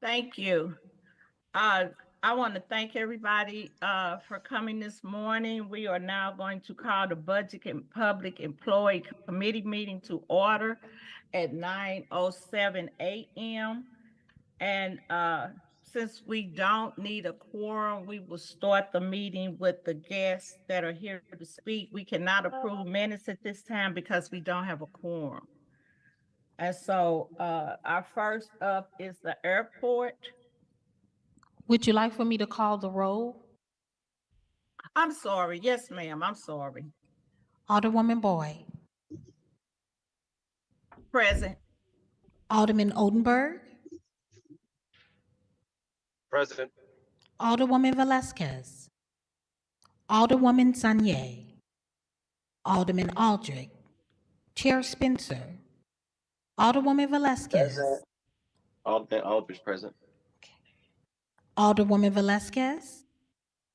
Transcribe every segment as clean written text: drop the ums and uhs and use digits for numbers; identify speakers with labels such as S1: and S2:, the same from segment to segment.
S1: Thank you. Uh, I want to thank everybody for coming this morning. We are now going to call the Budget and Public Employee Committee meeting to order at 9:07 a.m. And since we don't need a quorum, we will start the meeting with the guests that are here to speak. We cannot approve minutes at this time because we don't have a quorum. And so our first up is the airport.
S2: Would you like for me to call the roll?
S1: I'm sorry. Yes, ma'am. I'm sorry.
S2: Alderwoman Boyd,
S1: Present.
S2: Alderman Odenberg,
S3: Present.
S2: Alderwoman Velasquez, Alderwoman Sanye, Alderman Aldrich, Chair Spencer, Alderwoman Velasquez,
S3: Present. Alderman Aldridge present.
S2: Alderwoman Velasquez,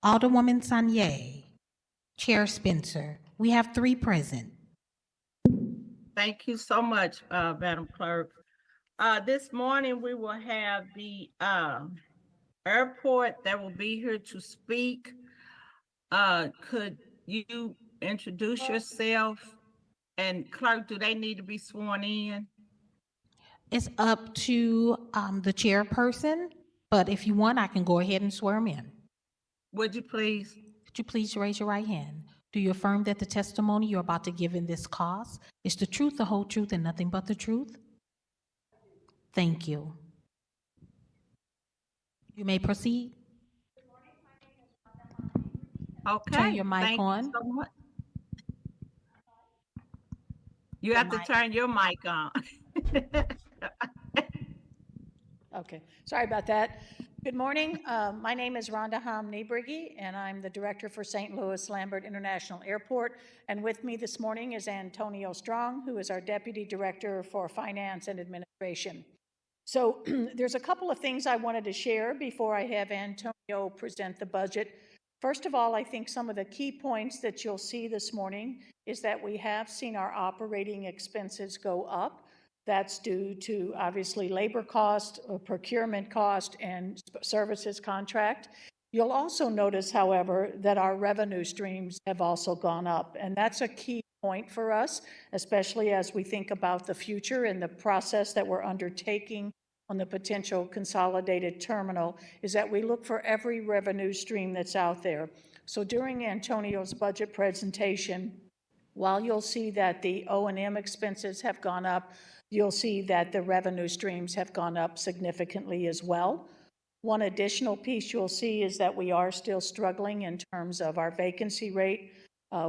S2: Alderwoman Sanye, Chair Spencer. We have 3 present.
S1: Thank you so much, Madam Clerk. This morning we will have the airport that will be here to speak. Could you introduce yourself? And clerk, do they need to be sworn in?
S2: It's up to the chairperson, but if you want, I can go ahead and swear 'em in.
S1: Would you please?
S2: Could you please raise your right hand? Do you affirm that the testimony you're about to give in this cause is the truth, the whole truth, and nothing but the truth? Thank you. You may proceed.
S1: Okay.
S2: Turn your mic
S1: thank
S2: on.
S1: You so much. You have to turn your mic on.
S4: Okay, sorry about that. Good morning. My name is Rhonda Ham-Niebrigi, and I'm the Director for St. Louis Lambert International Airport. And with me this morning is Antonio Strong, who is our Deputy Director for Finance and Administration. So there's a couple of things I wanted to share before I have Antonio present the budget. First of all, I think some of the key points that you'll see this morning is that we have seen our operating expenses go up. That's due to obviously labor cost, procurement cost, and services contract. You'll also notice, however, that our revenue streams have also gone up, and that's a key point for us, especially as we think about the future and the process that we're undertaking on the potential consolidated terminal, is that we look for every revenue stream that's out there. So during Antonio's budget presentation, while you'll see that the O&M expenses have gone up, you'll see that the revenue streams have gone up significantly as well. One additional piece you'll see is that we are still struggling in terms of our vacancy rate.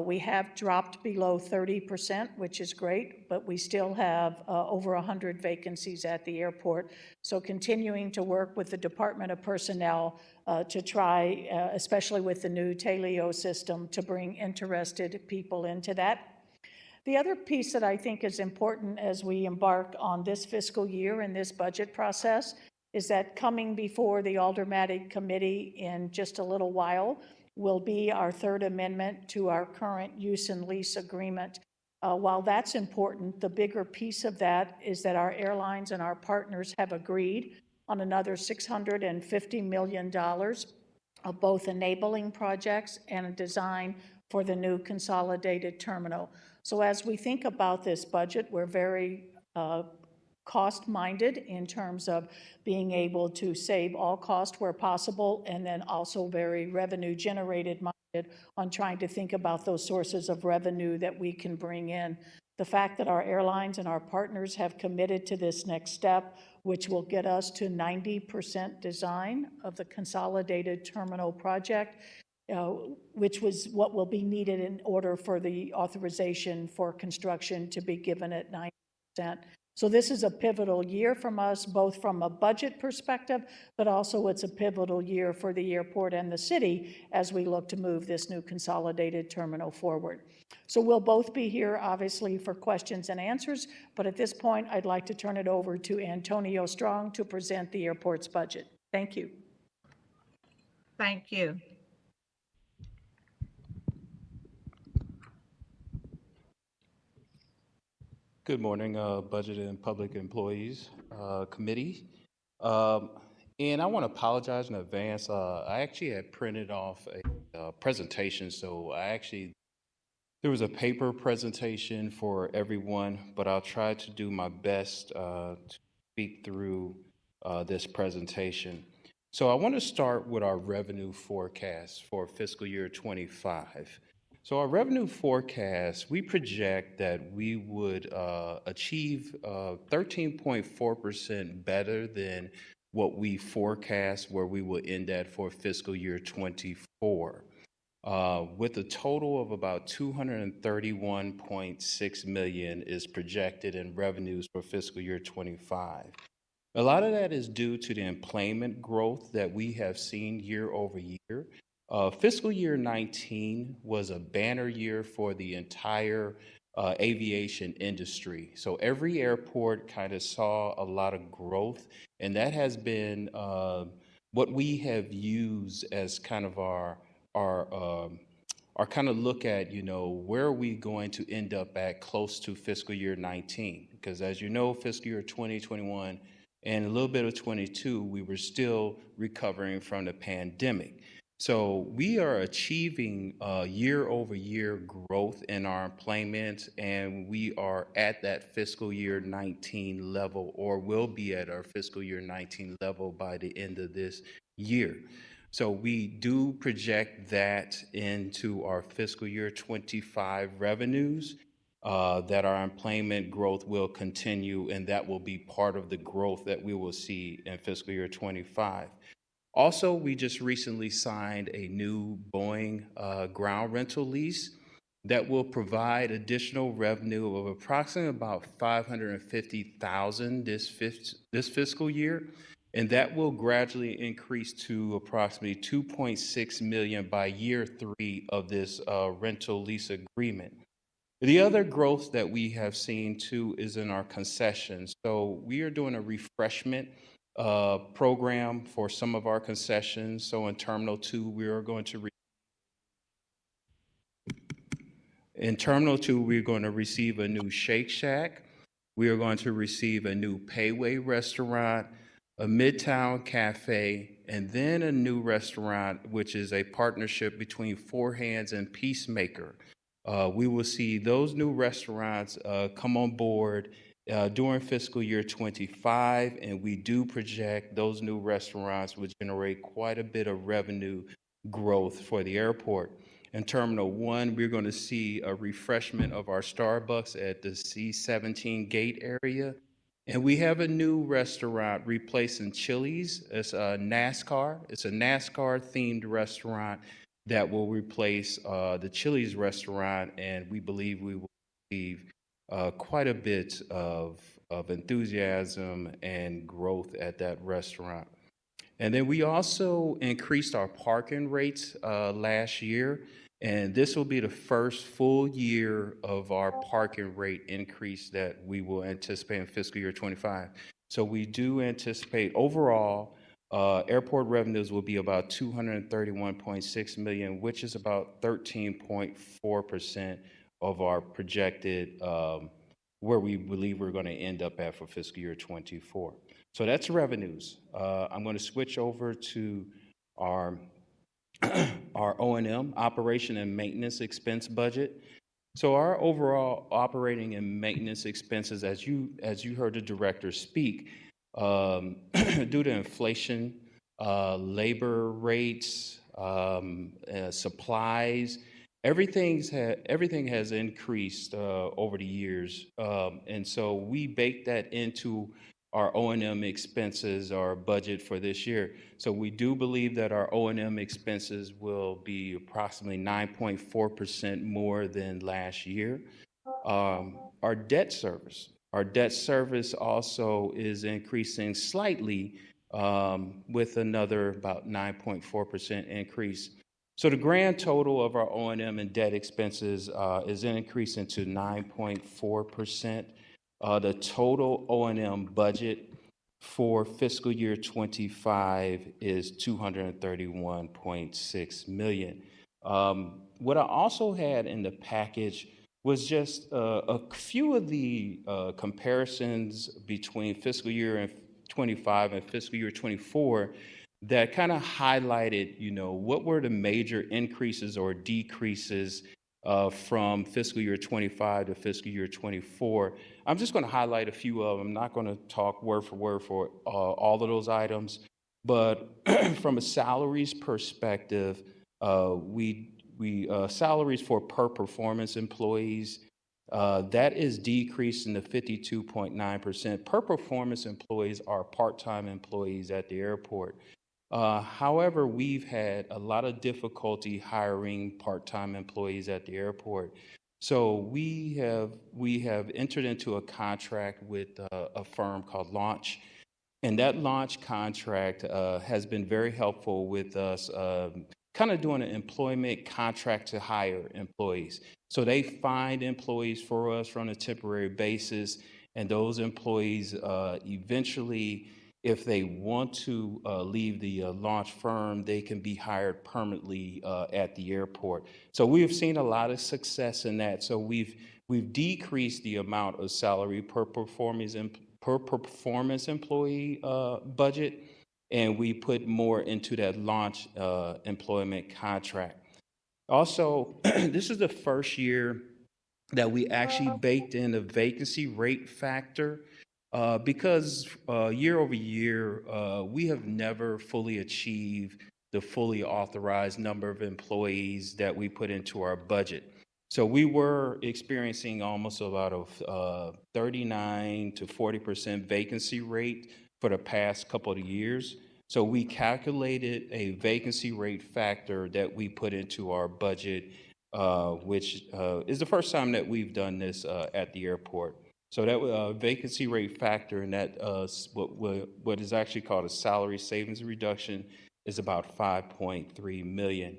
S4: We have dropped below 30%, which is great, but we still have over 100 vacancies at the airport. So continuing to work with the Department of Personnel to try, especially with the new Taleo system, to bring interested people into that. The other piece that I think is important as we embark on this fiscal year and this budget process is that coming before the Aldermanic Committee in just a little while will be our third amendment to our current use and lease agreement. While that's important, the bigger piece of that is that our airlines and our partners have agreed on another $650 million of both enabling projects and a design for the new consolidated terminal. So as we think about this budget, we're very cost-minded in terms of being able to save all cost where possible, and then also very revenue-generated minded on trying to think about those sources of revenue that we can bring in. The fact that our airlines and our partners have committed to this next step, which will get us to 90% design of the consolidated terminal project, which was what will be needed in order for the authorization for construction to be given at 90%. So this is a pivotal year from us, both from a budget perspective, but also it's a pivotal year for the airport and the city as we look to move this new consolidated terminal forward. So we'll both be here, obviously, for questions and answers, but at this point, I'd like to turn it over to Antonio Strong to present the airport's budget. Thank you.
S1: Thank you.
S5: Good morning, Budget and Public Employees Committee. And I want to apologize in advance. I actually had printed off a presentation, so there was a paper presentation for everyone, but I'll try to do my best to speak through this presentation. So I want to start with our revenue forecast for fiscal year 25. So our revenue forecast, we project that we would achieve 13.4% better than what we forecast where we will end at for fiscal year 24. With a total of about 231.6 million is projected in revenues for fiscal year 25. A lot of that is due to the employment growth that we have seen year over year. Fiscal year 19 was a banner year for the entire aviation industry. So every airport kind of saw a lot of growth, and that has been what we have used as kind of our kind of look at, where are we going to end up at close to fiscal year 19? Because as you know, fiscal year 2021 and a little bit of 22, we were still recovering from the pandemic. So we are achieving year over year growth in our employment, and we are at that fiscal year 19 level, or will be at our fiscal year 19 level by the end of this year. So we do project that into our fiscal year 25 revenues, that our employment growth will continue, and that will be part of the growth that we will see in fiscal year 25. Also, we just recently signed a new Boeing ground rental lease that will provide additional revenue of approximately about $550,000 this fiscal year, and that will gradually increase to approximately $2.6 million by year 3 of this rental lease agreement. The other growth that we have seen too is in our concessions. So we are doing a refreshment program for some of our concessions. So in Terminal 2, we are going to receive a new Shake Shack. We are going to receive a new Payway restaurant, a Midtown Cafe, and then a new restaurant, which is a partnership between Four Hands and Peacemaker. We will see those new restaurants come on board during fiscal year 25, and we do project those new restaurants will generate quite a bit of revenue growth for the airport. In Terminal 1, we're going to see a refreshment of our Starbucks at the C-17 gate area. And we have a new restaurant replacing Chili's. It's a NASCAR. It's a NASCAR-themed restaurant that will replace the Chili's restaurant, and we believe we will receive quite a bit of enthusiasm and growth at that restaurant. And then we also increased our parking rates last year, and this will be the first full year of our parking rate increase that we will anticipate in fiscal year 25. So we do anticipate overall airport revenues will be about 231.6 million, which is about 13.4% of our projected where we believe we're going to end up at for fiscal year 24. So that's revenues. I'm going to switch over to our O&M, operation and maintenance expense budget. So our overall operating and maintenance expenses, as you heard the director speak, due to inflation, labor rates, supplies, everything has increased over the years, and so we bake that into our O&M expenses, our budget for this year. So we do believe that our O&M expenses will be approximately 9.4% more than last year. Our debt service also is increasing slightly with another about 9.4% increase. So the grand total of our O&M and debt expenses is increasing to 9.4%. The total O&M budget for fiscal year 25 is 231.6 million. What I also had in the package was just a few of the comparisons between fiscal year 25 and fiscal year 24 that kind of highlighted, what were the major increases or decreases from fiscal year 25 to fiscal year 24. I'm just going to highlight a few of them. I'm not going to talk word for all of those items, but from a salaries perspective, we salaries for per performance employees, that is decreasing to 52.9%. Per performance employees are part-time employees at the airport. However, we've had a lot of difficulty hiring part-time employees at the airport. So we have entered into a contract with a firm called Launch, and that Launch contract has been very helpful with us kind of doing an employment contract to hire employees. So they find employees for us on a temporary basis, and those employees eventually, if they want to leave the Launch firm, they can be hired permanently at the airport. So we have seen a lot of success in that. So we've decreased the amount of salary per performance employee budget, and we put more into that Launch employment contract. Also, this is the first year that we actually baked in a vacancy rate factor. Because year over year, we have never fully achieved the fully authorized number of employees that we put into our budget. So we were experiencing almost about a 39 to 40% vacancy rate for the past couple of years. So we calculated a vacancy rate factor that we put into our budget, which is the first time that we've done this at the airport. So that vacancy rate factor, and that what is actually called a salary savings reduction, is about 5.3 million.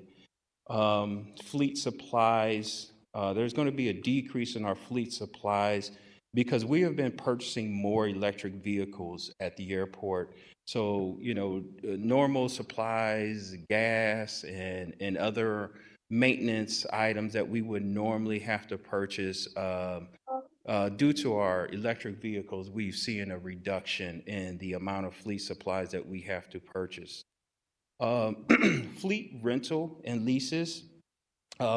S5: Fleet supplies, there's going to be a decrease in our fleet supplies because we have been purchasing more electric vehicles at the airport. So, normal supplies, gas, and other maintenance items that we would normally have to purchase due to our electric vehicles, we've seen a reduction in the amount of fleet supplies that we have to purchase. Fleet rental and leases,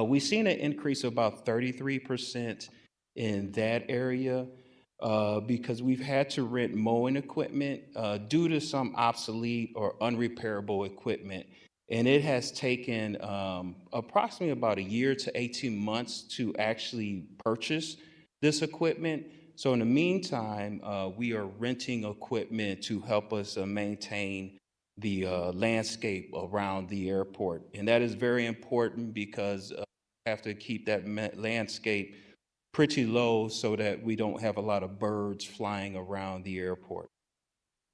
S5: we've seen an increase of about 33% in that area because we've had to rent mowing equipment due to some obsolete or unrepairable equipment. And it has taken approximately about a year to 18 months to actually purchase this equipment. So in the meantime, we are renting equipment to help us maintain the landscape around the airport. And that is very important because we have to keep that landscape pretty low so that we don't have a lot of birds flying around the airport.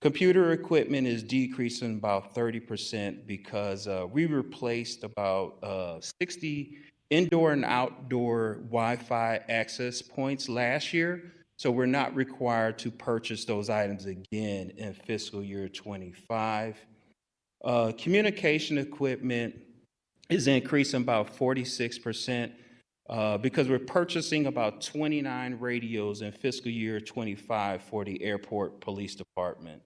S5: Computer equipment is decreasing about 30% because we replaced about 60 indoor and outdoor Wi-Fi access points last year. So we're not required to purchase those items again in fiscal year 25. Communication equipment is increasing about 46% because we're purchasing about 29 radios in fiscal year 25 for the airport police department.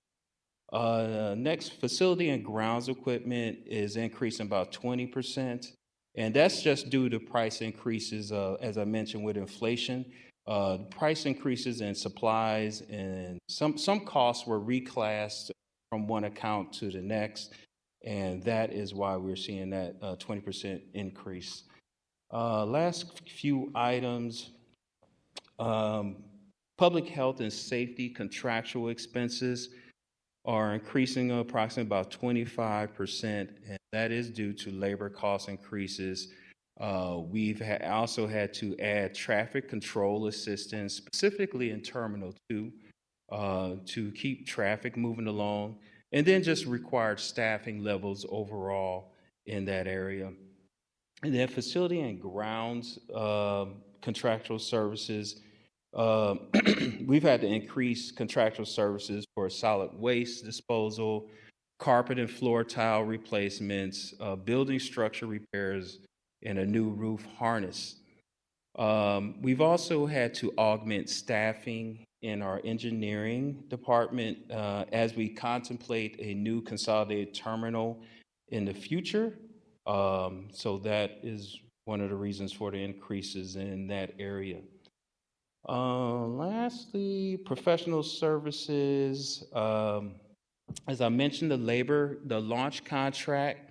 S5: Next, facility and grounds equipment is increasing about 20%. And that's just due to price increases, as I mentioned, with inflation. Price increases in supplies and some costs were reclassed from one account to the next. And that is why we're seeing that 20% increase. Last few items, public health and safety contractual expenses are increasing approximately about 25%, and that is due to labor cost increases. We've also had to add traffic control assistance, specifically in Terminal 2, to keep traffic moving along, and then just required staffing levels overall in that area. And then facility and grounds contractual services, we've had to increase contractual services for solid waste disposal, carpet and floor tile replacements, building structure repairs, and a new roof harness. We've also had to augment staffing in our engineering department as we contemplate a new consolidated terminal in the future. So that is one of the reasons for the increases in that area. Lastly, professional services. As I mentioned, the launch contract.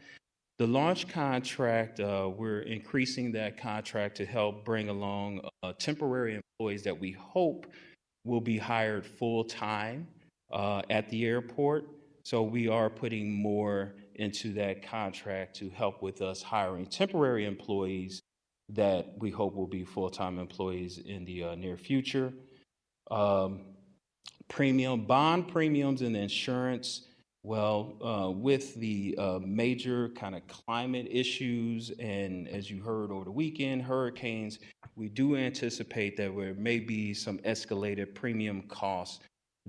S5: The launch contract, we're increasing that contract to help bring along temporary employees that we hope will be hired full-time at the airport. So we are putting more into that contract to help with us hiring temporary employees that we hope will be full-time employees in the near future. Bond premiums and insurance. Well, with the major kind of climate issues and as you heard over the weekend, hurricanes, we do anticipate that there may be some escalated premium costs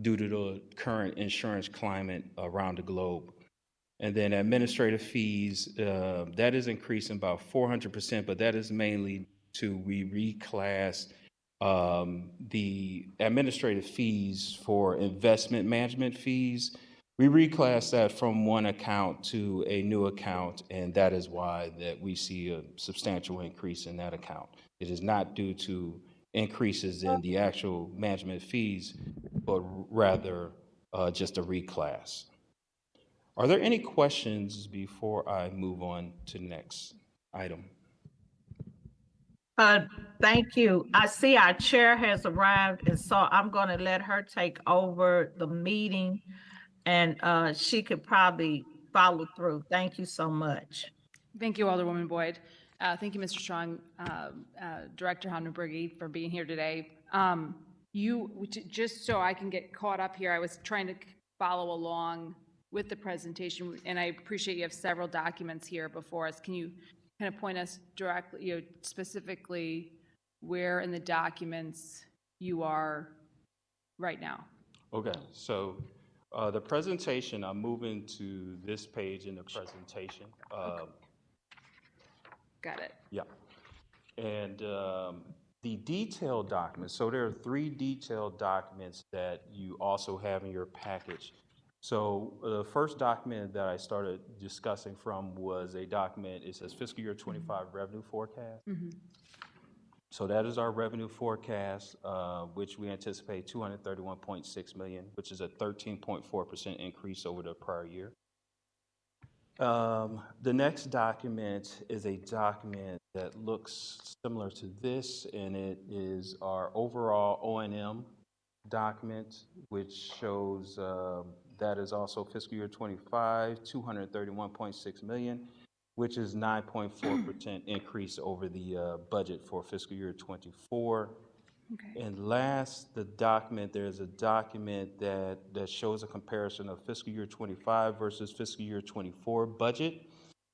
S5: due to the current insurance climate around the globe. And then administrative fees, that is increasing about 400%, but that is mainly we reclass the administrative fees for investment management fees. We reclass that from one account to a new account, and that is why that we see a substantial increase in that account. It is not due to increases in the actual management fees, but rather just a reclass. Are there any questions before I move on to the next item?
S1: Thank you. I see our chair has arrived, and so I'm going to let her take over the meeting, and she could probably follow through. Thank you so much.
S6: Thank you, Alderwoman Boyd. Thank you, Mr. Strong, Director Hamnabergy, for being here today. Just so I can get caught up here, I was trying to follow along with the presentation, and I appreciate you have several documents here before us. Can you kind of point us directly, specifically where in the documents you are right now?
S5: Okay, so the presentation, I'm moving to this page in the presentation.
S6: Okay. Got it.
S5: Yeah. And the detailed documents, so there are 3 detailed documents that you also have in your package. So the first document that I started discussing from was a document, it says fiscal year 25 revenue forecast. So that is our revenue forecast, which we anticipate 231.6 million, which is a 13.4% increase over the prior year. The next document is a document that looks similar to this, and it is our overall O&M document, which shows that is also fiscal year 25, 231.6 million, which is 9.4% increase over the budget for fiscal year 24.
S6: Okay.
S5: And last, there's a document that shows a comparison of fiscal year 25 versus fiscal year 24 budget,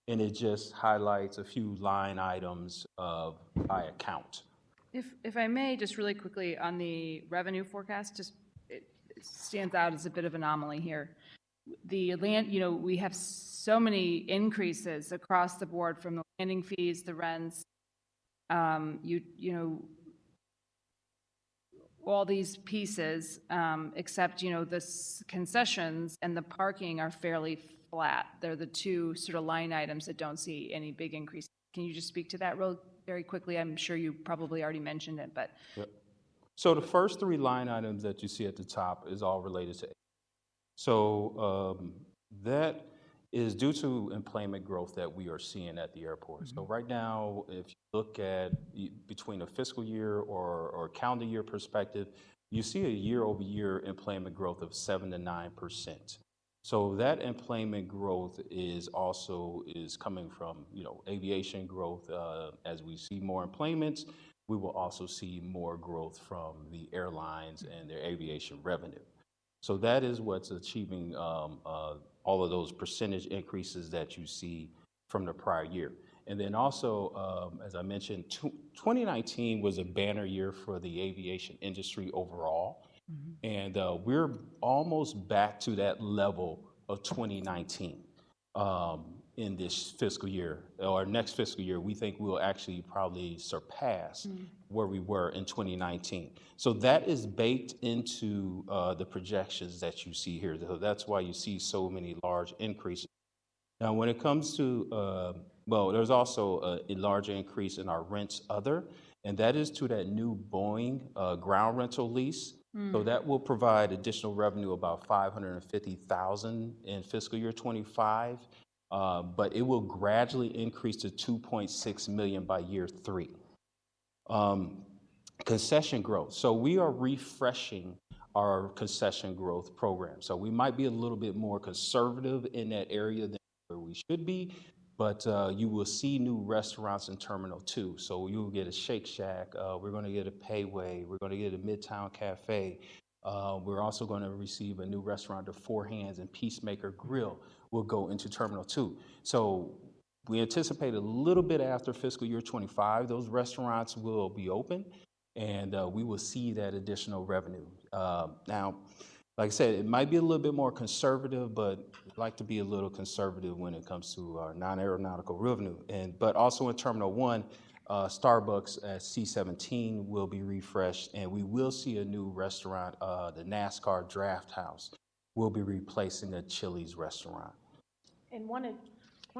S5: and it just highlights a few line items by account.
S6: If I may, just really quickly on the revenue forecast, it stands out as a bit of an anomaly here. The we have so many increases across the board from the landing fees, the rents, all these pieces, except, the concessions and the parking are fairly flat. They're the 2 sort of line items that don't see any big increase. Can you just speak to that very quickly? I'm sure you probably already mentioned it, but.
S5: Yep. So the first 3 line items that you see at the top is all related to. So that is due to employment growth that we are seeing at the airport. So right now, if you look at between a fiscal year or calendar year perspective, you see a year-over-year employment growth of 7 to 9%. So that employment growth is coming from aviation growth. As we see more employments, we will also see more growth from the airlines and their aviation revenue. So that is what's achieving all of those percentage increases that you see from the prior year. And then also, as I mentioned, 2019 was a banner year for the aviation industry overall. And we're almost back to that level of 2019. in this fiscal year or next fiscal year. We think we'll actually probably surpass where we were in 2019. So that is baked into the projections that you see here. So that's why you see so many large increases. Now, when it comes to, well, there's also a large increase in our rents other, and that is to that new Boeing ground rental lease. So that will provide additional revenue, about $550,000 in fiscal year 25, but it will gradually increase to $2.6 million by year 3. Concession growth. So we are refreshing our concession growth program. So we might be a little bit more conservative in that area than where we should be, but you will see new restaurants in Terminal 2. So you'll get a Shake Shack, we're gonna get a Payway, we're gonna get a Midtown Cafe. We're also gonna receive a new restaurant, the Four Hands and Peacemaker Grill will go into Terminal 2. So we anticipate a little bit after fiscal year 25, those restaurants will be open and we will see that additional revenue. Now, like I said, it might be a little bit more conservative, but I'd like to be a little conservative when it comes to our non-aeronautical revenue. But also in Terminal 1, Starbucks at C-17 will be refreshed, and we will see a new restaurant, the NASCAR Draft House will be replacing a Chili's restaurant.
S4: And one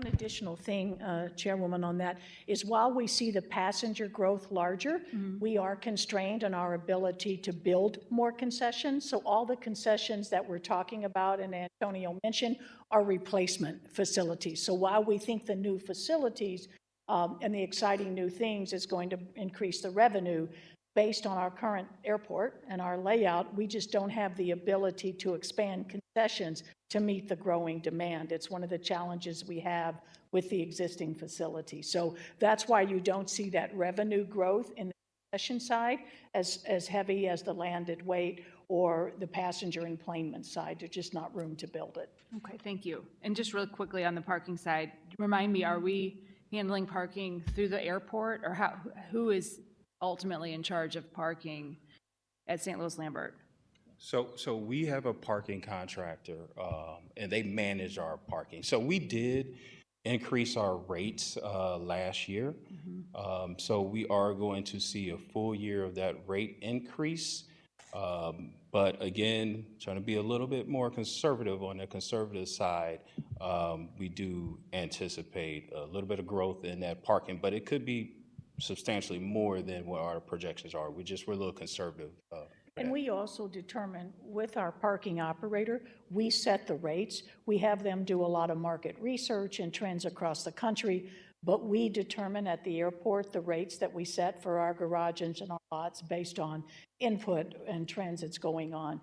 S4: additional thing, Chairwoman, on that is while we see the passenger growth larger, we are constrained in our ability to build more concessions. So all the concessions that we're talking about and Antonio mentioned are replacement facilities. So while we think the new facilities and the exciting new things is going to increase the revenue, based on our current airport and our layout, we just don't have the ability to expand concessions to meet the growing demand. It's one of the challenges we have with the existing facility. So that's why you don't see that revenue growth in the concession side as heavy as the landed weight or the passenger enplanement side. There's just not room to build it.
S6: Okay, thank you. And just really quickly on the parking side, remind me, are we handling parking through the airport, or who is ultimately in charge of parking at St. Louis Lambert?
S5: So we have a parking contractor, and they manage our parking. So we did increase our rates last year. So we are going to see a full year of that rate increase. But again, trying to be a little bit more conservative on the conservative side, we do anticipate a little bit of growth in that parking, but it could be substantially more than what our projections are. We're a little conservative.
S4: And we also determine with our parking operator, we set the rates. We have them do a lot of market research and trends across the country, but we determine at the airport the rates that we set for our garages and our lots based on input and trends that's going on.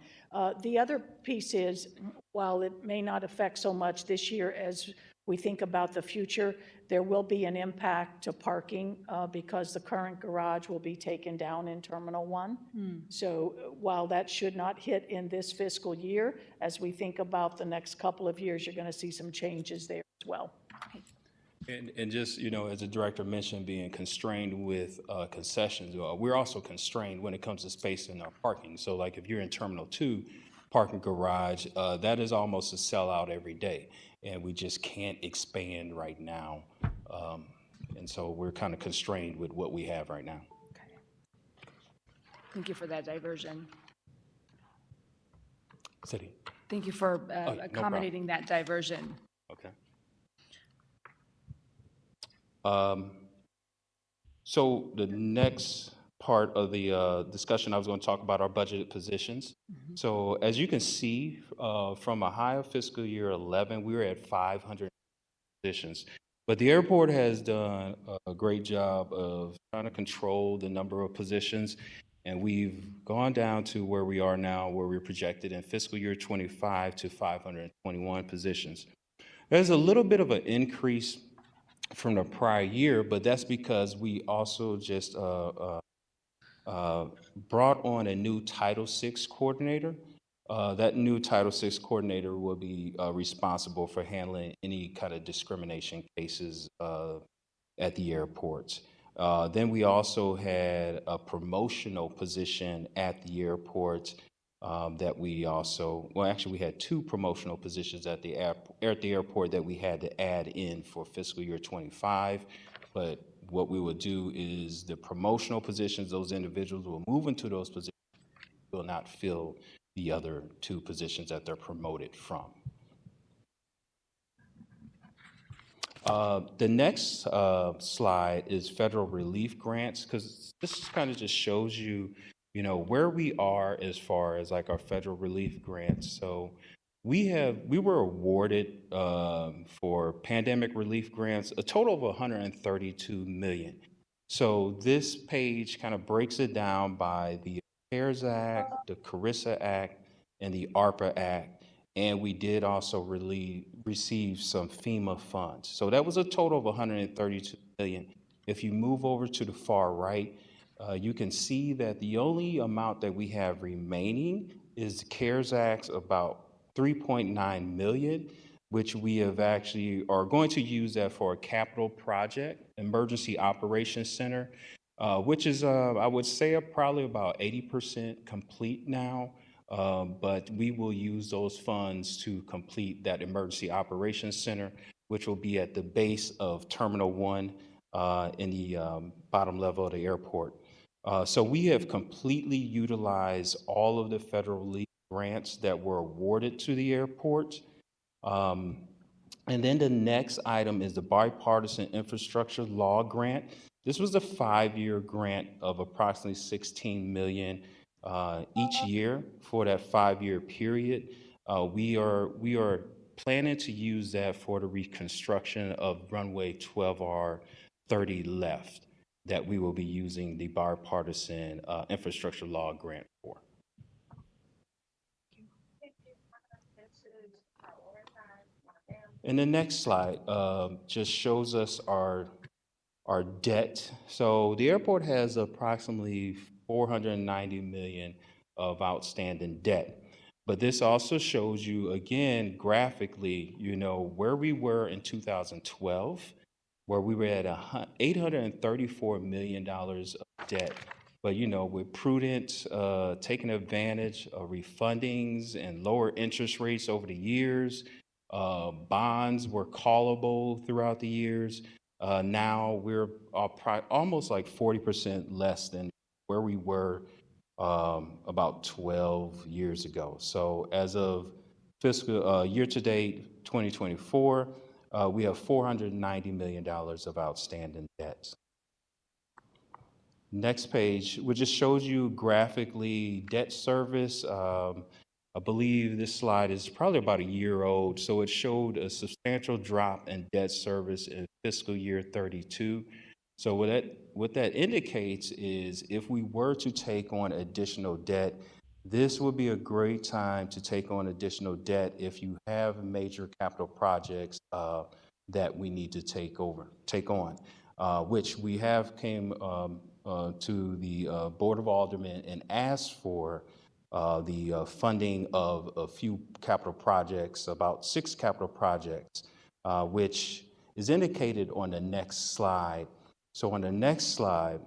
S4: The other piece is, while it may not affect so much this year as we think about the future, there will be an impact to parking because the current garage will be taken down in Terminal 1. So while that should not hit in this fiscal year, as we think about the next couple of years, you're going to see some changes there as well.
S5: And just, as the director mentioned, being constrained with concessions, we're also constrained when it comes to space in our parking. So like if you're in Terminal 2, parking garage, that is almost a sellout every day. And we just can't expand right now. And so we're kind of constrained with what we have right now.
S6: Okay. Thank you for that diversion.
S5: City.
S6: Thank you for
S5: no
S6: accommodating that diversion.
S5: Okay. So the next part of the discussion, I was going to talk about our budgeted positions. So as you can see, from a high of fiscal year 11, we were at 500 positions. But the airport has done a great job of trying to control the number of positions. And we've gone down to where we are now, where we're projected in fiscal year 25 to 521 positions. There's a little bit of an increase from the prior year, but that's because we also just brought on a new Title VI coordinator. That new Title VI coordinator will be responsible for handling any kind of discrimination cases at the airports. Then we also had a promotional position at the airport that we also, well, actually, we had 2 promotional positions at the airport that we had to add in for fiscal year 25. But what we will do is the promotional positions, those individuals will move into those positions, will not fill the other 2 positions that they're promoted from. The next slide is federal relief grants, because this kind of just shows you, you know, where we are as far as like our federal relief grants. So we were awarded for pandemic relief grants a total of 132 million. So this page kind of breaks it down by the CARES Act, the CARISA Act, and the ARPA Act. And we did also receive some FEMA funds. So that was a total of 132 million. If you move over to the far right, you can see that the only amount that we have remaining is the CARES Act's about 3.9 million, which we have actually are going to use that for a capital project, Emergency Operations Center, which is, I would say, probably about 80% complete now. But we will use those funds to complete that Emergency Operations Center, which will be at the base of Terminal 1 in the bottom level of the airport. So we have completely utilized all of the federal relief grants that were awarded to the airport. And then the next item is the Bipartisan Infrastructure Law Grant. This was a 5-year grant of approximately $16 million each year for that 5-year period. We are planning to use that for the reconstruction of runway 12R30 left that we will be using the Bipartisan Infrastructure Law Grant for. And the next slide just shows us our debt. So the airport has approximately 490 million of outstanding debt. But this also shows you, again, graphically, you know, where we were in 2012, where we were at $834 million of debt. But, you know, with prudent taking advantage of refundings and lower interest rates over the years, bonds were callable throughout the years. Now we're almost like 40% less than where we were about 12 years ago. So as of fiscal year-to-date 2024, we have $490 million of outstanding debts. Next page, which just shows you graphically debt service. I believe this slide is probably about a year old, so it showed a substantial drop in debt service in fiscal year 32. So what that indicates is if we were to take on additional debt, this would be a great time to take on additional debt if you have major capital projects that we need to take on, which we have came to the Board of Aldermen and asked for the funding of a few capital projects, about 6 capital projects, which is indicated on the next slide. So on the next slide,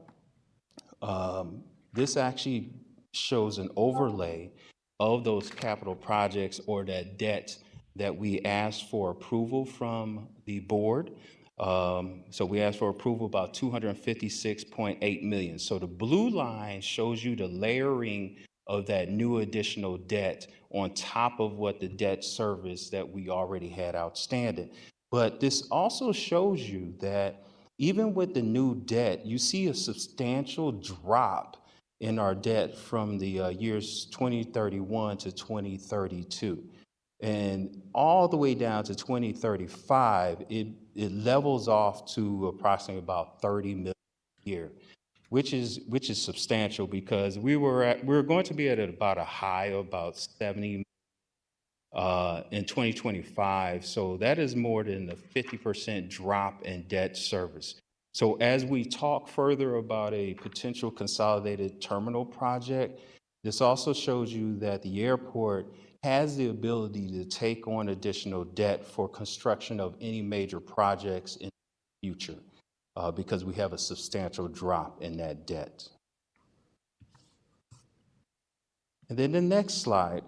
S5: this actually shows an overlay of those capital projects or that debt that we asked for approval from the board. So we asked for approval about $256.8 million. So the blue line shows you the layering of that new additional debt on top of what the debt service that we already had outstanding. But this also shows you that even with the new debt, you see a substantial drop in our debt from the years 2031 to 2032. And all the way down to 2035, it levels off to approximately about 30 million a year, which is substantial because we're going to be at about a high of about 70 in 2025. So that is more than a 50% drop in debt service. So as we talk further about a potential consolidated terminal project, this also shows you that the airport has the ability to take on additional debt for construction of any major projects in the future because we have a substantial drop in that debt. And then the next slide.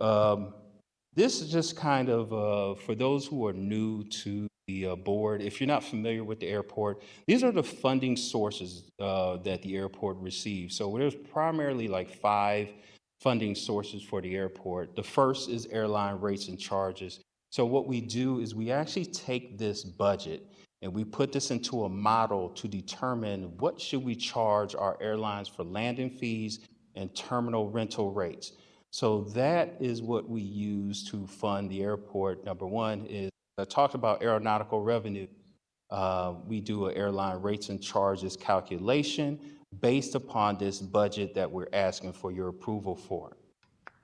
S5: This is just kind of for those who are new to the board. If you're not familiar with the airport, these are the funding sources that the airport receives. So there's primarily like 5 funding sources for the airport. The first is airline rates and charges. So what we do is we actually take this budget and we put this into a model to determine what should we charge our airlines for landing fees and terminal rental rates. So that is what we use to fund the airport. Number one is, I talked about aeronautical revenue. We do an airline rates and charges calculation based upon this budget that we're asking for your approval for.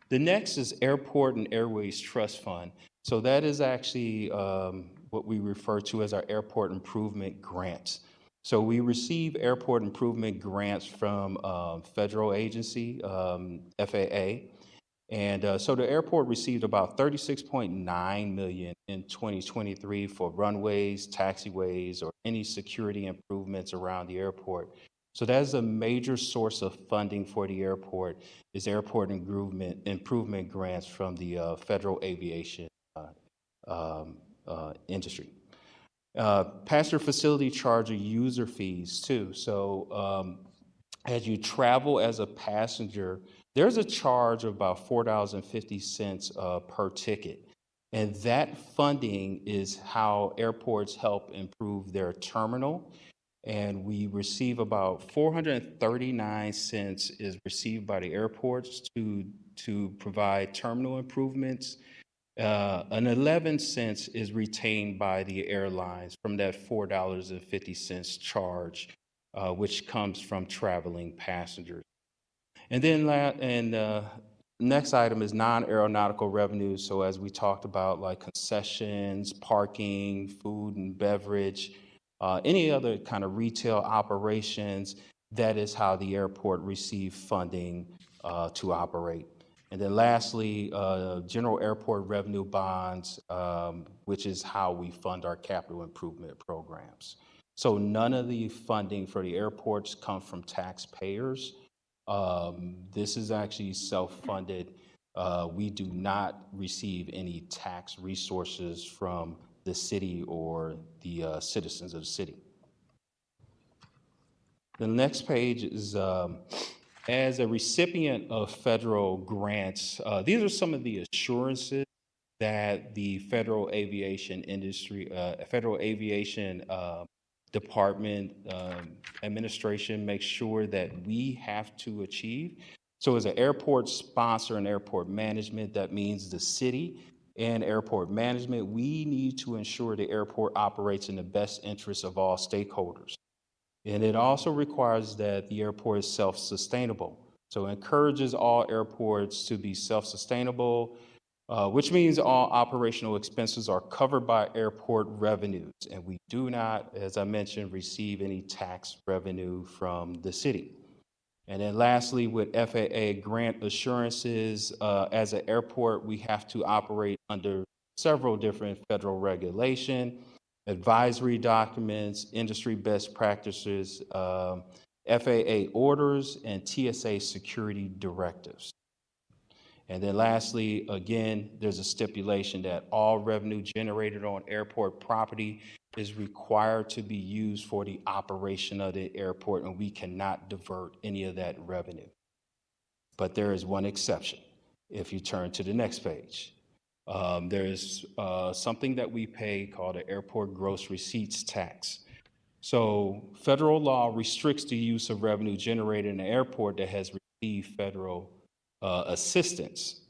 S5: The next is Airport and Airways Trust Fund. So that is actually what we refer to as our airport improvement grants. So we receive airport improvement grants from federal agency, FAA. And so the airport received about $36.9 million in 2023 for runways, taxiways, or any security improvements around the airport. So that's a major source of funding for the airport, is airport improvement grants from the federal aviation industry. Passenger facility charge user fees too. So as you travel as a passenger, there's a charge of about $4.50 per ticket. And that funding is how airports help improve their terminal. And we receive about 439 cents is received by the airports to provide terminal improvements. And 11 cents is retained by the airlines from that $4.50 charge, which comes from traveling passengers. And then next item is non-aeronautical revenues. So as we talked about, like concessions, parking, food and beverage, any other kind of retail operations, that is how the airport receives funding to operate. And then lastly, general airport revenue bonds, which is how we fund our capital improvement programs. So none of the funding for the airports come from taxpayers. This is actually self-funded. We do not receive any tax resources from the city or the citizens of the city. The next page is, as a recipient of federal grants, these are some of the assurances that the federal aviation industry, federal aviation department administration makes sure that we have to achieve. So as an airport sponsor and airport management, that means the city and airport management, we need to ensure the airport operates in the best interest of all stakeholders. And it also requires that the airport is self-sustainable. So it encourages all airports to be self-sustainable, which means all operational expenses are covered by airport revenues. And we do not, as I mentioned, receive any tax revenue from the city. And then lastly, with FAA grant assurances, as an airport, we have to operate under several different federal regulation, advisory documents, industry best practices, FAA orders, and TSA security directives. And then lastly, again, there's a stipulation that all revenue generated on airport property is required to be used for the operation of the airport, and we cannot divert any of that revenue. But there is one exception. If you turn to the next page, there is something that we pay called an airport gross receipts tax. So federal law restricts the use of revenue generated in an airport that has received federal assistance.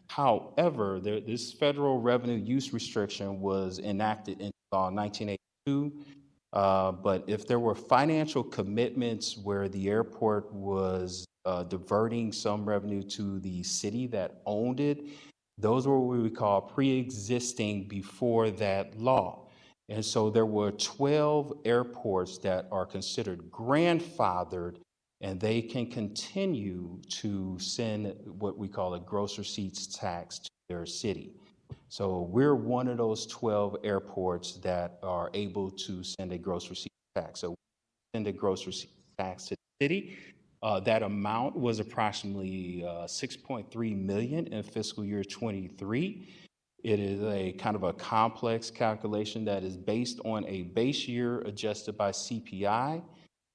S5: However, this federal revenue use restriction was enacted in 1982. But if there were financial commitments where the airport was diverting some revenue to the city that owned it, those were what we call pre-existing before that law. And so there were 12 airports that are considered grandfathered, and they can continue to send what we call a gross receipts tax to their city. So we're one of those 12 airports that are able to send a gross receipts tax. So we send a gross receipts tax to the city, That amount was approximately 6.3 million in fiscal year 23. It is a kind of a complex calculation that is based on a base year adjusted by CPI.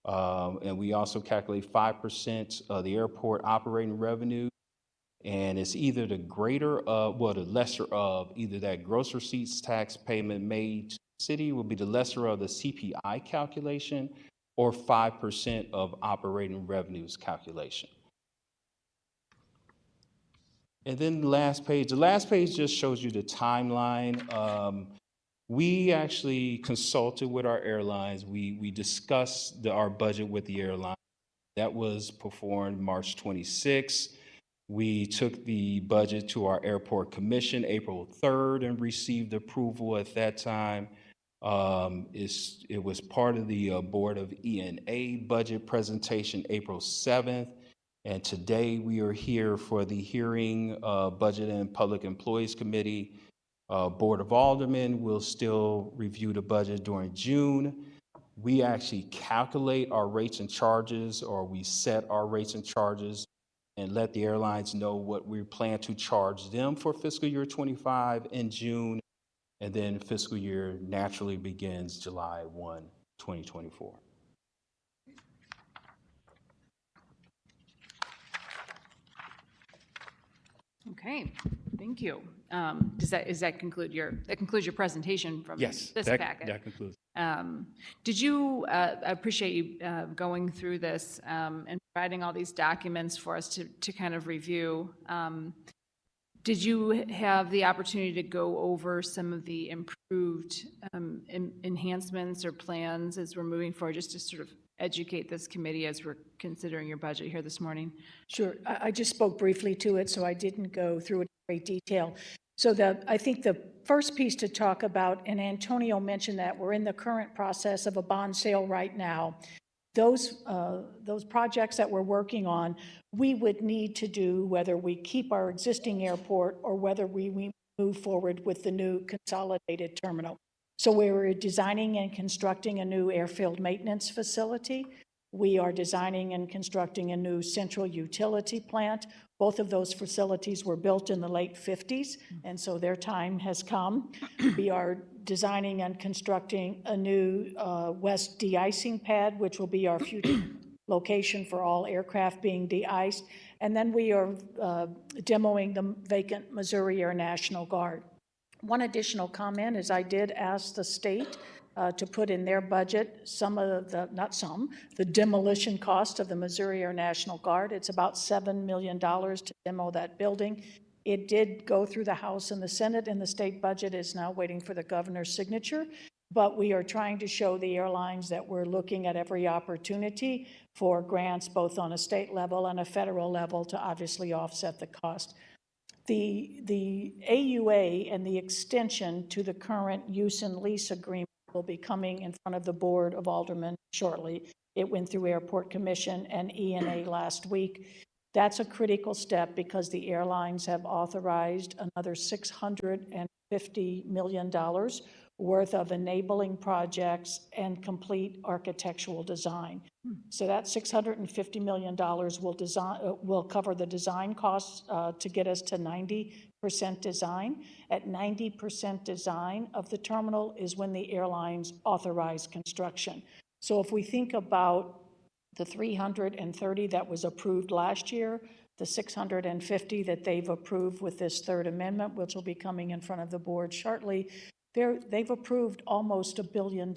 S5: And we also calculate 5% of the airport operating revenue. And it's either the the lesser of either that gross receipts tax payment made to the city will be the lesser of the CPI calculation or 5% of operating revenues calculation. And then the last page just shows you the timeline. We actually consulted with our airlines. We discussed our budget with the airline. That was performed March 26th. We took the budget to our airport commission April 3rd and received approval at that time. It was part of the Board of E&A budget presentation April 7th. And today we are here for the hearing, Budget and Public Employees Committee. Board of Aldermen will still review the budget during June. We actually calculate our rates and charges, or we set our rates and charges and let the airlines know what we plan to charge them for fiscal year 25 in June. And then fiscal year naturally begins July 1, 2024.
S6: Okay, thank you. Does that conclude your presentation from
S5: Yes,
S6: this
S5: that
S6: packet?
S5: concludes.
S6: Did you, I appreciate you going through this and providing all these documents for us to kind of review. Did you have the opportunity to go over some of the improved enhancements or plans as we're moving forward, just to sort of educate this committee as we're considering your budget here this morning?
S4: Sure. I just spoke briefly to it, so I didn't go through it in great detail. So I think the first piece to talk about, and Antonio mentioned that we're in the current process of a bond sale right now. Those projects that we're working on, we would need to do whether we keep our existing airport or whether we move forward with the new consolidated terminal. So we're designing and constructing a new airfield maintenance facility. We are designing and constructing a new central utility plant. Both of those facilities were built in the late 50s, and so their time has come. We are designing and constructing a new west de-icing pad, which will be our future location for all aircraft being de-iced. And then we are demoing the vacant Missouri Air National Guard. One additional comment is I did ask the state to put in their budget the demolition cost of the Missouri Air National Guard. It's about $7 million to demo that building. It did go through the House and the Senate, and the state budget is now waiting for the governor's signature. But we are trying to show the airlines that we're looking at every opportunity for grants, both on a state level and a federal level, to obviously offset the cost. The AUA and the extension to the current use and lease agreement will be coming in front of the Board of Aldermen shortly. It went through Airport Commission and E&A last week. That's a critical step because the airlines have authorized another $650 million worth of enabling projects and complete architectural design. So that $650 million will cover the design costs to get us to 90% design. At 90% design of the terminal is when the airlines authorize construction. So if we think about the 330 that was approved last year, the 650 that they've approved with this third amendment, which will be coming in front of the board shortly, they've approved almost $1 billion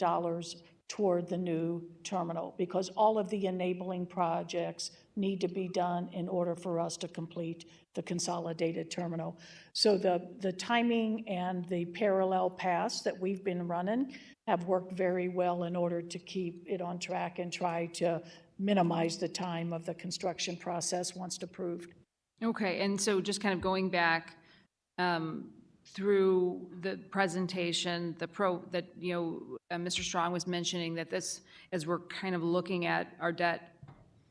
S4: toward the new terminal because all of the enabling projects need to be done in order for us to complete the consolidated terminal. So the timing and the parallel paths that we've been running have worked very well in order to keep it on track and try to minimize the time of the construction process once approved.
S6: Okay, and so just kind of going back through the presentation, Mr. Strong was mentioning that this, as we're kind of looking at our debt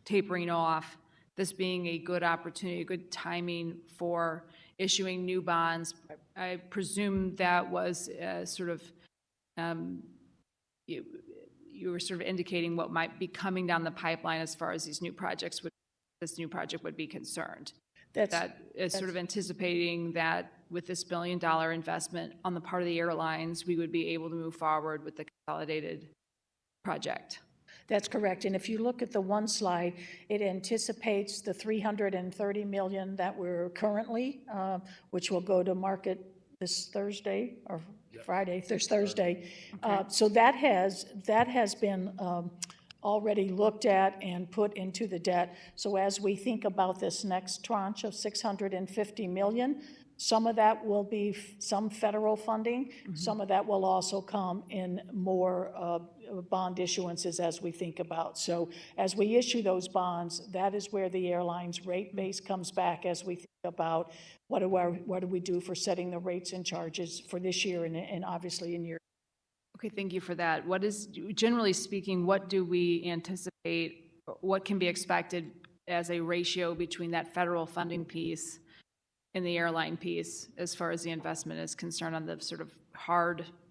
S6: tapering off, this being a good opportunity, a good timing for issuing new bonds. I presume that was sort of you were sort of indicating what might be coming down the pipeline as far as this new project would be concerned. That is sort of anticipating that with this $1 billion investment on the part of the airlines, we would be able to move forward with the consolidated project.
S4: That's correct. And if you look at the one slide, it anticipates the $330 million that we're currently, which will go to market this Thursday or Friday, this Thursday. So that has been already looked at and put into the debt. So as we think about this next tranche of $650 million, some of that will be some federal funding. Some of that will also come in more bond issuances as we think about. So as we issue those bonds, that is where the airline's rate base comes back as we think about what do we do for setting the rates and charges for this year and obviously in year.
S6: Okay, thank you for that. What is, generally speaking, what do we anticipate, what can be expected as a ratio between that federal funding piece and the airline piece as far as the investment is concerned on the sort of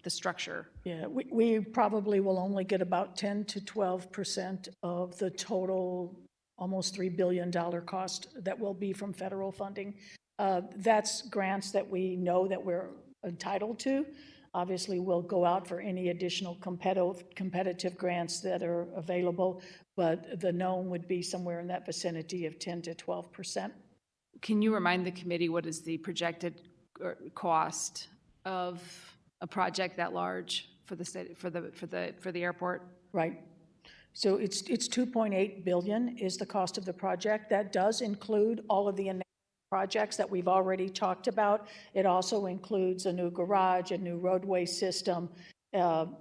S6: the structure?
S4: Yeah, we probably will only get about 10 to 12% of the total almost $3 billion cost that will be from federal funding. That's grants that we know that we're entitled to. Obviously, we'll go out for any additional competitive grants that are available, but the known would be somewhere in that vicinity of 10 to 12%.
S6: Can you remind the committee what is the projected cost of a project that large for the state, for the airport?
S4: Right. So it's 2.8 billion is the cost of the project. That does include all of the projects that we've already talked about. It also includes a new garage, a new roadway system, and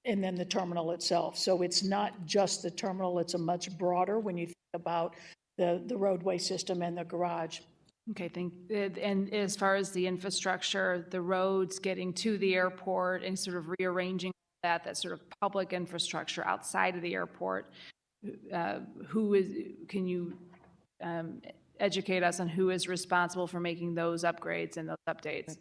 S4: then the terminal itself. So it's not just the terminal, it's a much broader when you think about the roadway system and the garage.
S6: Okay, and as far as the infrastructure, the roads getting to the airport and sort of rearranging that sort of public infrastructure outside of the airport, can you educate us on who is responsible for making those upgrades and those updates?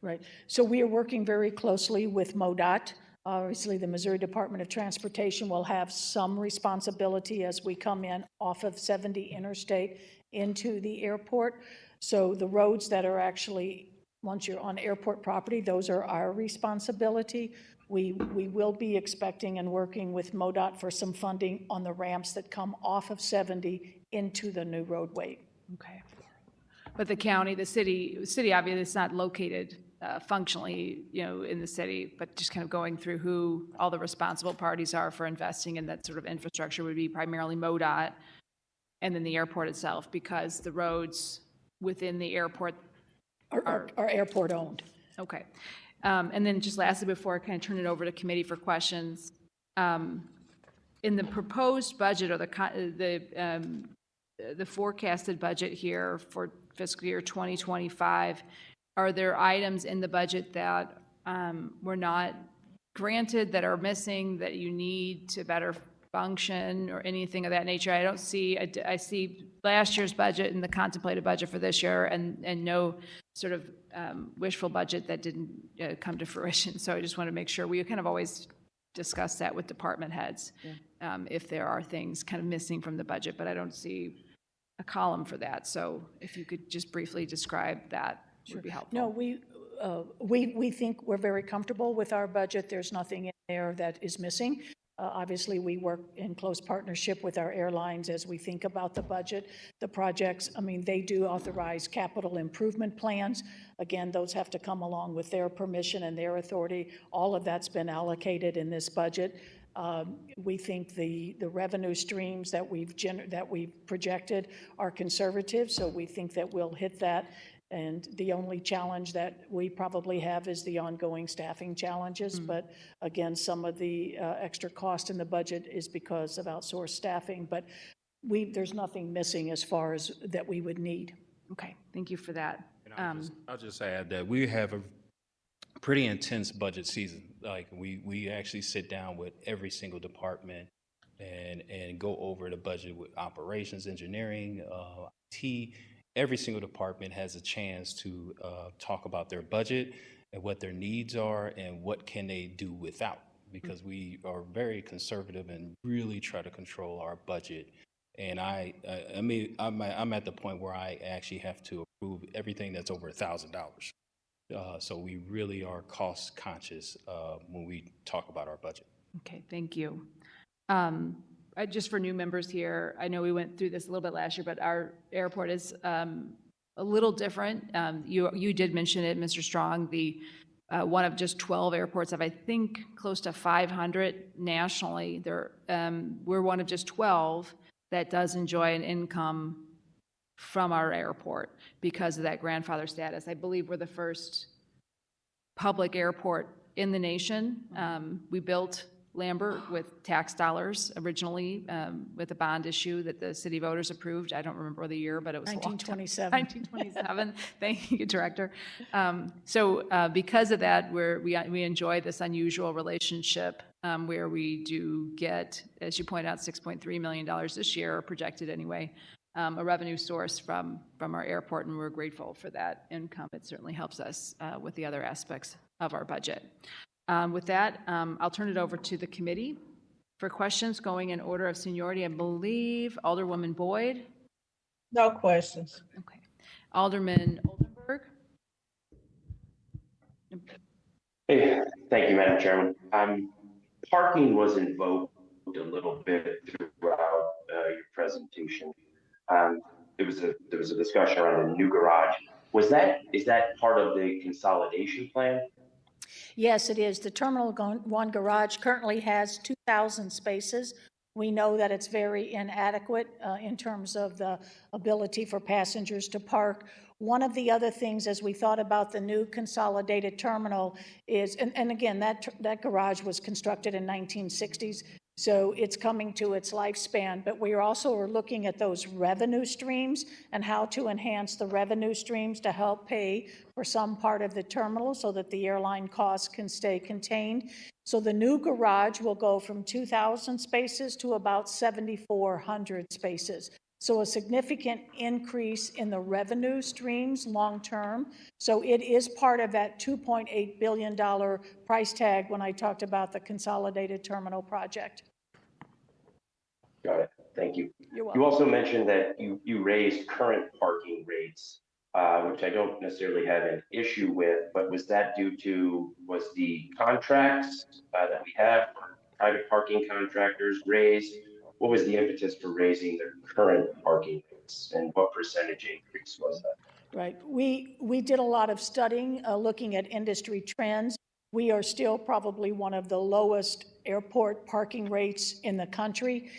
S4: Right. So we are working very closely with MoDOT. Obviously, the Missouri Department of Transportation will have some responsibility as we come in off of 70 Interstate into the airport. So the roads that are actually, once you're on airport property, those are our responsibility. We will be expecting and working with MoDOT for some funding on the ramps that come off of 70 into the new roadway.
S6: Okay. But the county, the city obviously is not located functionally, in the city, but just kind of going through who all the responsible parties are for investing in that sort of infrastructure would be primarily MoDOT and then the airport itself, because the roads within the airport
S4: are airport owned.
S6: Okay. And then just lastly, before I kind of turn it over to committee for questions, in the proposed budget or the forecasted budget here for fiscal year 2025, are there items in the budget that were not granted, that are missing, that you need to better function or anything of that nature? I see last year's budget and the contemplated budget for this year and no sort of wishful budget that didn't come to fruition. So I just want to make sure we kind of always discuss that with department heads, if there are things kind of missing from the budget, but I don't see a column for that. So if you could just briefly describe that, would be helpful.
S4: No, we think we're very comfortable with our budget. There's nothing in there that is missing. Obviously, we work in close partnership with our airlines as we think about the budget. The projects, they do authorize capital improvement plans. Again, those have to come along with their permission and their authority. All of that's been allocated in this budget. We think the revenue streams that we've projected are conservative, so we think that we'll hit that. And the only challenge that we probably have is the ongoing staffing challenges. But again, some of the extra cost in the budget is because of outsourced staffing. But there's nothing missing as far as that we would need.
S6: Okay, thank you for that.
S5: And I'll just add that we have a pretty intense budget season. Like we actually sit down with every single department and go over the budget with operations, engineering, IT. Every single department has a chance to talk about their budget and what their needs are and what can they do without. because we are very conservative and really try to control our budget. And I mean, I'm at the point where I actually have to approve everything that's over $1,000. So we really are cost conscious when we talk about our budget.
S6: Okay, thank you. Just for new members here, I know we went through this a little bit last year, but our airport is a little different. You did mention it, Mr. Strong, the one of just 12 airports of, I think, close to 500 nationally. We're one of just 12 that does enjoy an income from our airport because of that grandfather status. I believe we're the first public airport in the nation. We built Lambert with tax dollars originally, with a bond issue that the city voters approved. I don't remember the year, but it was
S4: 1927.
S6: 1927. Thank you, Director. So because of that, we enjoy this unusual relationship where we do get, as you point out, $6.3 million this year, projected anyway, a revenue source from our airport, and we're grateful for that income. It certainly helps us with the other aspects of our budget. With that, I'll turn it over to the committee for questions going in order of seniority. I believe Alderwoman Boyd.
S1: No questions.
S6: Okay. Alderman Oldenburg.
S7: Hey, thank you, Madam Chairman. Parking was invoked a little bit throughout your presentation. There was a discussion around a new garage. Is that part of the consolidation plan?
S4: Yes, it is. The Terminal 1 garage currently has 2,000 spaces. We know that it's very inadequate in terms of the ability for passengers to park. One of the other things, as we thought about the new consolidated terminal, is, and again, that garage was constructed in 1960s, so it's coming to its lifespan, but we also are looking at those revenue streams and how to enhance the revenue streams to help pay for some part of the terminal so that the airline costs can stay contained. So the new garage will go from 2,000 spaces to about 7,400 spaces. So a significant increase in the revenue streams long-term. So it is part of that $2.8 billion price tag when I talked about the consolidated terminal project.
S7: Got it. Thank you.
S4: You're welcome.
S7: You also mentioned that you raised current parking rates, which I don't necessarily have an issue with, but was the contracts that we have for private parking contractors raised? What was the impetus for raising the current parking rates, and what percentage increase was that?
S4: Right. We did a lot of studying, looking at industry trends. We are still probably one of the lowest airport parking rates in the country.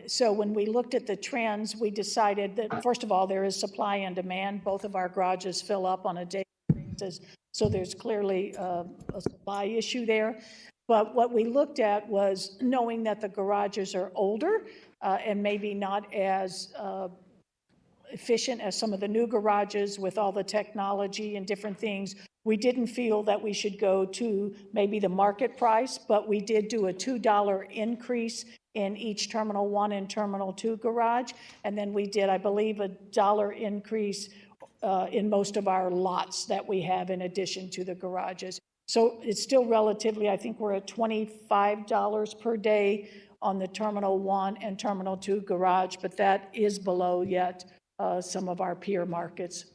S4: So when we looked at the trends, we decided that, first of all, there is supply and demand. Both of our garages fill up on a daily basis, so there's clearly a supply issue there. But what we looked at was knowing that the garages are older and maybe not as efficient as some of the new garages with all the technology and different things. We didn't feel that we should go to maybe the market price, but we did do a $2 increase in each Terminal 1 and Terminal 2 garage. And then we did, I believe, a $1 increase in most of our lots that we have in addition to the garages. So it's still relatively, I think we're at $25 per day on the Terminal 1 and Terminal 2 garage, but that is below yet some of our peer markets.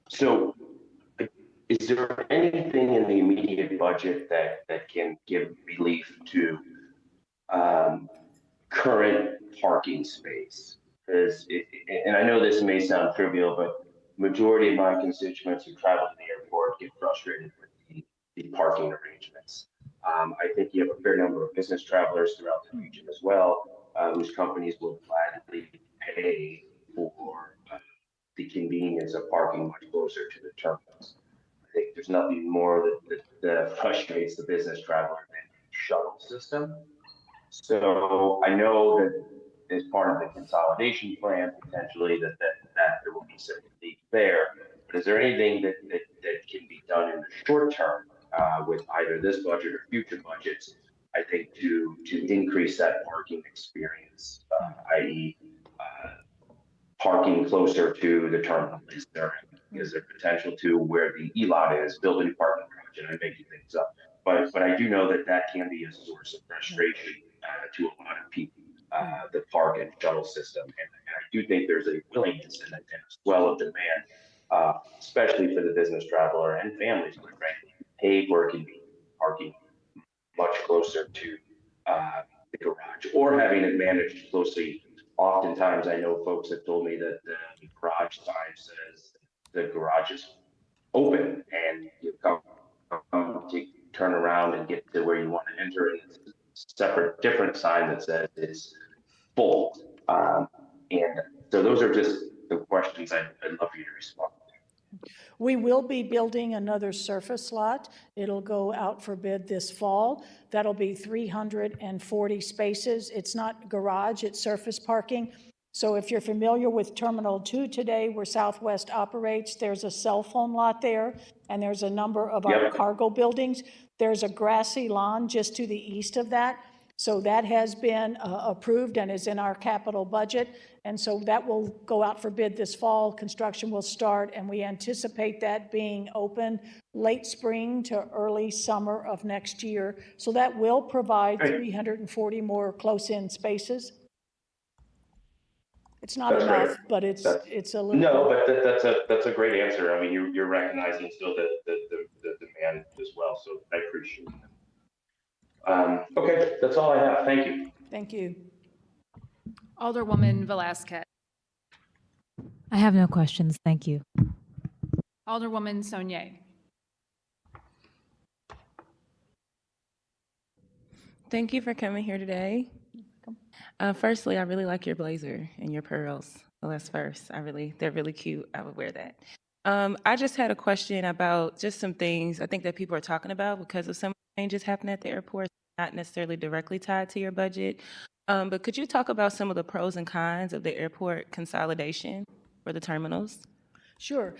S7: So is there anything in the immediate budget that can give relief to current parking space? And I know this may sound trivial, but majority of my constituents who travel to the airport get frustrated with the parking arrangements. I think you have a fair number of business travelers throughout the region as well, whose companies will gladly pay for the convenience of parking much closer to the terminals. I think there's nothing more that frustrates the business traveler than the shuttle system. So I know that as part of the consolidation plan, potentially that there will be some relief there. But is there anything that can be done in the short term with either this budget or future budgets, I think, to increase that parking experience, i.e. Parking closer to the terminal? Is there Is there potential to where the E-lot is, build a new parking garage, and I'm making things up. But I do know that that can be a source of frustration to a lot of people, the park and shuttle system. And I do think there's a willingness and a swell of demand, especially for the business traveler and families, quite frankly, pay for convenient parking much closer to the garage or having it managed closely. Oftentimes, I know folks have told me that the garage sign says the garage is open and you come to turn around and get to where you want to enter, and it's a separate, different sign that says it's full. And so those are just the questions I'd love for you to respond to.
S4: We will be building another surface lot. It'll go out for bid this fall. That'll be 340 spaces. It's not garage, it's surface parking. So if you're familiar with Terminal 2 today, where Southwest operates, there's a cell phone lot there, and there's a number of our cargo buildings. There's a grassy lawn just to the east of that. So that has been approved and is in our capital budget. And so that will go out for bid this fall. Construction will start, and we anticipate that being open late spring to early summer of next year. So that will provide 340 more close-in spaces. It's not
S7: That's
S4: enough,
S7: great.
S4: but it's a little.
S7: No, but that's a great answer. I mean, you're recognizing still the demand as well. So I appreciate that. Okay, that's all I have. Thank you.
S4: Thank you.
S6: Alderwoman Velasquez.
S8: I have no questions. Thank you.
S6: Alderwoman Saunier.
S9: Thank you for coming here today. Firstly, I really like your blazer and your pearls. Well, that's first. They're really cute. I would wear that. I just had a question about just some things I think that people are talking about because of some changes happening at the airport, not necessarily directly tied to your budget. But could you talk about some of the pros and cons of the airport consolidation for the terminals?
S4: Sure.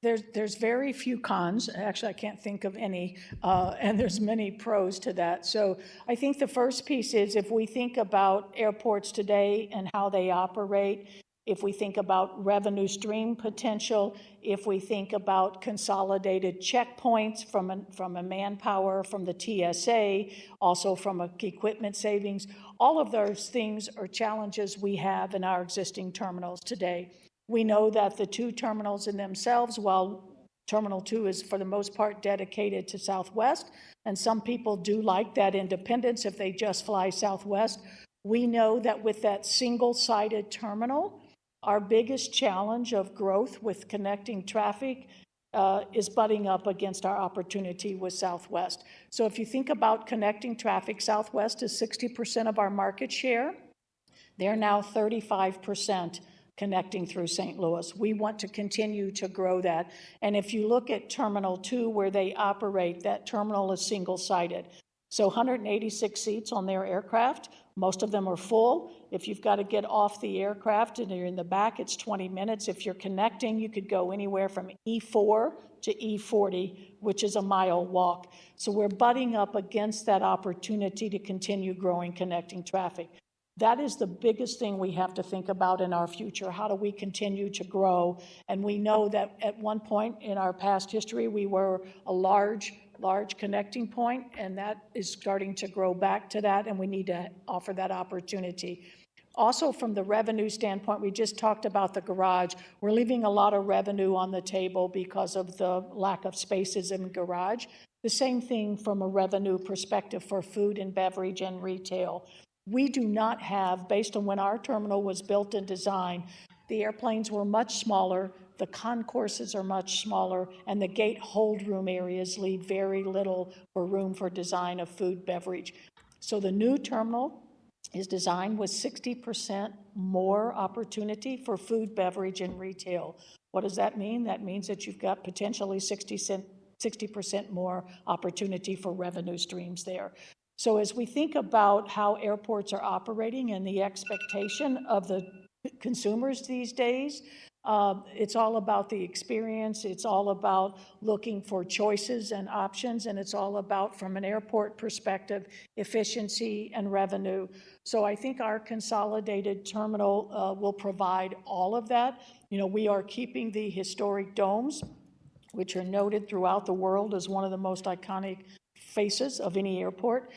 S4: There's very few cons. Actually, I can't think of any, and there's many pros to that. So I think the first piece is if we think about airports today and how they operate, if we think about revenue stream potential, if we think about consolidated checkpoints from a manpower, from the TSA, also from equipment savings, all of those things are challenges we have in our existing terminals today. We know that the two terminals in themselves, while Terminal 2 is for the most part dedicated to Southwest, and some people do like that independence if they just fly Southwest, we know that with that single-sided terminal, our biggest challenge of growth with connecting traffic is butting up against our opportunity with Southwest. So if you think about connecting traffic, Southwest is 60% of our market share. They're now 35%. Connecting through St. Louis. We want to continue to grow that. And if you look at Terminal 2, where they operate, that terminal is single-sided. So 186 seats on their aircraft, most of them are full. If you've got to get off the aircraft and you're in the back, it's 20 minutes. If you're connecting, you could go anywhere from E4 to E40, which is a mile walk. So we're butting up against that opportunity to continue growing connecting traffic. That is the biggest thing we have to think about in our future. How do we continue to grow? And we know that at one point in our past history, we were a large connecting point, and that is starting to grow back to that, and we need to offer that opportunity. Also, from the revenue standpoint, we just talked about the garage. We're leaving a lot of revenue on the table because of the lack of spaces in the garage. The same thing from a revenue perspective for food and beverage and retail. We do not have, based on when our terminal was built and designed, the airplanes were much smaller, the concourses are much smaller, and the gate hold room areas leave very little for room for design of food, beverage. So the new terminal is designed with 60% more opportunity for food, beverage, and retail. What does that mean? That means that you've got potentially 60% more opportunity for revenue streams there. So as we think about how airports are operating and the expectation of the consumers these days, It's all about the experience. It's all about looking for choices and options, and it's all about, from an airport perspective, efficiency and revenue. So I think our consolidated terminal will provide all of that. You know, we are keeping the historic domes, which are noted throughout the world as one of the most iconic faces of any airport.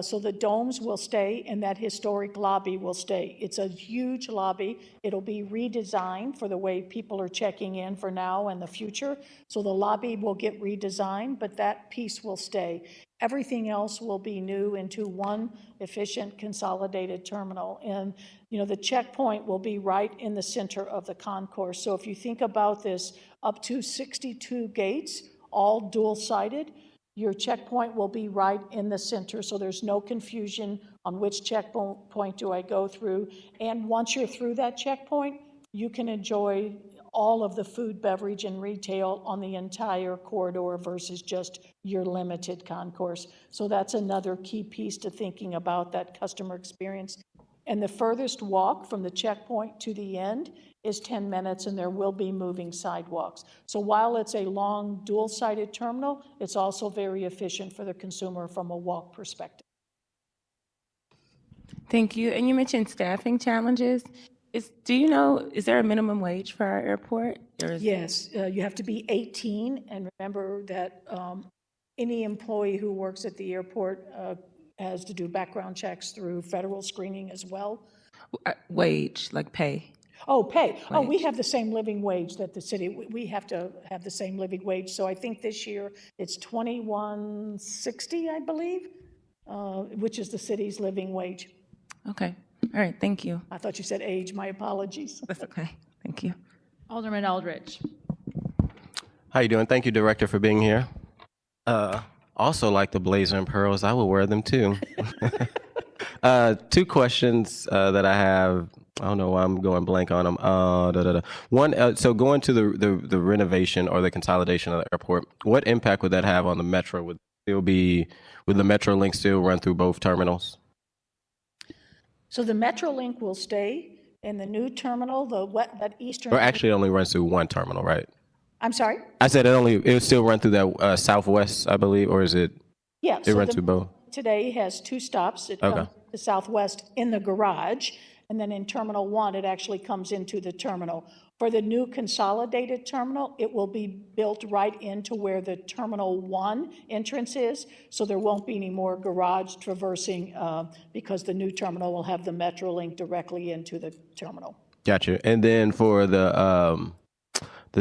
S4: So the domes will stay and that historic lobby will stay. It's a huge lobby. It'll be redesigned for the way people are checking in for now and the future. So the lobby will get redesigned, but that piece will stay. Everything else will be new into one efficient consolidated terminal. And, you know, the checkpoint will be right in the center of the concourse. So if you think about this, up to 62 gates, all dual-sided, your checkpoint will be right in the center, so there's no confusion on which checkpoint do I go through. And once you're through that checkpoint, you can enjoy all of the food, beverage, and retail on the entire corridor versus just your limited concourse. So that's another key piece to thinking about that customer experience. And the furthest walk from the checkpoint to the end is 10 minutes, and there will be moving sidewalks. So while it's a long dual-sided terminal, it's also very efficient for the consumer from a walk perspective.
S9: Thank you. And you mentioned staffing challenges. Do you know, is there a minimum wage for our airport?
S4: Yes, you have to be 18, and remember that any employee who works at the airport has to do background checks through federal screening as well.
S9: Wage, like pay.
S4: Oh, pay. Oh, we
S9: Wage.
S4: have the same living wage that the city, we have to have the same living wage. So I think this year it's $21.60, I believe, which is the city's living wage.
S9: Okay. All right. Thank you.
S4: I thought you said age, my apologies.
S9: That's okay. Thank you.
S6: Alderman Eldridge.
S3: How you doing? Thank you, Director, for being here. Also like the blazer and pearls, I will wear them too. Two questions that I have. I don't know why I'm going blank on them. One, so going to the renovation or the consolidation of the airport, what impact would that have on the metro? Would the MetroLink still run through both terminals?
S4: So the MetroLink will stay, and the new terminal, that eastern.
S3: Or actually, it only runs through one terminal, right?
S4: I'm sorry?
S3: I said it would still run through that Southwest, I believe, or is it?
S4: Yeah.
S3: It runs through both.
S4: Today has two stops. It
S3: Okay.
S4: comes to Southwest in the garage, and then in Terminal 1, it actually comes into the terminal. For the new consolidated terminal, it will be built right into where the Terminal 1 entrance is, so there won't be any more garage traversing because the new terminal will have the MetroLink directly into the terminal.
S3: Gotcha. And then for the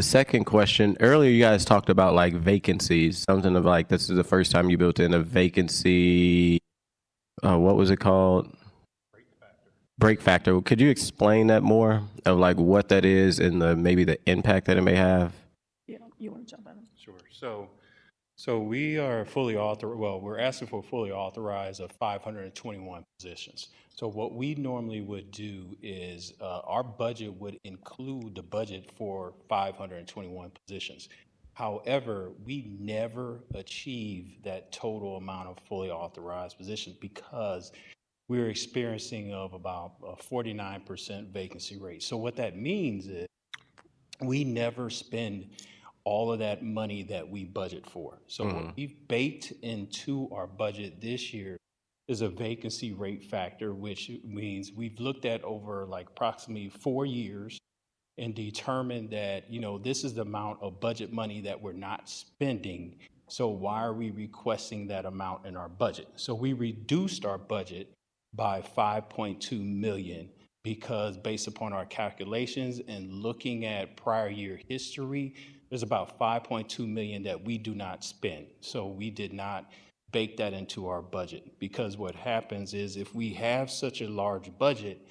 S3: second question, earlier you guys talked about like vacancies, something of like this is the first time you built in a vacancy. What was it called? Break factor. Could you explain that more of like what that is and maybe the impact that it may have?
S4: Yeah, you want to jump in?
S5: Sure. So we are fully authorized, well, we're asking for fully authorized of 521 positions. So what we normally would do is our budget would include the budget for 521 positions. However, we never achieve that total amount of fully authorized positions because we're experiencing of about a 49% vacancy rate. So what that means is we never spend all of that money that we budget for. So what we've baked into our budget this year is a vacancy rate factor, which means we've looked at over like approximately 4 years and determined that, you know, this is the amount of budget money that we're not spending. So why are we requesting that amount in our budget? So we reduced our budget by 5.2 million because based upon our calculations and looking at prior year history, there's about 5.2 million that we do not spend. So we did not bake that into our budget because what happens is if we have such a large budget,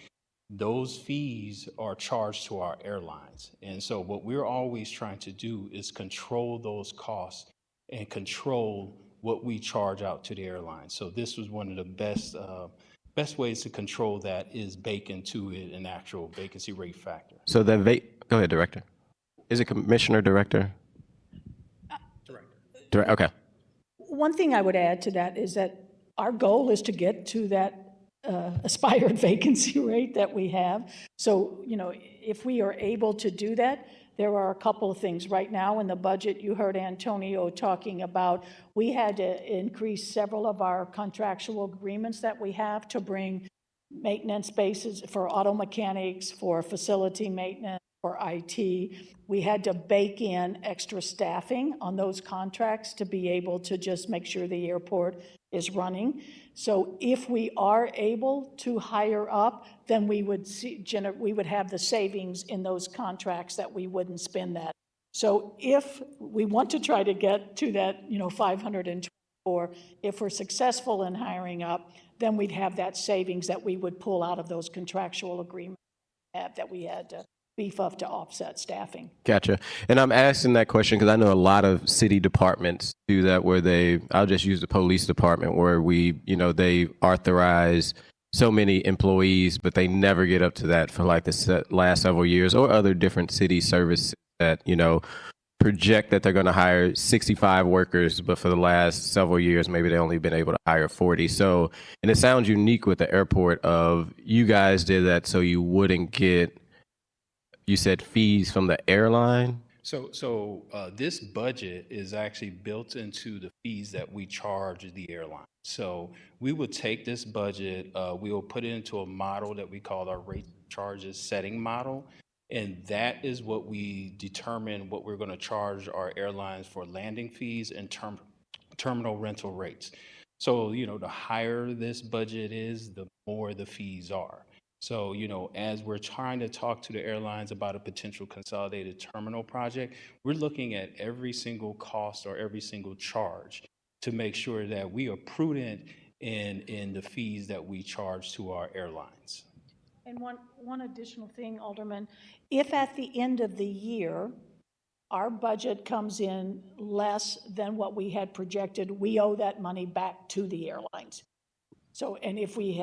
S5: those fees are charged to our airlines. And so what we're always trying to do is control those costs and control what we charge out to the airlines. So this was one of the best ways to control that is bake into it an actual vacancy rate factor.
S3: So go ahead, Director. Is it Commissioner Director? Director. Okay.
S4: One thing I would add to that is that our goal is to get to that aspired vacancy rate that we have. So, if we are able to do that, there are a couple of things. Right now in the budget, you heard Antonio talking about, we had to increase several of our contractual agreements that we have to bring maintenance bases for auto mechanics, for facility maintenance, for IT. We had to bake in extra staffing on those contracts to be able to just make sure the airport is running. So if we are able to hire up, then we would we would have the savings in those contracts that we wouldn't spend that. So if we want to try to get to that, 524, if we're successful in hiring up, then we'd have that savings that we would pull out of those contractual agreements that we had to beef up to offset staffing.
S3: Gotcha. And I'm asking that question because I know a lot of city departments do that where I'll just use the police department where they authorize so many employees, but they never get up to that for like the last several years, or other different city services that, project that they're going to hire 65 workers, but for the last several years, maybe they've only been able to hire 40. So, and it sounds unique with the airport of you guys did that so you wouldn't get, you said fees from the airline?
S5: So this budget is actually built into the fees that we charge the airline. So we will take this budget, we will put it into a model that we call our rate charges setting model. And that is what we determine what we're going to charge our airlines for landing fees and terminal rental rates. So, the higher this budget is, the more the fees are. So, as we're trying to talk to the airlines about a potential consolidated terminal project, we're looking at every single cost or every single charge to make sure that we are prudent in the fees that we charge to our airlines.
S4: And one additional thing, Alderman, if at the end of the year, our budget comes in less than what we had projected, we owe that money back to the airlines. So, and if we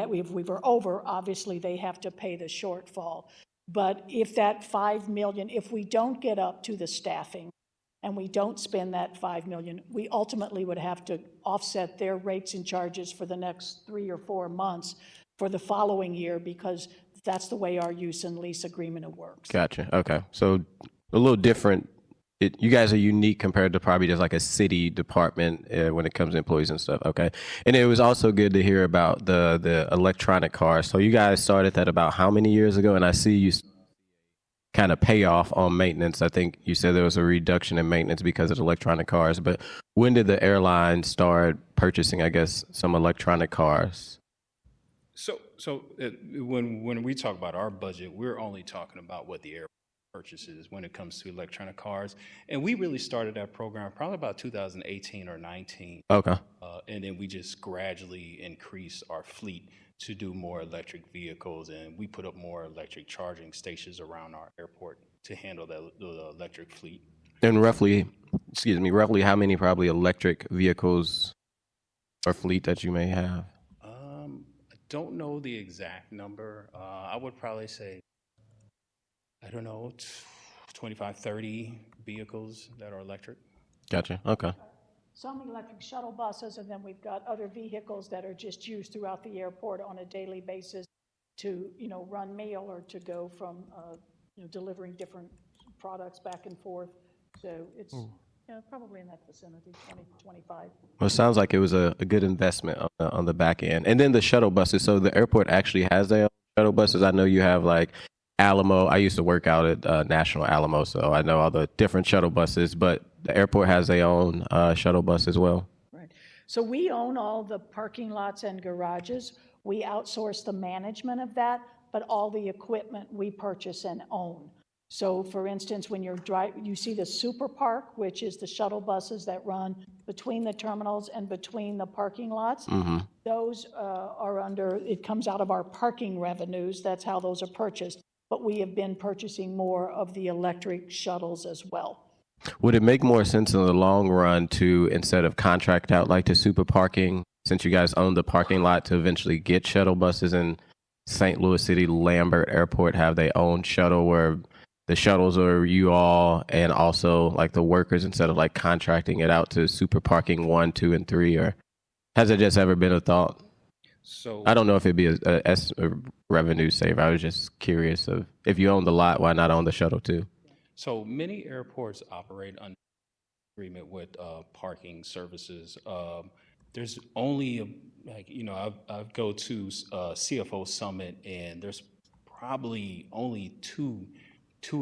S4: were over, obviously they have to pay the shortfall. But if that 5 million, if we don't get up to the staffing and we don't spend that 5 million, we ultimately would have to offset their rates and charges for the next 3 or 4 months for the following year, because that's the way our use and lease agreement works.
S3: Gotcha. Okay. So a little different. You guys are unique compared to probably just like a city department when it comes to employees and stuff. Okay. And it was also good to hear about the electronic cars. So you guys started that about how many years ago? And I see you kind of pay off on maintenance. I think you said there was a reduction in maintenance because of electronic cars. But when did the airline start purchasing, I guess, some electronic cars?
S5: So when we talk about our budget, we're only talking about what the airport purchases when it comes to electronic cars. And we really started that program probably about 2018 or 19.
S3: Okay.
S5: And then we just gradually increased our fleet to do more electric vehicles. And we put up more electric charging stations around our airport to handle the electric fleet.
S3: And roughly how many probably electric vehicles or fleet that you may have?
S5: I don't know the exact number. I would probably say, I don't know, 25, 30 vehicles that are electric.
S3: Gotcha. Okay.
S4: Some electric shuttle buses, and then we've got other vehicles that are just used throughout the airport on a daily basis to, run mail or to go from, delivering different products back and forth. So it's probably in that vicinity, 20, 25.
S3: Well, it sounds like it was a good investment on the back end. And then the shuttle buses. So the airport actually has their own shuttle buses. I know you have like Alamo. I used to work out at National Alamo, so I know all the different shuttle buses, but the airport has their own shuttle bus as well.
S4: Right. So we own all the parking lots and garages. We outsource the management of that, but all the equipment we purchase and own. So for instance, when you see the Super Park, which is the shuttle buses that run between the terminals and between the parking lots. Mm-hmm. Those it comes out of our parking revenues. That's how those are purchased. But we have been purchasing more of the electric shuttles as well.
S3: Would it make more sense in the long run to, instead of contract out like to Super Parking, since you guys own the parking lot, to eventually get shuttle buses in St. Louis City Lambert Airport have their own shuttle where the shuttles are you all and also like the workers, instead of like contracting it out to Super Parking 1, 2, and 3? Or has it just ever been a thought?
S5: So
S3: I don't know if it'd be a revenue saver. I was just curious of if you own the lot, why not own the shuttle too?
S5: So many airports operate under agreement with parking services. There's only I go to CFO Summit, and there's probably only two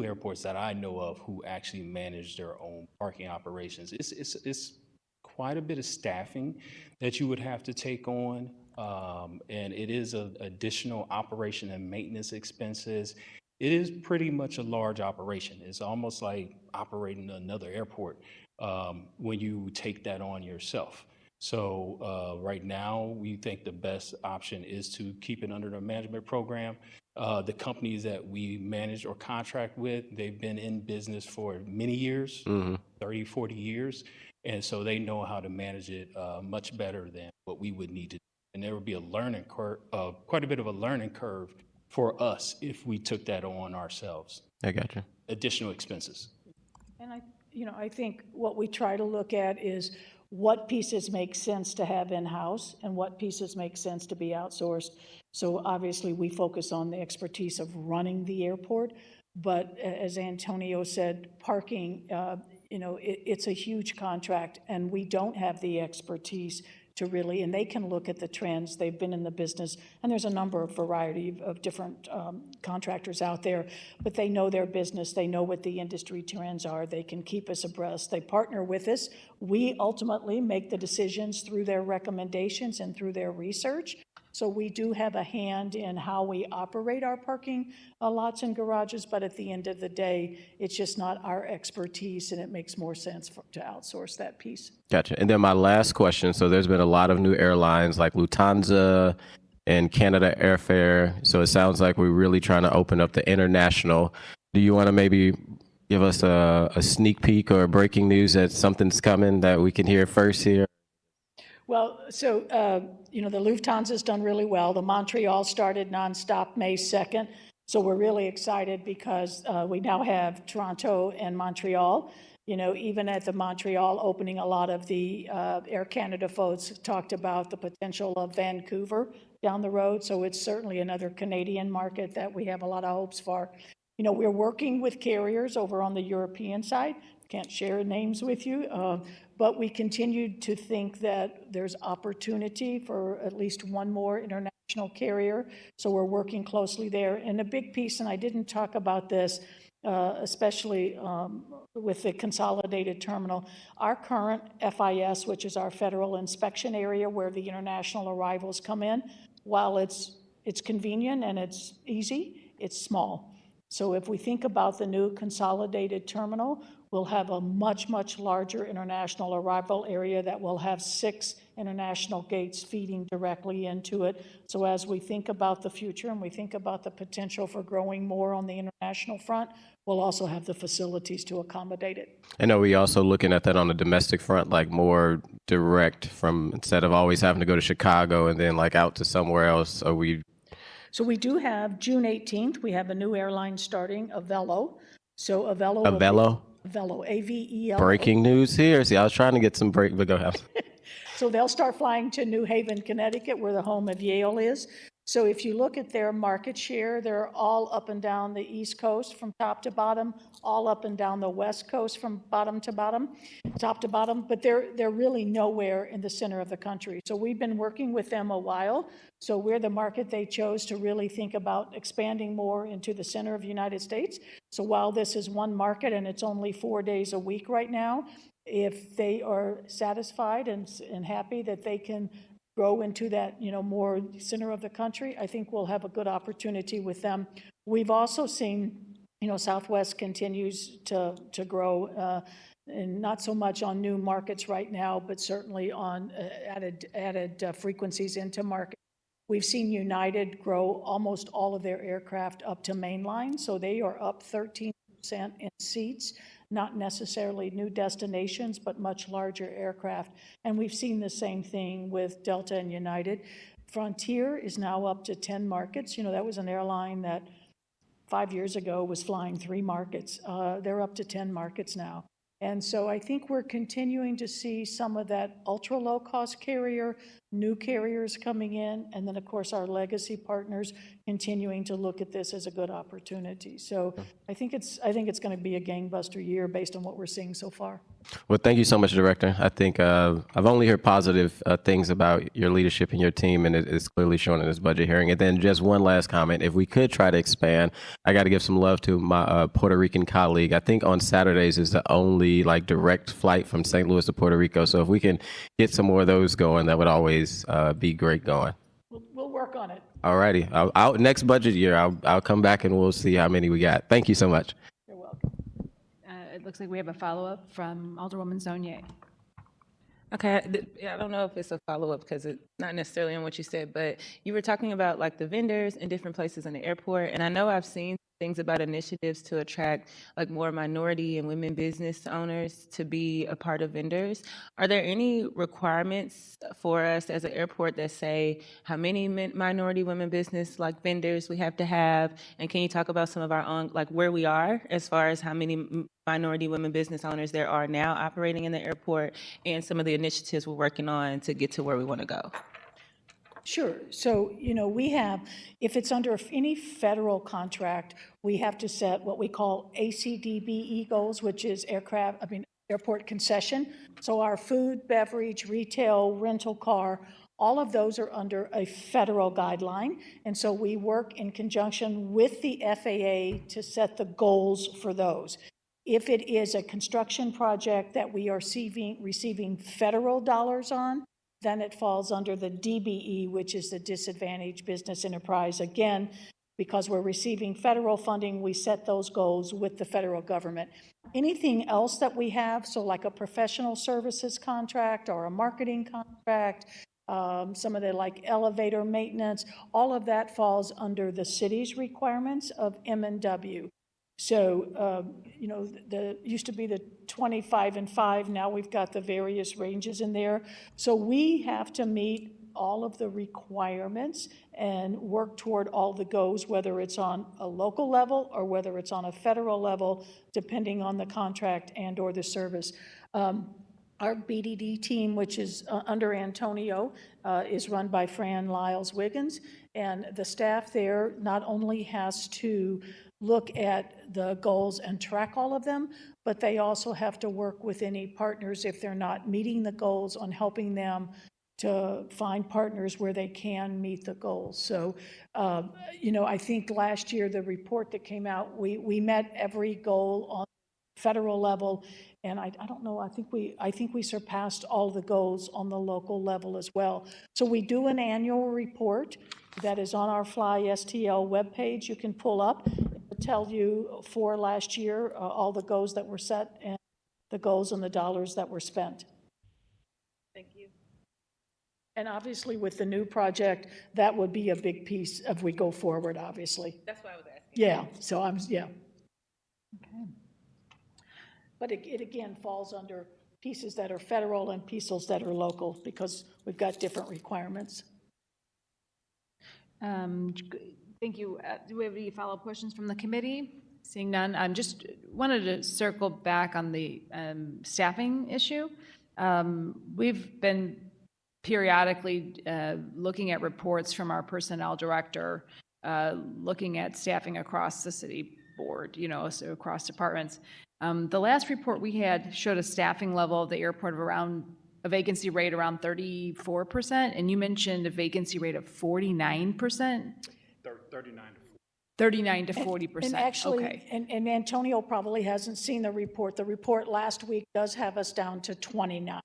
S5: airports that I know of who actually manage their own parking operations. It's quite a bit of staffing that you would have to take on, and it is an additional operation and maintenance expenses. It is pretty much a large operation. It's almost like operating another airport when you take that on yourself. So right now, we think the best option is to keep it under the management program. The companies that we manage or contract with, they've been in business for many years, 30, 40 years. And so they know how to manage it much better than what we would need to do. And there would be a learning curve, quite a bit of a learning curve for us if we took that on ourselves.
S3: I got you.
S5: Additional expenses.
S4: And I think what we try to look at is what pieces make sense to have in-house and what pieces make sense to be outsourced. So obviously, we focus on the expertise of running the airport, but as Antonio said, parking, it's a huge contract, and we don't have the expertise to really, and they can look at the trends. They've been in the business, and there's a number of variety of different contractors out there, but they know their business. They know what the industry trends are. They can keep us abreast. They partner with us. We ultimately make the decisions through their recommendations and through their research. So we do have a hand in how we operate our parking lots and garages, but at the end of the day, it's just not our expertise, and it makes more sense to outsource that piece.
S3: Gotcha. And then my last question. So there's been a lot of new airlines like Lufthansa and Canada Airfare. So it sounds like we're really trying to open up the international. Do you want to maybe give us a sneak peek or breaking news that something's coming that we can hear first here?
S4: Well, so, the Lufthansa's done really well. The Montreal started nonstop May 2nd. So we're really excited because we now have Toronto and Montreal. Even at the Montreal opening, a lot of the Air Canada folks talked about the potential of Vancouver down the road. So it's certainly another Canadian market that we have a lot of hopes for. We're working with carriers over on the European side. Can't share names with you, but we continue to think that there's opportunity for at least one more international carrier. So we're working closely there. And a big piece, and I didn't talk about this, especially with the consolidated terminal, our current FIS, which is our federal inspection area where the international arrivals come in, while it's convenient and it's easy, it's small. So if we think about the new consolidated terminal, we'll have a much, much larger international arrival area that will have 6 international gates feeding directly into it. So as we think about the future and we think about the potential for growing more on the international front, we'll also have the facilities to accommodate it.
S3: And are we also looking at that on the domestic front, like more direct from instead of always having to go to Chicago and then like out to somewhere else? Are we?
S4: So we do have June 18th, we have a new airline starting, Avelo. So Avelo.
S3: Avelo?
S4: Avelo, A-V-E-L-O.
S3: Breaking news here. See, I was trying to get some break, but go ahead.
S4: So they'll start flying to New Haven, Connecticut, where the home of Yale is. So if you look at their market share, they're all up and down the East Coast from top to bottom, all up and down the West Coast from bottom to bottom, top to bottom, but they're really nowhere in the center of the country. So we've been working with them a while. So we're the market they chose to really think about expanding more into the center of the United States. So while this is one market and it's only 4 days a week right now, if they are satisfied and happy that they can grow into that, more center of the country, I think we'll have a good opportunity with them. We've also seen, Southwest continues to grow, and not so much on new markets right now, but certainly on added frequencies into market. We've seen United grow almost all of their aircraft up to mainline, so they are up 13% in seats. Not necessarily new destinations, but much larger aircraft. And we've seen the same thing with Delta and United. Frontier is now up to 10 markets. That was an airline that 5 years ago was flying 3 markets. They're up to 10 markets now. And so I think we're continuing to see some of that ultra low-cost carrier, new carriers coming in, and then, of course, our legacy partners continuing to look at this as a good opportunity. So I think it's going to be a gangbuster year based on what we're seeing so far.
S3: Well, thank you so much, Director. I think I've only heard positive things about your leadership and your team, and it's clearly shown in this budget hearing. And then just one last comment. If we could try to expand, I got to give some love to my Puerto Rican colleague. I think on Saturdays is the only like direct flight from St. Louis to Puerto Rico. So if we can get some more of those going, that would always be great going.
S4: We'll work on it.
S3: All righty. Next budget year, I'll come back and we'll see how many we got. Thank you so much.
S4: You're welcome.
S6: It looks like we have a follow-up from Alderwoman Saunier.
S9: Okay, I don't know if it's a follow-up because it's not necessarily on what you said, but you were talking about like the vendors in different places in the airport, and I know I've seen things about initiatives to attract like more minority and women business owners to be a part of vendors. Are there any requirements for us as an airport that say how many minority women business like vendors we have to have? And can you talk about some of our own, like where we are as far as how many minority women business owners there are now operating in the airport and some of the initiatives we're working on to get to where we want to go?
S4: Sure. So, we have, if it's under any federal contract, we have to set what we call ACDBE goals, which is airport concession. So our food, beverage, retail, rental car, all of those are under a federal guideline. And so we work in conjunction with the FAA to set the goals for those. If it is a construction project that we are receiving federal dollars on, then it falls under the DBE, which is the Disadvantaged Business Enterprise. Again, because we're receiving federal funding, we set those goals with the federal government. Anything else that we have, so like a professional services contract or a marketing contract, some of the like elevator maintenance, all of that falls under the city's requirements of M&W. So, the used to be the 25 and 5, now we've got the various ranges in there. So we have to meet all of the requirements and work toward all the goals, whether it's on a local level or whether it's on a federal level, depending on the contract and or the service. Our BDD team, which is under Antonio, is run by Fran Lyles-Wiggins, and the staff there not only has to look at the goals and track all of them, but they also have to work with any partners if they're not meeting the goals on helping them to find partners where they can meet the goals. So, I think last year, the report that came out, we met every goal on federal level, and I don't know, I think we surpassed all the goals on the local level as well. So we do an annual report that is on our Fly STL webpage. You can pull up. Tell you for last year all the goals that were set and the goals and the dollars that were spent.
S9: Thank you.
S4: And obviously with the new project, that would be a big piece if we go forward, obviously.
S9: That's why I was asking.
S4: Yeah, so Okay. But it again falls under pieces that are federal and pieces that are local because we've got different requirements.
S6: Thank you. Do we have any follow-up questions from the committee? Seeing none, I just wanted to circle back on the staffing issue. We've been periodically looking at reports from our personnel director, looking at staffing across the city board, so across departments. The last report we had showed a staffing level of the airport of around a vacancy rate around 34%, and you mentioned a vacancy rate of 49%. 39 to 40%.
S4: And actually,
S6: okay.
S4: and Antonio probably hasn't seen the report. The report last week does have us down to 29%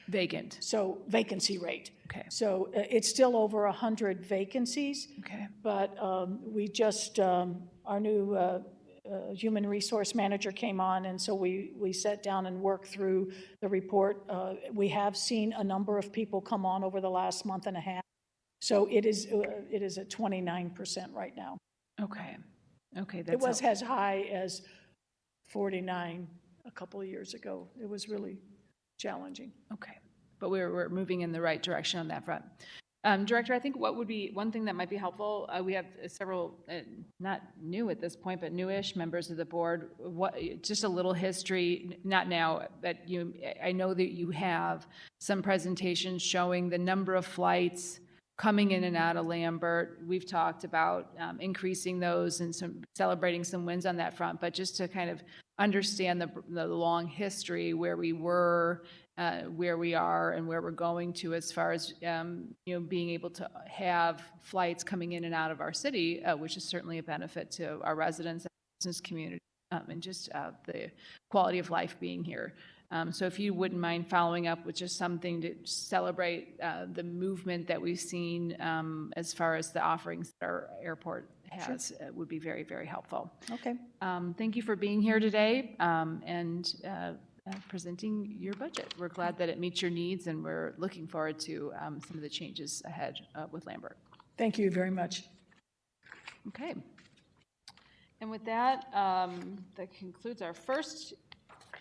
S6: Vacant.
S4: So vacancy rate.
S6: Okay.
S4: So it's still over 100 vacancies.
S6: Okay.
S4: But we just, our new human resource manager came on, and so we sat down and worked through the report. We have seen a number of people come on over the last month and a half. So it is at 29% right now.
S6: Okay. Okay.
S4: It was as high as 49 a couple of years ago. It was really challenging.
S6: Okay. But we're moving in the right direction on that front. Director, I think what would be, one thing that might be helpful, we have several, not new at this point, but newish members of the board. Just a little history, not now, but I know that you have some presentations showing the number of flights coming in and out of Lambert. We've talked about increasing those and celebrating some wins on that front, but just to kind of understand the long history, where we were, where we are, and where we're going to, as far as being able to have flights coming in and out of our city, which is certainly a benefit to our residents and business community, and just the quality of life being here. So if you wouldn't mind following up with just something to celebrate the movement that we've seen as far as the offerings that our airport has, it would be very, very helpful.
S4: Okay.
S6: Thank you for being here today and presenting your budget. We're glad that it meets your needs, and we're looking forward to some of the changes ahead with Lambert.
S4: Thank you very much.
S6: Okay. And with that, that concludes our first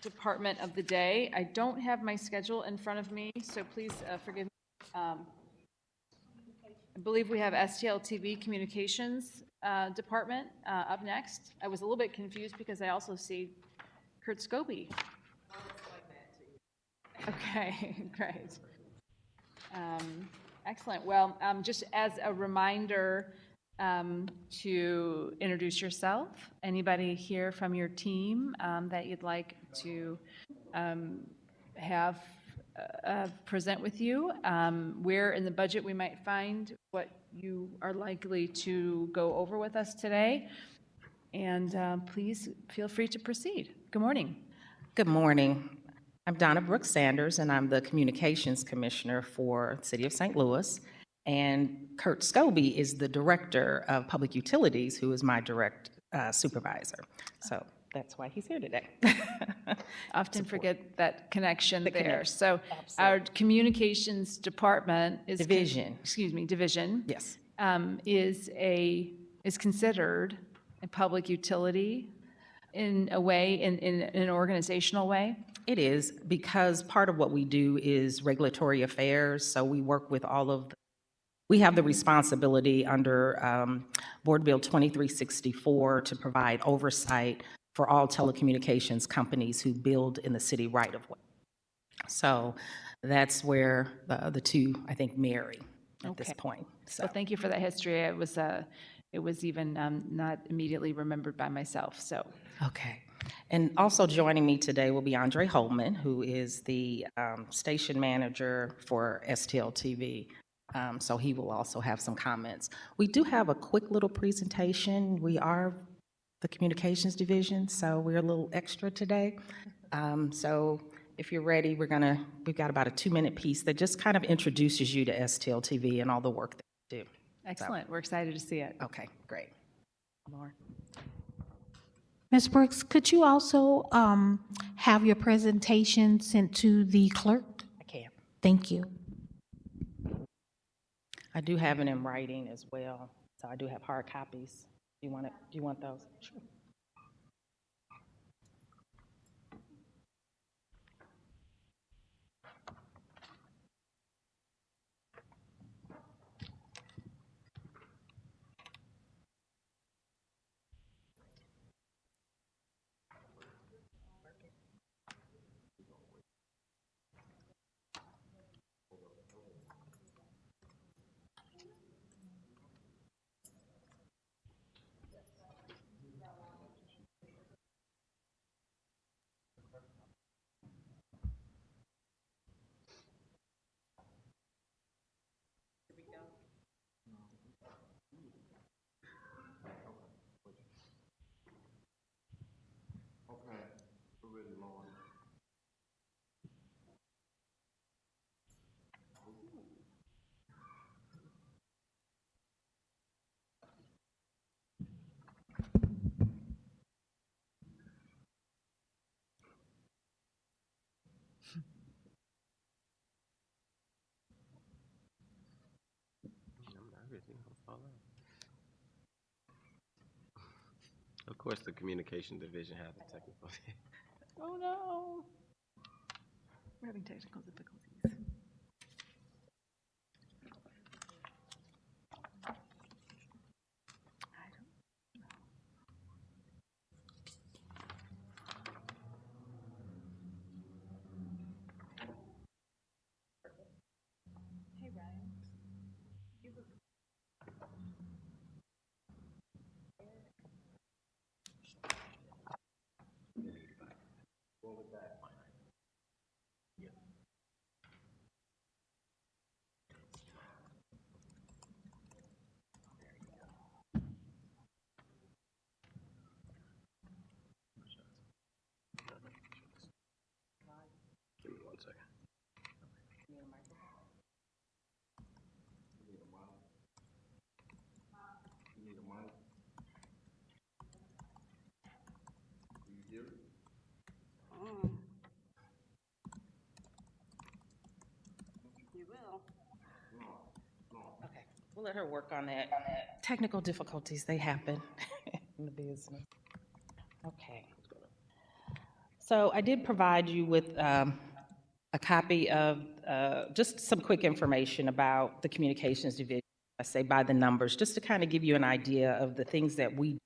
S6: department of the day. I don't have my schedule in front of me, so please forgive me. I believe we have STL TV Communications Department up next. I was a little bit confused because I also see Kurt Scobie. Okay, great. Excellent. Well, just as a reminder to introduce yourself, anybody here from your team that you'd like to have present with you, where in the budget we might find what you are likely to go over with us today. And please feel free to proceed. Good morning.
S10: Good morning. I'm Donna Brooks Sanders, and I'm the Communications Commissioner for the City of St. Louis. And Kurt Scobie is the Director of Public Utilities, who is my direct supervisor. So that's why he's here today.
S6: Often forget that connection there.
S10: connection.
S6: So our Communications Department is
S10: Division.
S6: Division.
S10: Yes.
S6: Is considered a public utility in a way, in an organizational way.
S10: It is, because part of what we do is regulatory affairs. So we work with we have the responsibility under Board Bill 2364 to provide oversight for all telecommunications companies who build in the city right of way. So that's where the two, I think, marry at this point. So
S6: Well, thank you for that history. It was even not immediately remembered by myself. So
S10: okay. And also joining me today will be Andre Holman, who is the station manager for STL TV. So he will also have some comments. We do have a quick little presentation. We are the communications division, so we're a little extra today. So if you're ready, we've got about a 2-minute piece that just kind of introduces you to STL TV and all the work that we do.
S6: excellent. We're excited to see it.
S10: Okay, great. Lauren.
S2: Ms. Brooks, could you also have your presentation sent to the clerk?
S10: I can.
S2: Thank you.
S10: I do have it in writing as well, so I do have hard copies. Do you want those? Sure.
S3: Of course, the communication division has a technical.
S6: Oh, no. We're having technical difficulties.
S10: Okay, we'll let her work on that. Technical difficulties, they happen in the business. Okay. So I did provide you with a copy of just some quick information about the communications division. I say by the numbers, just to kind of give you an idea of the things that we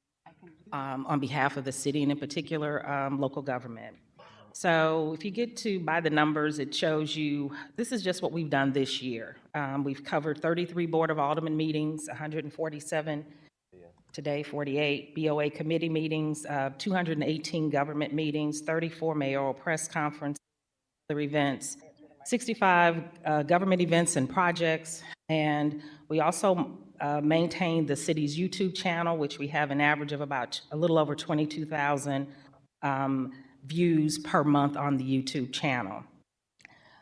S10: on behalf of the city and in particular local government. So if you get to by the numbers, it shows you, this is just what we've done this year. We've covered 33 Board of Aldermen meetings, 147, today 48 BOA committee meetings, 218 government meetings, 34 mayoral press conferences, other events, 65 government events and projects, and we also maintain the city's YouTube channel, which we have an average of about a little over 22,000 views per month on the YouTube channel.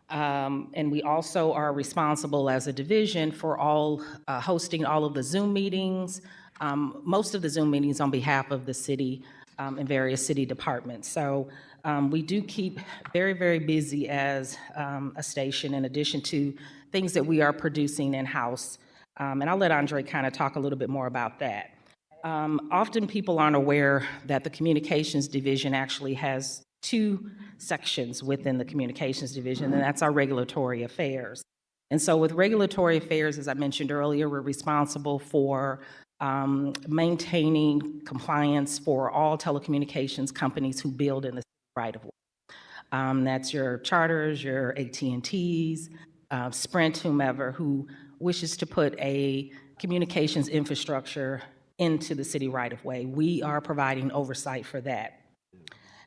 S10: And we also are responsible as a division for all hosting all of the Zoom meetings, most of the Zoom meetings on behalf of the city and various city departments. So we do keep very, very busy as a station in addition to things that we are producing in-house. And I'll let Andre kind of talk a little bit more about that. Often people aren't aware that the communications division actually has two sections within the communications division, and that's our regulatory affairs. And so with regulatory affairs, as I mentioned earlier, we're responsible for maintaining compliance for all telecommunications companies who build in the right of way. That's your Charters, your AT&Ts, Sprint, whomever, who wishes to put a communications infrastructure into the city right of way. We are providing oversight for that.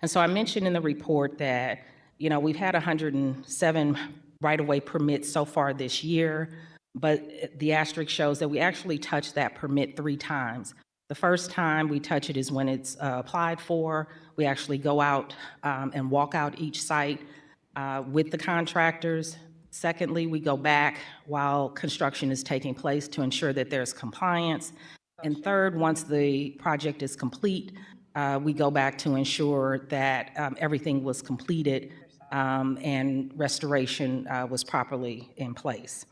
S10: And so I mentioned in the report that, you know, we've had 107 right of way permits so far this year, but the asterisk shows that we actually touch that permit 3 times. The first time we touch it is when it's applied for. We actually go out and walk out each site with the contractors. Secondly, we go back while construction is taking place to ensure that there's compliance. And third, once the project is complete, we go back to ensure that everything was completed and restoration was properly in place.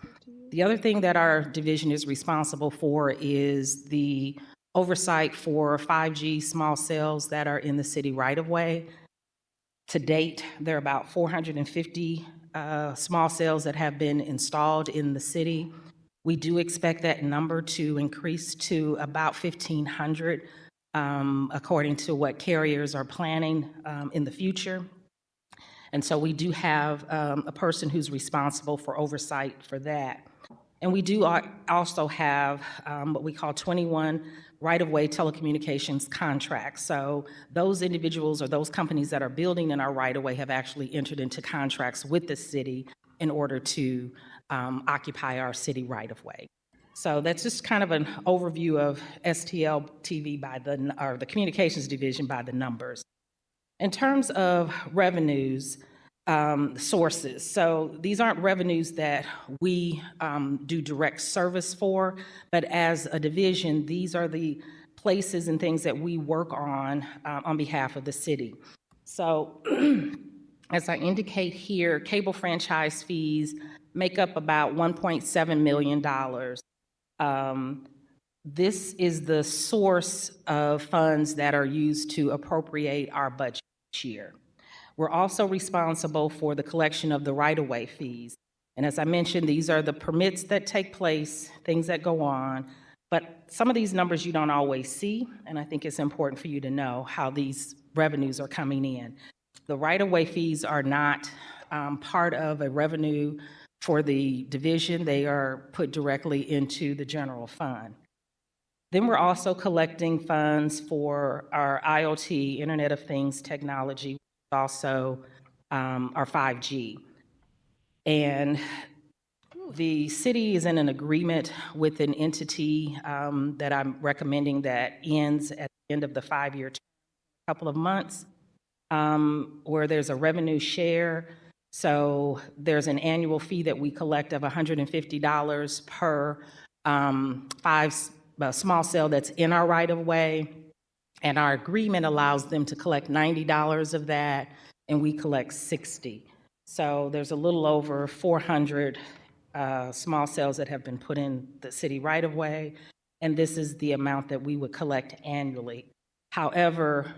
S10: The other thing that our division is responsible for is the oversight for 5G small cells that are in the city right of way. To date, there are about 450 small cells that have been installed in the city. We do expect that number to increase to about 1,500 according to what carriers are planning in the future. And so we do have a person who's responsible for oversight for that. And we do also have what we call 21 right-of-way telecommunications contracts. So those individuals or those companies that are building in our right-of-way have actually entered into contracts with the city in order to occupy our city right-of-way. So that's just kind of an overview of STL TV or the communications division by the numbers. In terms of revenues, sources, so these aren't revenues that we do direct service for, but as a division, these are the places and things that we work on behalf of the city. So as I indicate here, cable franchise fees make up about $1.7 million. This is the source of funds that are used to appropriate our budget each year. We're also responsible for the collection of the right-of-way fees. And as I mentioned, these are the permits that take place, things that go on, but some of these numbers you don't always see, and I think it's important for you to know how these revenues are coming in. The right-of-way fees are not part of a revenue for the division. They are put directly into the general fund. Then we're also collecting funds for our IoT, Internet of Things technology, also our 5G. And the city is in an agreement with an entity that I'm recommending that ends at the end of the 5-year term, a couple of months, where there's a revenue share. So there's an annual fee that we collect of $150 per small cell that's in our right-of-way. And our agreement allows them to collect $90 of that, and we collect $60. So there's a little over $400 small cells that have been put in the city right of way, and this is the amount that we would collect annually. However,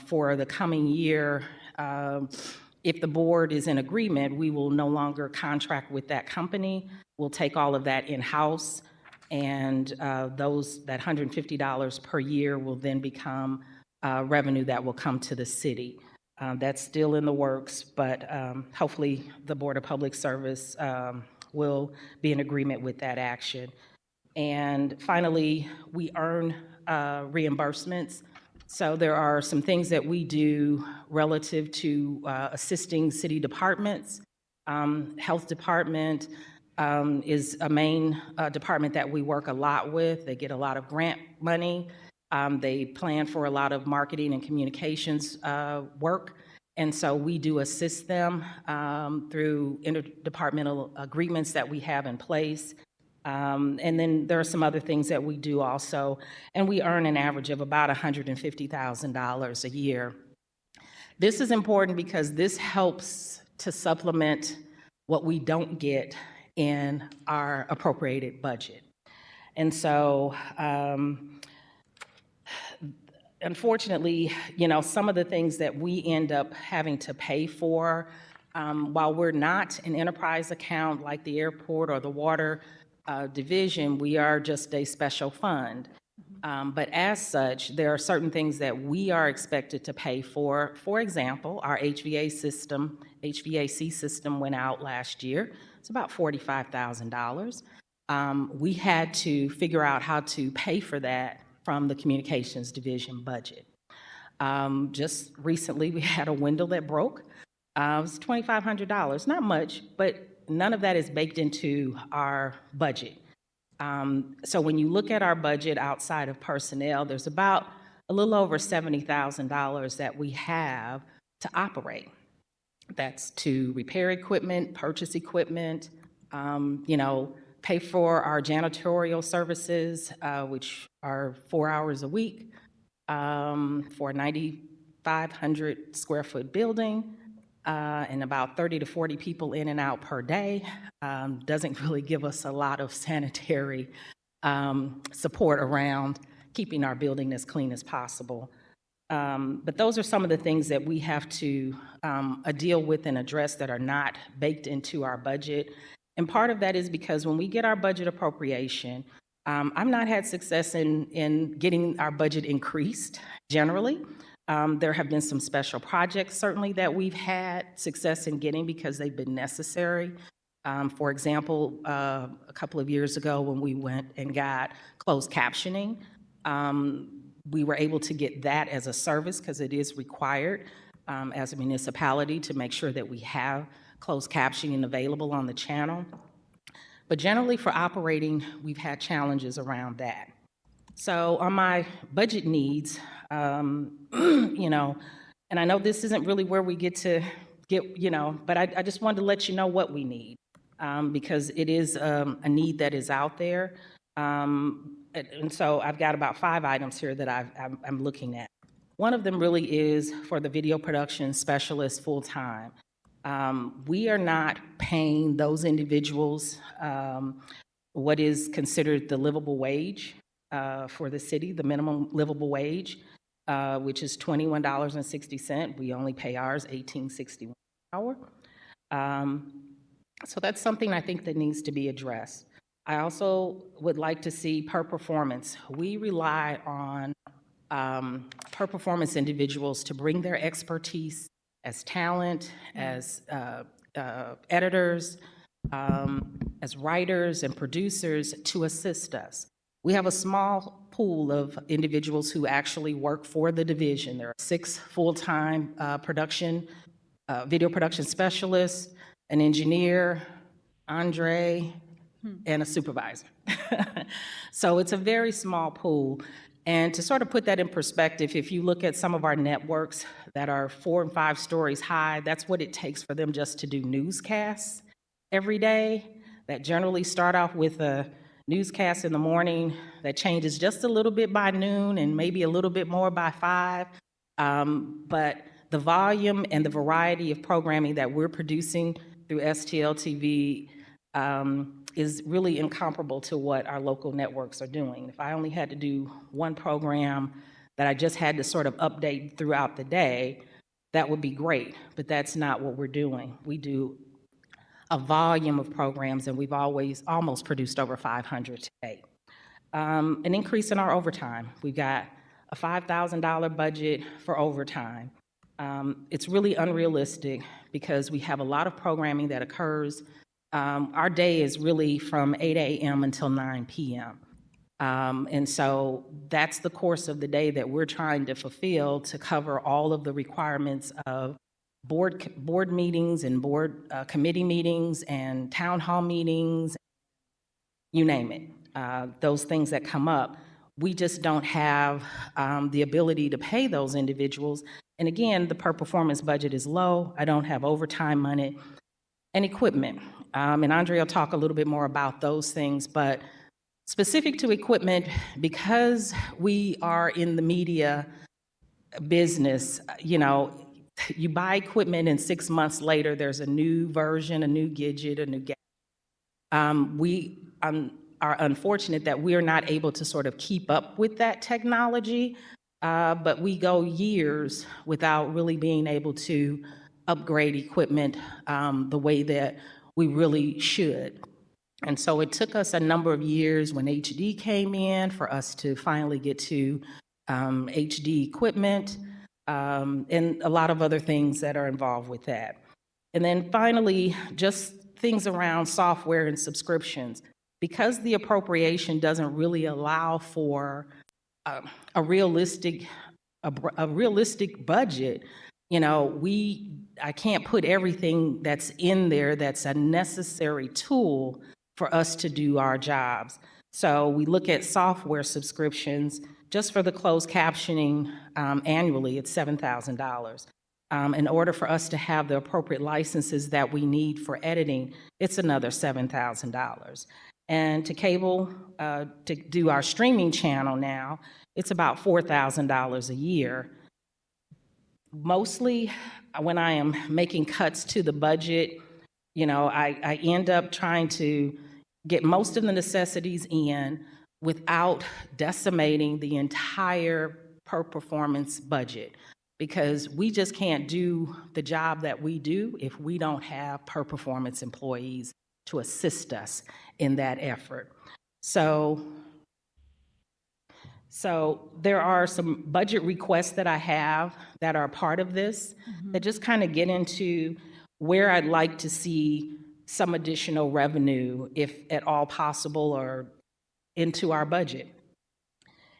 S10: for the coming year, if the board is in agreement, we will no longer contract with that company. We'll take all of that in-house, and that $150 per year will then become revenue that will come to the city. That's still in the works, but hopefully the Board of Public Service will be in agreement with that action. And finally, we earn reimbursements. So there are some things that we do relative to assisting city departments. Health department is a main department that we work a lot with. They get a lot of grant money. They plan for a lot of marketing and communications work. And so we do assist them through interdepartmental agreements that we have in place. And then there are some other things that we do also, and we earn an average of about $150,000 a year. This is important because this helps to supplement what we don't get in our appropriated budget. And so, unfortunately, some of the things that we end up having to pay for, while we're not an enterprise account like the airport or the water division, we are just a special fund. But as such, there are certain things that we are expected to pay for. For example, our HVAC system went out last year. It's about $45,000. We had to figure out how to pay for that from the communications division budget. Just recently, we had a window that broke. It was $2,500, not much, but none of that is baked into our budget. So when you look at our budget outside of personnel, there's about a little over $70,000 that we have to operate. That's to repair equipment, purchase equipment, pay for our janitorial services, which are 4 hours a week for a 9,500 square foot building. And about 30 to 40 people in and out per day. Doesn't really give us a lot of sanitary support around keeping our building as clean as possible. But those are some of the things that we have to deal with and address that are not baked into our budget. And part of that is because when we get our budget appropriation, I've not had success in getting our budget increased generally. There have been some special projects, certainly, that we've had success in getting because they've been necessary. For example, a couple of years ago when we went and got closed captioning, we were able to get that as a service because it is required as a municipality to make sure that we have closed captioning available on the channel. But generally for operating, we've had challenges around that. So on my budget needs, and I know this isn't really where we get, but I just wanted to let you know what we need because it is a need that is out there. And so I've got about 5 items here that I'm looking at. One of them really is for the video production specialist full-time. We are not paying those individuals what is considered the livable wage for the city, the minimum livable wage, which is $21.60. We only pay ours $18.61 an hour. So that's something I think that needs to be addressed. I also would like to see per performance. We rely on per performance individuals to bring their expertise as talent, as editors, as writers and producers to assist us. We have a small pool of individuals who actually work for the division. There are 6 full-time video production specialists, an engineer, Andre, and a supervisor. So it's a very small pool. And to sort of put that in perspective, if you look at some of our networks that are 4 and 5 stories high, that's what it takes for them just to do newscasts every day that generally start off with a newscast in the morning that changes just a little bit by noon and maybe a little bit more by 5. But the volume and the variety of programming that we're producing through STL TV is really incomparable to what our local networks are doing. If I only had to do one program that I just had to sort of update throughout the day, that would be great, but that's not what we're doing. We do a volume of programs, and we've almost produced over 500 today. An increase in our overtime. We've got a $5,000 budget for overtime. It's really unrealistic because we have a lot of programming that occurs. Our day is really from 8 a.m. until 9 p.m. And so that's the course of the day that we're trying to fulfill to cover all of the requirements of board meetings and board committee meetings and town hall meetings, you name it. Those things that come up, we just don't have the ability to pay those individuals. And again, the per performance budget is low. I don't have overtime money and equipment. And Andrea will talk a little bit more about those things, but specific to equipment, because we are in the media business, you know, you buy equipment and 6 months later, there's a new version, a new gadget, a new gadget. We are unfortunate that we are not able to sort of keep up with that technology, but we go years without really being able to upgrade equipment the way that we really should. And so it took us a number of years when HD came in for us to finally get to HD equipment and a lot of other things that are involved with that. And then finally, just things around software and subscriptions. Because the appropriation doesn't really allow for a realistic budget, you know, I can't put everything that's in there that's a necessary tool for us to do our jobs. So we look at software subscriptions. Just for the closed captioning annually, it's $7,000. In order for us to have the appropriate licenses that we need for editing, it's another $7,000. And to cable, to do our streaming channel now, it's about $4,000 a year. Mostly when I am making cuts to the budget, you know, I end up trying to get most of the necessities in without decimating the entire per performance budget, because we just can't do the job that we do if we don't have per performance employees to assist us in that effort. So there are some budget requests that I have that are part of this that just kind of get into where I'd like to see some additional revenue, if at all possible, or into our budget.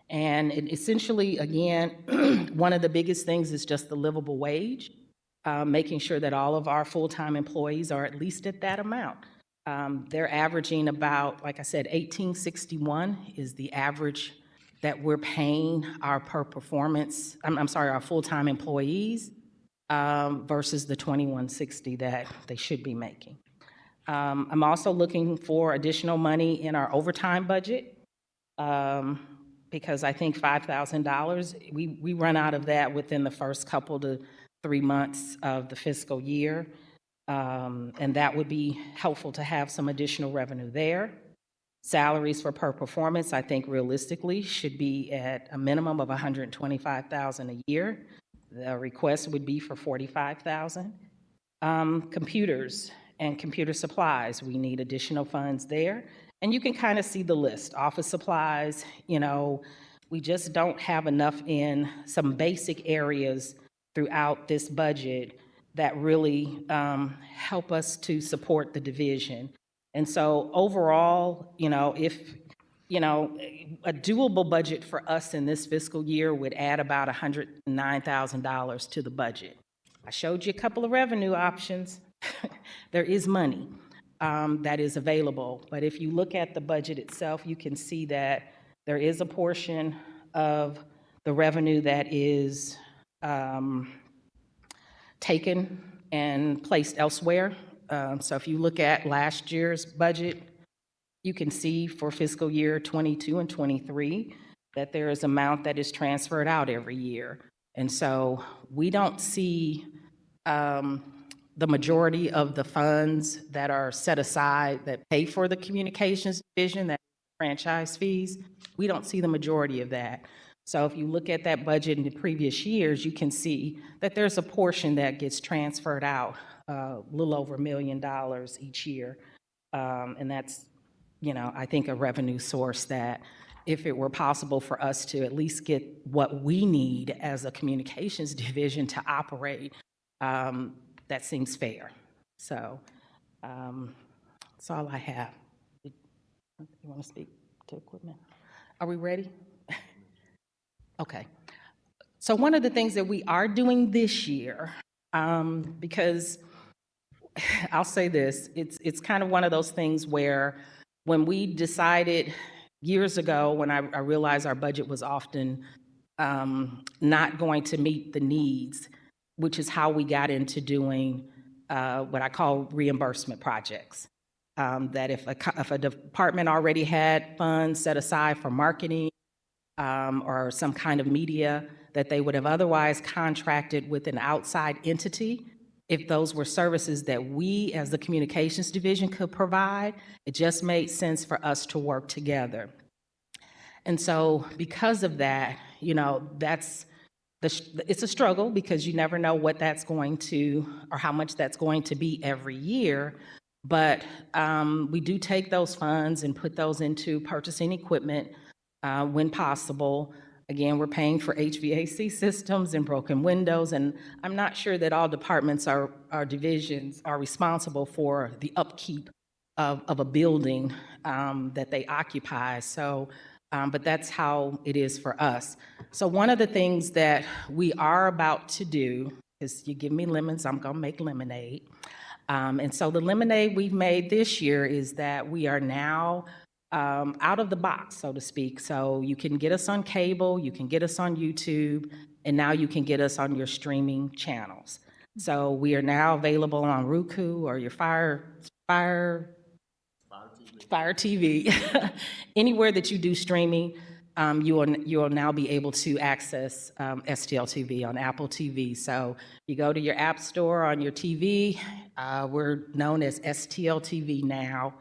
S10: And it essentially, again, one of the biggest things is just the livable wage, making sure that all of our full-time employees are at least at that amount. They're averaging about, like I said, $18.61 is the average that we're paying our per performance, our full-time employees versus the $21.60 that they should be making. I'm also looking for additional money in our overtime budget because I think $5,000, we run out of that within the first couple to 3 months of the fiscal year. And that would be helpful to have some additional revenue there. Salaries for per performance, I think realistically should be at a minimum of $125,000 a year. The request would be for $45,000. Computers and computer supplies, we need additional funds there. And you can kind of see the list. Office supplies, you know, we just don't have enough in some basic areas throughout this budget that really help us to support the division. And so overall, you know, if, you know, a doable budget for us in this fiscal year would add about $109,000 to the budget. I showed you a couple of revenue options. There is money that is available, but if you look at the budget itself, you can see that there is a portion of the revenue that is taken and placed elsewhere. So if you look at last year's budget, you can see for fiscal year 22 and 23 that there is amount that is transferred out every year. And so we don't see the majority of the funds that are set aside that pay for the communications division, that franchise fees, we don't see the majority of that. So if you look at that budget in the previous years, you can see that there's a portion that gets transferred out, a little over $1 million each year. And that's, you know, I think a revenue source that if it were possible for us to at least get what we need as a communications division to operate, that seems fair. So that's all I have. You want to speak to equipment? Are we ready? Okay. So one of the things that we are doing this year, because I'll say this, it's kind of one of those things where when we decided years ago, when I realized our budget was often not going to meet the needs, which is how we got into doing what I call reimbursement projects. That if a department already had funds set aside for marketing or some kind of media that they would have otherwise contracted with an outside entity, if those were services that we as the communications division could provide, it just made sense for us to work together. And so because of that, you know, it's a struggle because you never know what that's going to, or how much that's going to be every year. But we do take those funds and put those into purchasing equipment when possible. Again, we're paying for HVAC systems and broken windows, and I'm not sure that all departments or divisions are responsible for the upkeep of a building that they occupy. So, but that's how it is for us. So one of the things that we are about to do is, you give me lemons, I'm gonna make lemonade. And so the lemonade we've made this year is that we are now out of the box, so to speak. So you can get us on cable, you can get us on YouTube, and now you can get us on your streaming channels. So we are now available on Roku or your Fire TV. Anywhere that you do streaming, you will now be able to access STL TV on Apple TV. So you go to your app store on your TV, we're known as STL TV now,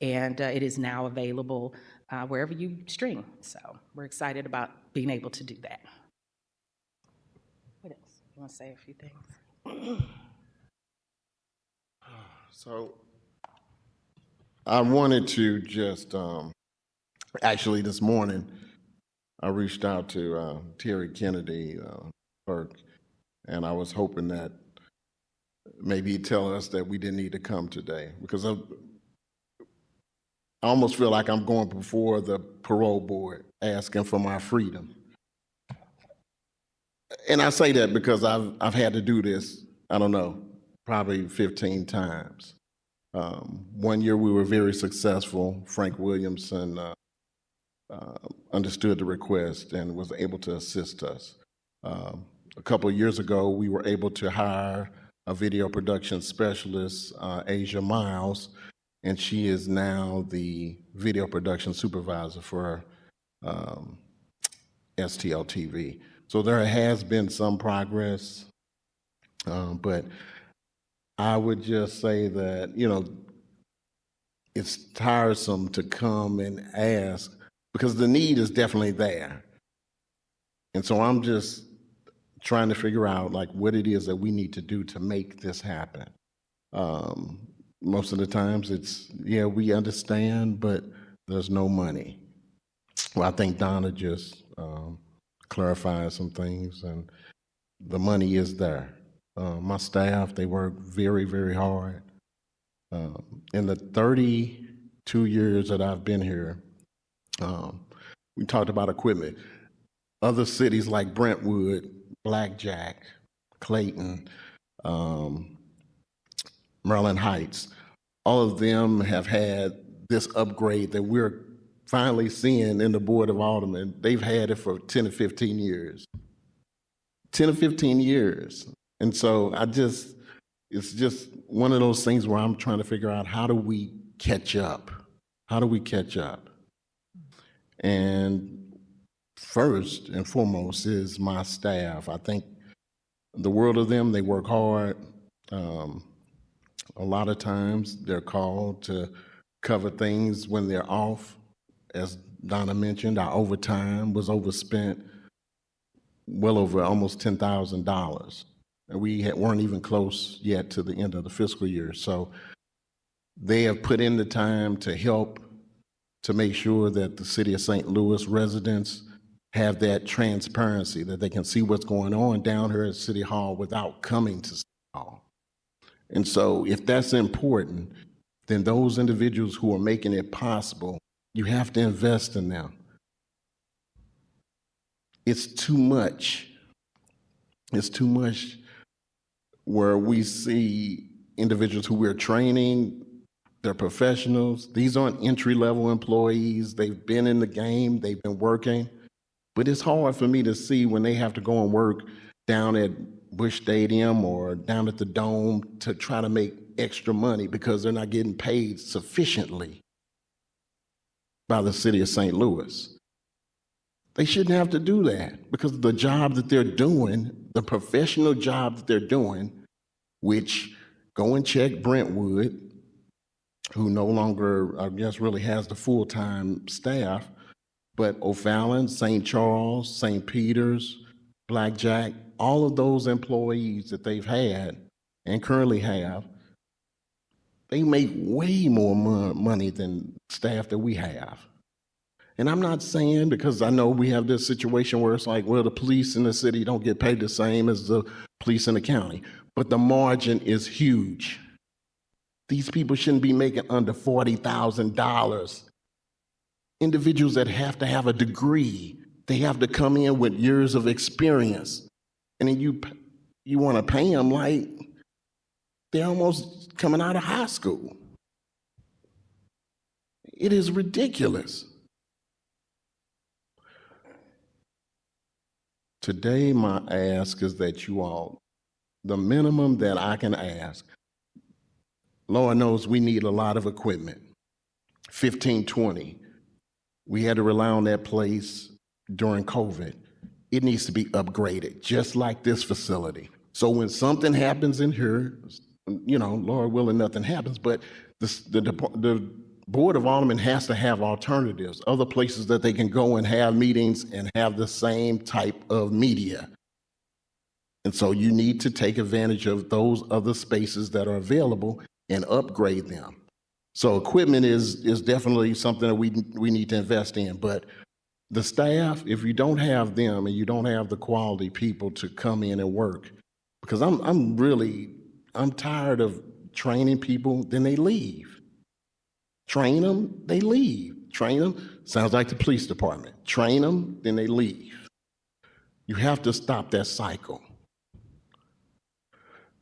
S10: and it is now available wherever you stream. So we're excited about being able to do that. What else? You want to say a few things?
S11: So I wanted to just, actually this morning, I reached out to Terry Kennedy, Burke, and I was hoping that maybe he'd tell us that we didn't need to come today, because I almost feel like I'm going before the parole board asking for my freedom. And I say that because I've had to do this, I don't know, probably 15 times. One year we were very successful. Frank Williamson understood the request and was able to assist us. A couple of years ago, we were able to hire a video production specialist, Asia Miles, and she is now the video production supervisor for STL TV. So there has been some progress, but I would just say that, you know, it's tiresome to come and ask, because the need is definitely there. And so I'm just trying to figure out like what it is that we need to do to make this happen. Most of the times it's, yeah, we understand, but there's no money. Well, I think Donna just clarified some things, and the money is there. My staff, they work very, very hard. In the 32 years that I've been here, we talked about equipment. Other cities like Brentwood, Blackjack, Clayton, Maryland Heights, all of them have had this upgrade that we're finally seeing in the Board of Aldermen. They've had it for 10 or 15 years. 10 or 15 years. And so it's just one of those things where I'm trying to figure out, how do we catch up? How do we catch up? And first and foremost is my staff. I think the world of them, they work hard. A lot of times they're called to cover things when they're off. As Donna mentioned, our overtime was overspent well over almost $10,000. And we weren't even close yet to the end of the fiscal year. So they have put in the time to help to make sure that the city of St. Louis residents have that transparency, that they can see what's going on down here at City Hall without coming to City Hall. And so if that's important, then those individuals who are making it possible, you have to invest in them. It's too much. It's too much where we see individuals who we're training, they're professionals. These aren't entry-level employees. They've been in the game, they've been working. But it's hard for me to see when they have to go and work down at Busch Stadium or down at the Dome to try to make extra money because they're not getting paid sufficiently by the city of St. Louis. They shouldn't have to do that because the job that they're doing, the professional job that they're doing, which go and check Brentwood, who no longer, I guess, really has the full-time staff, but O'Fallon, St. Charles, St. Peter's, Blackjack, all of those employees that they've had and currently have, they make way more money than staff that we have. And I'm not saying, because I know we have this situation where it's like, well, the police in the city don't get paid the same as the police in the county, but the margin is huge. These people shouldn't be making under $40,000. Individuals that have to have a degree, they have to come in with years of experience. And then you want to pay them like they're almost coming out of high school. It is ridiculous. Today, my ask is that you all, the minimum that I can ask, Lord knows we need a lot of equipment, 1520. We had to rely on that place during COVID. It needs to be upgraded, just like this facility. So when something happens in here, you know, Lord willing, nothing happens, but the Board of Aldermen has to have alternatives, other places that they can go and have meetings and have the same type of media. And so you need to take advantage of those other spaces that are available and upgrade them. So equipment is definitely something that we need to invest in, but the staff, if you don't have them and you don't have the quality people to come in and work, because I'm tired of training people, then they leave. Train them, they leave. Train them, sounds like the police department. Train them, then they leave. You have to stop that cycle.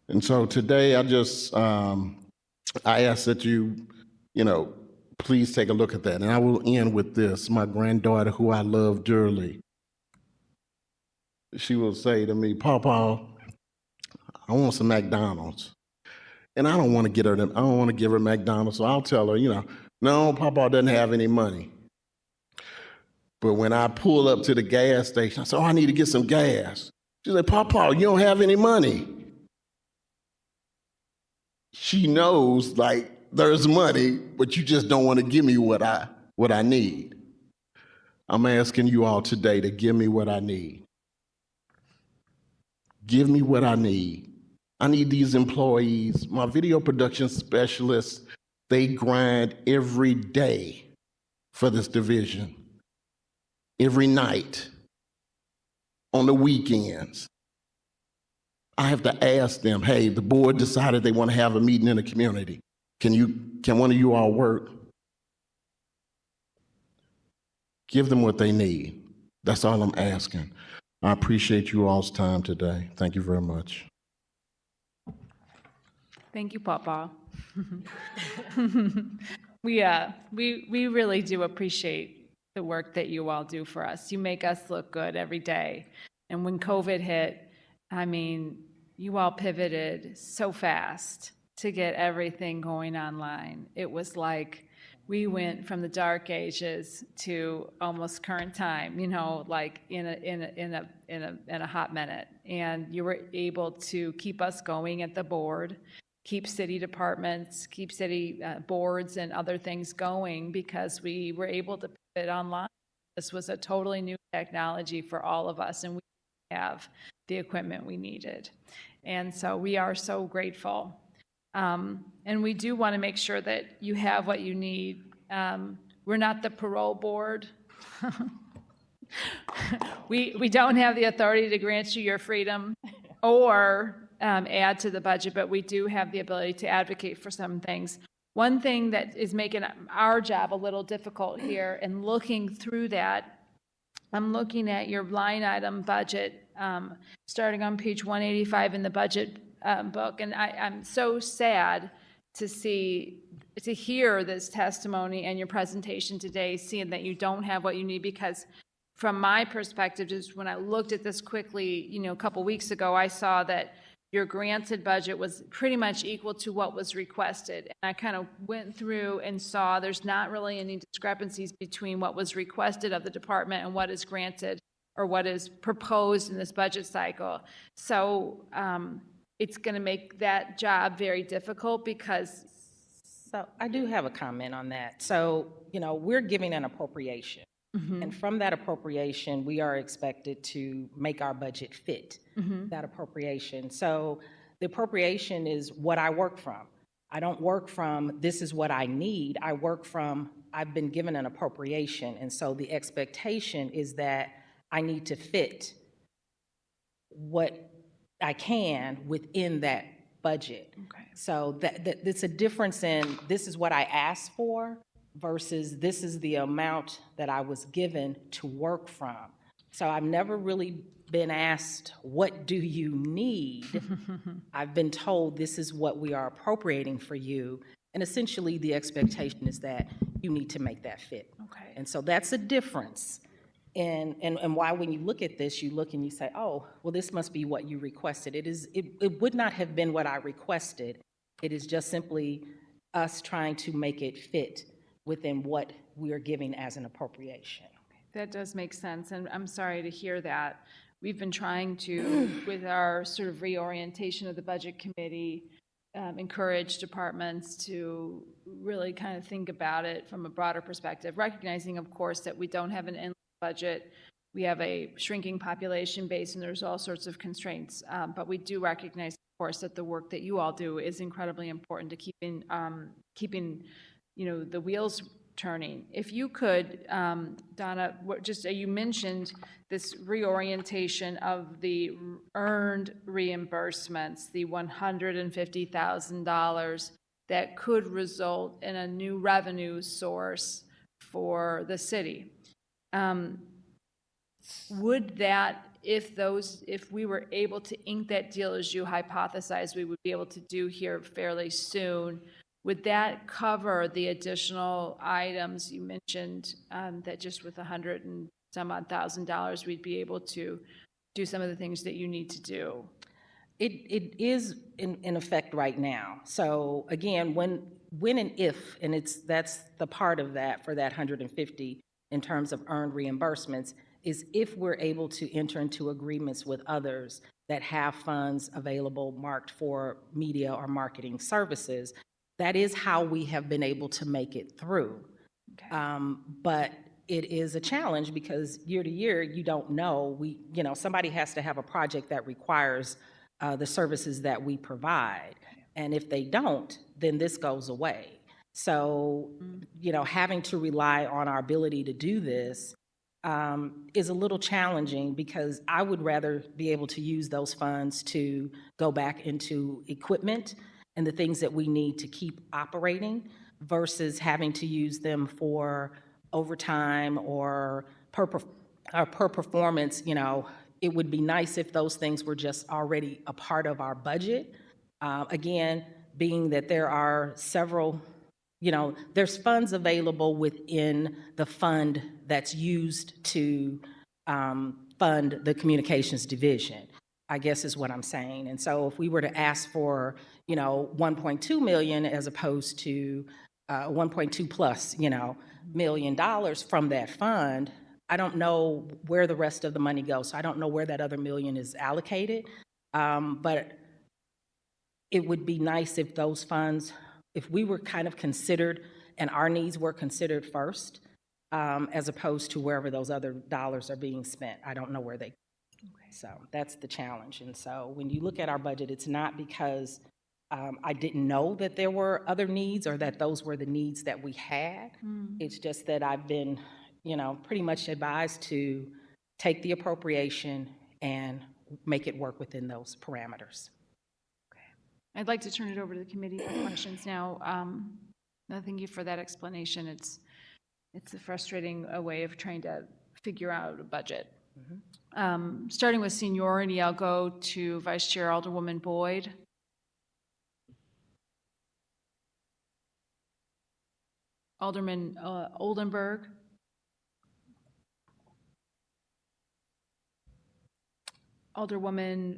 S11: And so today I just, I ask that you please take a look at that. And I will end with this. My granddaughter, who I love dearly, she will say to me, Papa, I want some McDonald's. And I don't want to give her McDonald's, so I'll tell her, no, Papa doesn't have any money. But when I pull up to the gas station, I say, I need to get some gas. She said, Papa, you don't have any money. She knows, like, there's money, but you just don't want to give me what I need. I'm asking you all today to give me what I need. Give me what I need. I need these employees. My video production specialists, they grind every day for this division, every night, on the weekends. I have to ask them, hey, the board decided they want to have a meeting in the community. Can one of you all work? Give them what they need. That's all I'm asking. I appreciate you all's time today. Thank you very much.
S6: Thank you, Papa. We really do appreciate the work that you all do for us. You make us look good every day. And when COVID hit, I mean, you all pivoted so fast to get everything going online. It was like we went from the dark ages to almost current time, like in a hot minute. And you were able to keep us going at the board. keep city departments, keep city boards and other things going, because we were able to pivot online. This was a totally new technology for all of us, and we have the equipment we needed. And so we are so grateful. And we do want to make sure that you have what you need. We're not the parole board. We don't have the authority to grant you your freedom or add to the budget, but we do have the ability to advocate for some things. One thing that is making our job a little difficult here, and looking through that, I'm looking at your line item budget, starting on page 185 in the budget book, and I'm so sad to hear this testimony and your presentation today, seeing that you don't have what you need, because from my perspective, just when I looked at this quickly, a couple weeks ago, I saw that your granted budget was pretty much equal to what was requested. And I kind of went through and saw there's not really any discrepancies between what was requested of the department and what is granted or what is proposed in this budget cycle. So it's going to make that job very difficult because.
S10: So I do have a comment on that. So, we're giving an appropriation.
S6: Mm-hmm.
S10: And from that appropriation, we are expected to make our budget fit that appropriation. So the appropriation is what I work from. I don't work from, this is what I need. I work from, I've been given an appropriation. And so the expectation is that I need to fit what I can within that budget.
S6: Okay.
S10: So that's a difference in, this is what I asked for versus this is the amount that I was given to work from. So I've never really been asked, what do you need? I've been told this is what we are appropriating for you. And essentially the expectation is that you need to make that fit.
S6: Okay.
S10: And so that's a difference. And why when you look at this, you look and you say, oh, well, this must be what you requested. It would not have been what I requested. It is just simply us trying to make it fit within what we are giving as an appropriation.
S6: That does make sense, and I'm sorry to hear that. We've been trying to, with our sort of reorientation of the budget committee, encourage departments to really kind of think about it from a broader perspective, recognizing, of course, that we don't have an endless budget. We have a shrinking population base, and there's all sorts of constraints, but we do recognize, of course, that the work that you all do is incredibly important to keeping the wheels turning. If you could, Donna, you mentioned this reorientation of the earned reimbursements, the $150,000 that could result in a new revenue source for the city. Would that, if we were able to ink that deal as you hypothesized we would be able to do here fairly soon, would that cover the additional items you mentioned, that just with $100,000 and some odd $1,000 we'd be able to do some of the things that you need to do?
S10: It is in effect right now. So again, when and if, and that's the part of that for that 150 in terms of earned reimbursements, is if we're able to enter into agreements with others that have funds available marked for media or marketing services. That is how we have been able to make it through.
S6: Okay.
S10: But it is a challenge because year to year, you don't know. Somebody has to have a project that requires the services that we provide. And if they don't, then this goes away. So, having to rely on our ability to do this is a little challenging because I would rather be able to use those funds to go back into equipment and the things that we need to keep operating versus having to use them for overtime or per performance. It would be nice if those things were just already a part of our budget. Again, being that there are several, there's funds available within the fund that's used to fund the communications division, I guess is what I'm saying. And so if we were to ask for, 1.2 million as opposed to 1.2 plus, million dollars from that fund, I don't know where the rest of the money goes. So I don't know where that other million is allocated. But it would be nice if those funds, if we were kind of considered and our needs were considered first, as opposed to wherever those other dollars are being spent. I don't know where they. So that's the challenge. And so when you look at our budget, it's not because I didn't know that there were other needs or that those were the needs that we had. It's just that I've been, pretty much advised to take the appropriation and make it work within those parameters.
S6: I'd like to turn it over to the committee for questions now. Thank you for that explanation. It's a frustrating way of trying to figure out a budget. Starting with seniority, I'll go to Vice Chair Alderwoman Boyd. Alderman Oldenburg. Alderwoman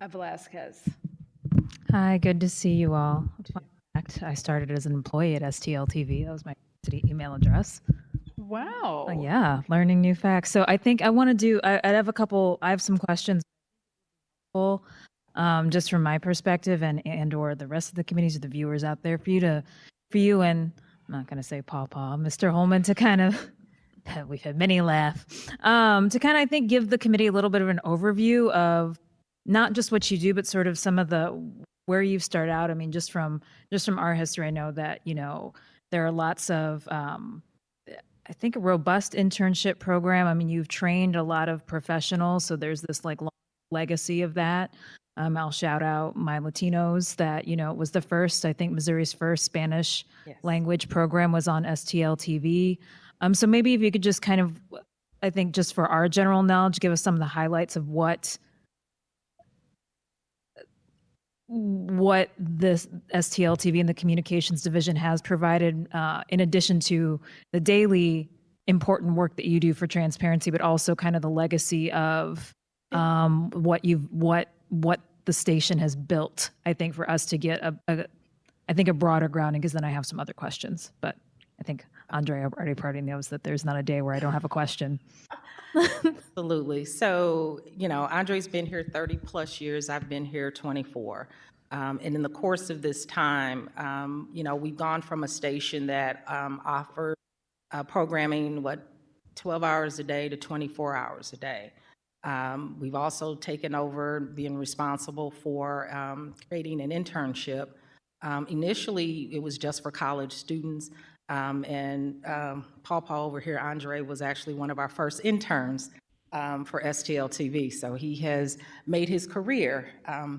S6: Velasquez.
S8: Hi, good to see you all. Fun fact, I started as an employee at STL TV. That was my city email address.
S6: Wow.
S8: Yeah, learning new facts. So I think I want to do, I have some questions just from my perspective and or the rest of the committees or the viewers out there for you and I'm not going to say Mr. Holman to kind of, we've had many laugh, to kind of, I think, give the committee a little bit of an overview of not just what you do, but sort of some of the, where you've started out. I mean, just from our history, I know that, there are lots of, I think, a robust internship program. I mean, you've trained a lot of professionals, so there's this like long legacy of that. I'll shout out my Latinos that, it was the first, I think Missouri's first Spanish language program was on STL TV. So maybe if you could just kind of, I think just for our general knowledge, give us some of the highlights of what this STL TV and the communications division has provided, in addition to the daily important work that you do for transparency, but also kind of the legacy of what the station has built, I think, for us to get a broader grounding, because then I have some other questions. But I think Andre already knows that there's not a day where I don't have a question.
S10: Absolutely. So, Andre's been here 30 plus years. I've been here 24. And in the course of this time, we've gone from a station that offered programming, 12 hours a day to 24 hours a day. We've also taken over being responsible for creating an internship. Initially, it was just for college students. And Paul over here, Andre, was actually one of our first interns for STL TV. So he has made his career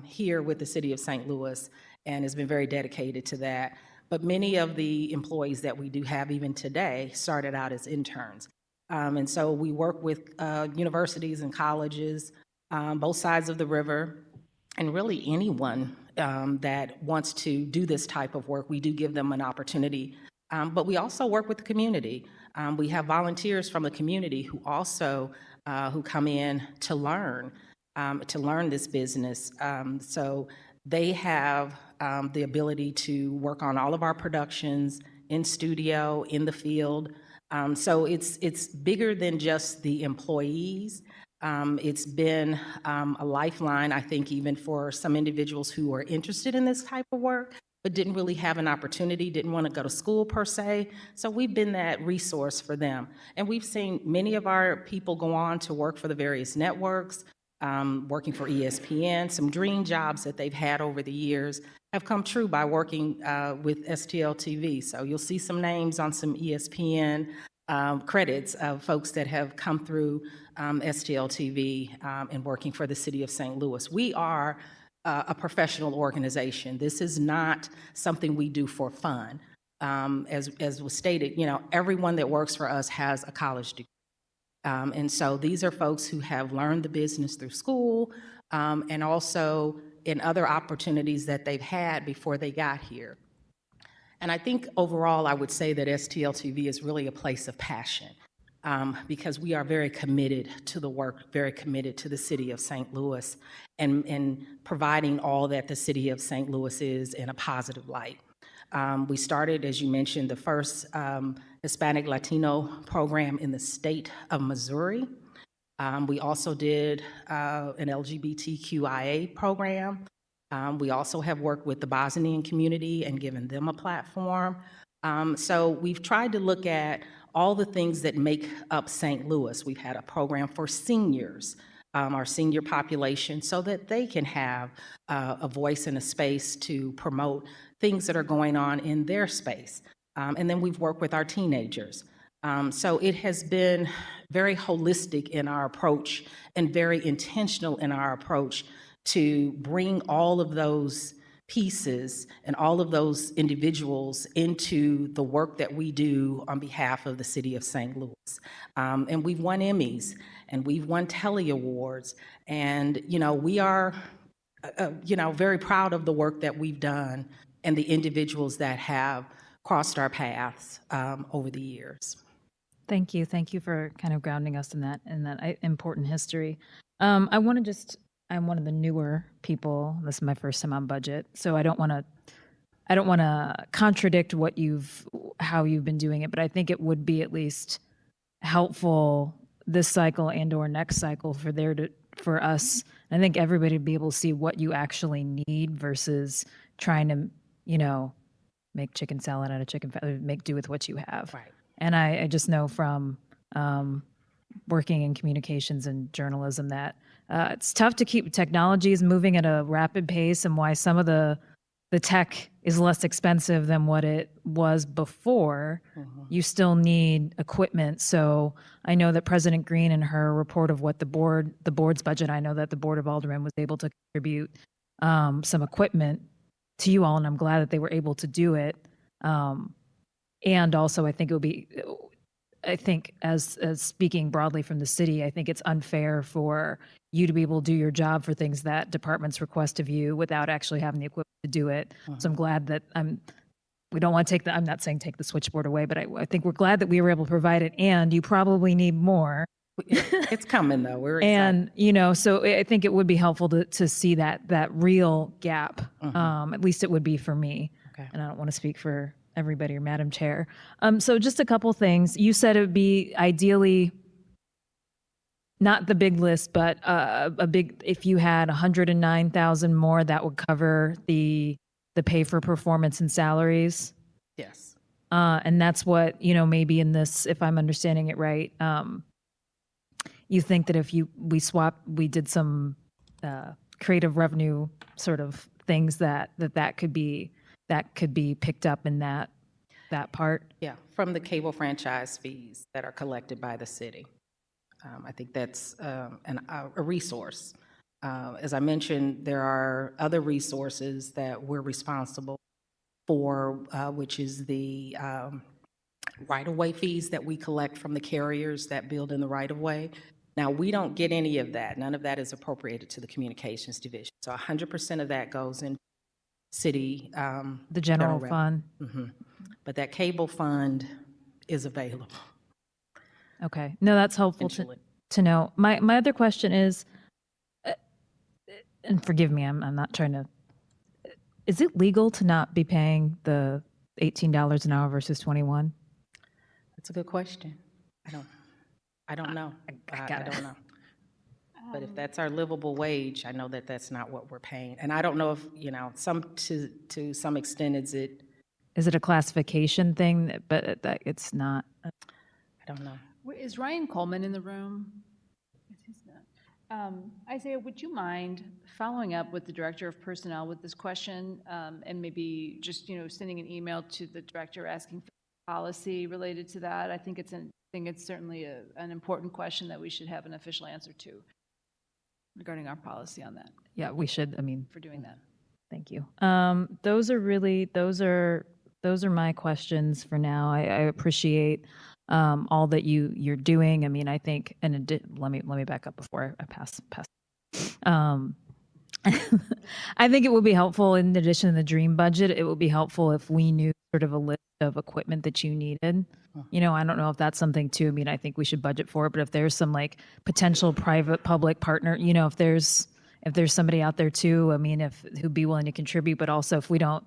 S10: here with the city of St. Louis and has been very dedicated to that. But many of the employees that we do have even today started out as interns. And so we work with universities and colleges, both sides of the river, and really anyone that wants to do this type of work. We do give them an opportunity. But we also work with the community. We have volunteers from the community who also who come in to learn this business. So they have the ability to work on all of our productions in studio, in the field. So it's bigger than just the employees. It's been a lifeline, I think, even for some individuals who are interested in this type of work, but didn't really have an opportunity, didn't want to go to school per se. So we've been that resource for them. And we've seen many of our people go on to work for the various networks, working for ESPN. Some dream jobs that they've had over the years have come true by working with STL TV. So you'll see some names on some ESPN credits of folks that have come through STL TV and working for the city of St. Louis. We are a professional organization. This is not something we do for fun. As was stated, everyone that works for us has a college degree. And so these are folks who have learned the business through school and also in other opportunities that they've had before they got here. And I think overall, I would say that STL TV is really a place of passion because we are very committed to the work, very committed to the city of St. Louis and providing all that the city of St. Louis is in a positive light. We started, as you mentioned, the first Hispanic Latino program in the state of Missouri. We also did an LGBTQIA program. We also have worked with the Bosnian community and given them a platform. So we've tried to look at all the things that make up St. Louis. We've had a program for seniors, our senior population, so that they can have a voice and a space to promote things that are going on in their space. And then we've worked with our teenagers. So it has been very holistic in our approach and very intentional in our approach to bring all of those pieces and all of those individuals into the work that we do on behalf of the city of St. Louis. And we've won Emmys and we've won Telly Awards. And, we are, very proud of the work that we've done and the individuals that have crossed our paths over the years.
S8: Thank you. Thank you for kind of grounding us in that important history. I'm one of the newer people. This is my first time on budget, so I don't want to contradict how you've been doing it, but I think it would be at least helpful this cycle and/or next cycle for us. I think everybody to be able to see what you actually need versus trying to, make chicken salad out of chicken fat, make do with what you have.
S10: Right.
S8: And I just know from working in communications and journalism that it's tough to keep technologies moving at a rapid pace, and why some of the tech is less expensive than what it was before. You still need equipment. So I know that President Green, in her report of what the board's budget, I know that the Board of Aldermen was able to contribute some equipment to you all, and I'm glad that they were able to do it. And also, I think it would be, as speaking broadly from the city, I think it's unfair for you to be able to do your job for things that departments request of you without actually having the equipment to do it. So I'm glad that we don't want to I'm not saying take the switchboard away, but I think we're glad that we were able to provide it, and you probably need more.
S10: It's coming though. We're excited.
S8: And, so I think it would be helpful to see that real gap. At least it would be for me.
S10: Okay.
S8: And I don't want to speak for everybody or Madam Chair. So just a couple things. You said it would be ideally not the big list, but if you had 109,000 more, that would cover the pay for performance and salaries.
S10: Yes.
S8: And that's what, maybe in this, if I'm understanding it right, you think that if we did some creative revenue sort of things that could be picked up in that part?
S10: Yeah, from the cable franchise fees that are collected by the city. I think that's a resource. As I mentioned, there are other resources that we're responsible for, which is the right-of-way fees that we collect from the carriers that build in the right-of-way. Now, we don't get any of that. None of that is appropriated to the communications division. So 100% of that goes into city.
S8: The general fund.
S10: But that cable fund is available.
S8: Okay. No, that's helpful to know. My other question is, and forgive me, I'm not trying to, is it legal to not be paying the $18 an hour versus 21?
S10: That's a good question. I don't know. I don't know. But if that's our livable wage, I know that that's not what we're paying. And I don't know if, to some extent, is it
S8: a classification thing, but that it's not?
S10: I don't know.
S6: Is Ryan Coleman in the room? He's not. Isaiah, would you mind following up with the Director of Personnel with this question, and maybe just, sending an email to the director asking for policy related to that? I think it's certainly an important question that we should have an official answer to regarding our policy on that.
S8: Yeah, we should.
S6: For doing that.
S8: Thank you. Those are my questions for now. I appreciate all that you're doing. I think, and let me back up before I pass. I think it would be helpful, in addition to the dream budget, it would be helpful if we knew sort of a list of equipment that you needed. I don't know if that's something too. I think we should budget for it, but if there's some potential private-public partner, if there's somebody out there too, who'd be willing to contribute, but also if we don't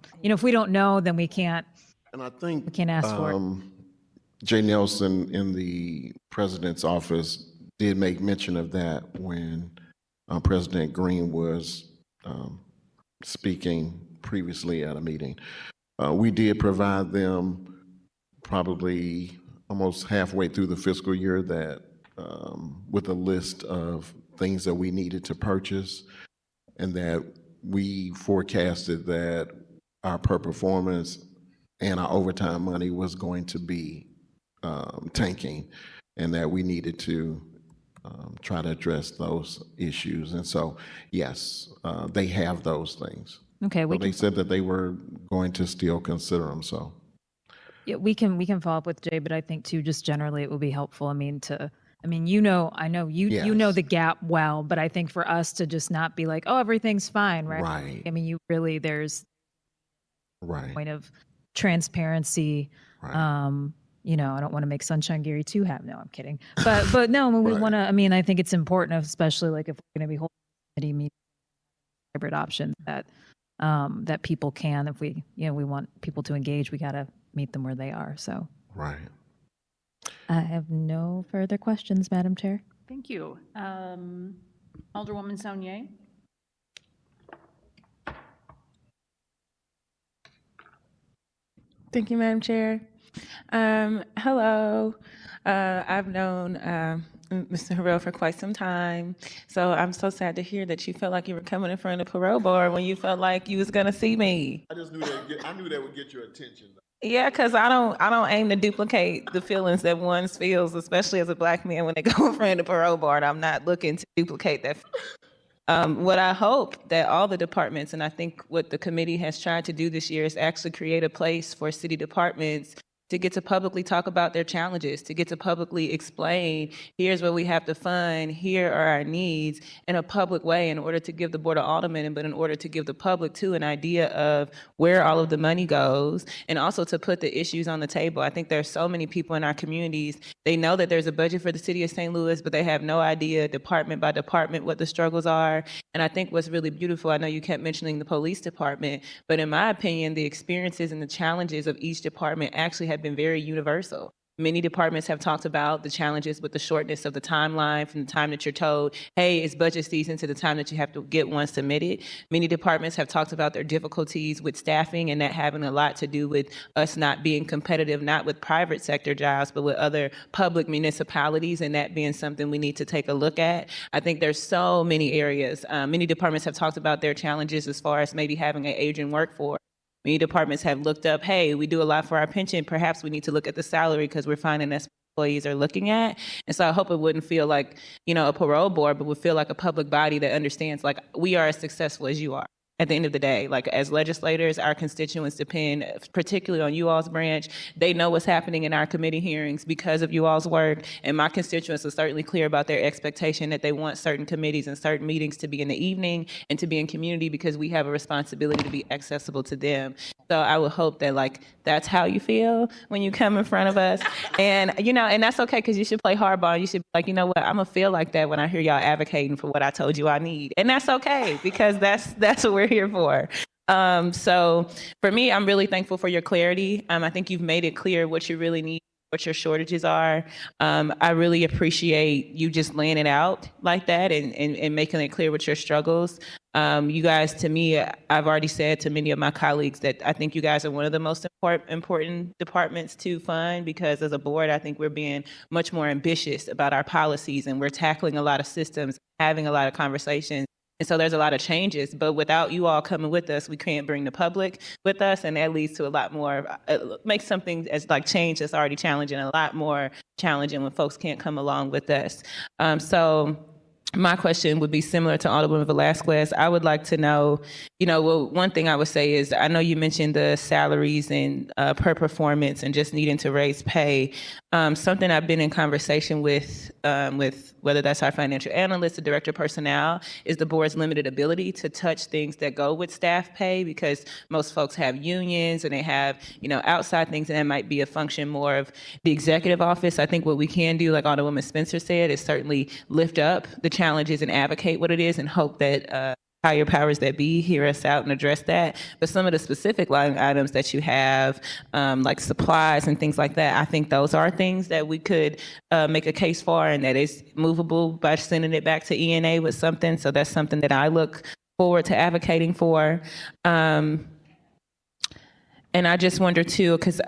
S8: know, then we can't.
S11: And I think
S8: we can't ask for it.
S11: Jay Nelson in the president's office did make mention of that when President Green was speaking previously at a meeting. We did provide them probably almost halfway through the fiscal year that with a list of things that we needed to purchase, and that we forecasted that our per performance and our overtime money was going to be tanking, and that we needed to try to address those issues. And so, yes, they have those things.
S8: Okay,
S11: But they said that they were going to still consider them, so.
S8: yeah, we can follow up with Jay, but I think too, just generally, it will be helpful. I mean, you know
S11: Yes.
S8: the gap well, but I think for us to just not be like, oh, everything's fine, right?
S11: Right.
S8: I mean, there's
S11: Right.
S8: point of transparency.
S11: Right.
S8: I don't want to make Sunshine Gary too happy. No, I'm kidding. But no, I mean, we
S11: Right.
S8: want to. I mean, I think it's important, especially like if we're going to be holding committee meetings, hybrid options that people can. If we want people to engage, we got to meet them where they are. So
S11: Right.
S8: I have no further questions, Madam Chair.
S6: Thank you. Alderwoman Saunier?
S9: Thank you, Madam Chair. Hello. I've known Mr. Harrell for quite some time, so I'm so sad to hear that you felt like you were coming in front of the parole board when you felt like you was gonna see me.
S11: I just knew that would get your attention.
S9: Yeah, because I don't aim to duplicate the feelings that one feels, especially as a Black man when they go in front of the parole board. I'm not looking to duplicate that. What I hope that all the departments, and I think what the committee has tried to do this year, is actually create a place for city departments to get to publicly talk about their challenges, to get to publicly explain, here's what we have to fund, here are our needs, in a public way, in order to give the Board of Aldermen, but in order to give the public too an idea of where all of the money goes, and also to put the issues on the table. I think there's so many people in our communities, they know that there's a budget for the city of St. Louis, but they have no idea department by department what the struggles are. And I think what's really beautiful, I know you kept mentioning the police department, but in my opinion, the experiences and the challenges of each department actually have been very universal. Many departments have talked about the challenges with the shortness of the timeline from the time that you're told, hey, it's budget season, to the time that you have to get one submitted. Many departments have talked about their difficulties with staffing, and that having a lot to do with us not being competitive, not with private sector jobs, but with other public municipalities, and that being something we need to take a look at. I think there's so many areas. Many departments have talked about their challenges as far as maybe having an aging workforce. Many departments have looked up, hey, we do a lot for our pension, perhaps we need to look at the salary because we're finding that's what employees are looking at. And so I hope it wouldn't feel like, a parole board, but would feel like a public body that understands, like, we are as successful as you are. At the end of the day, like, as legislators, our constituents depend particularly on you all's branch. They know what's happening in our committee hearings because of you all's work. And my constituents are certainly clear about their expectation that they want certain committees and certain meetings to be in the evening and to be in community because we have a responsibility to be accessible to them. So I would hope that, like, that's how you feel when you come in front of us. And, and that's okay, because you should play hardball. You should be like, you know what, I'm going to feel like that when I hear y'all advocating for what I told you I need. And that's okay, because that's what we're here for. So for me, I'm really thankful for your clarity. I think you've made it clear what you really need, what your shortages are. I really appreciate you just laying it out like that and making it clear what your struggles. You guys, to me, I've already said to many of my colleagues that I think you guys are one of the most important departments to fund, because as a board, I think we're being much more ambitious about our policies, and we're tackling a lot of systems, having a lot of conversations. And so there's a lot of changes, but without you all coming with us, we can't bring the public with us, and that leads to a lot more, makes something as like change that's already challenging a lot more challenging when folks can't come along with us. So my question would be similar to Alderwoman Velasquez. I would like to know, one thing I would say is, I know you mentioned the salaries and per performance and just needing to raise pay. Something I've been in conversation with whether that's our financial analyst, the director of personnel, is the board's limited ability to touch things that go with staff pay, because most folks have unions and they have, outside things, and that might be a function more of the executive office. I think what we can do, like Alderwoman Spencer said, is certainly lift up the challenges and advocate what it is, and hope that higher powers that be hear us out and address that. But some of the specific line items that you have, like supplies and things like that, I think those are things that we could make a case for, and that is movable by sending it back to ENA with something. So that's something that I look forward to advocating for. And I just wonder too, because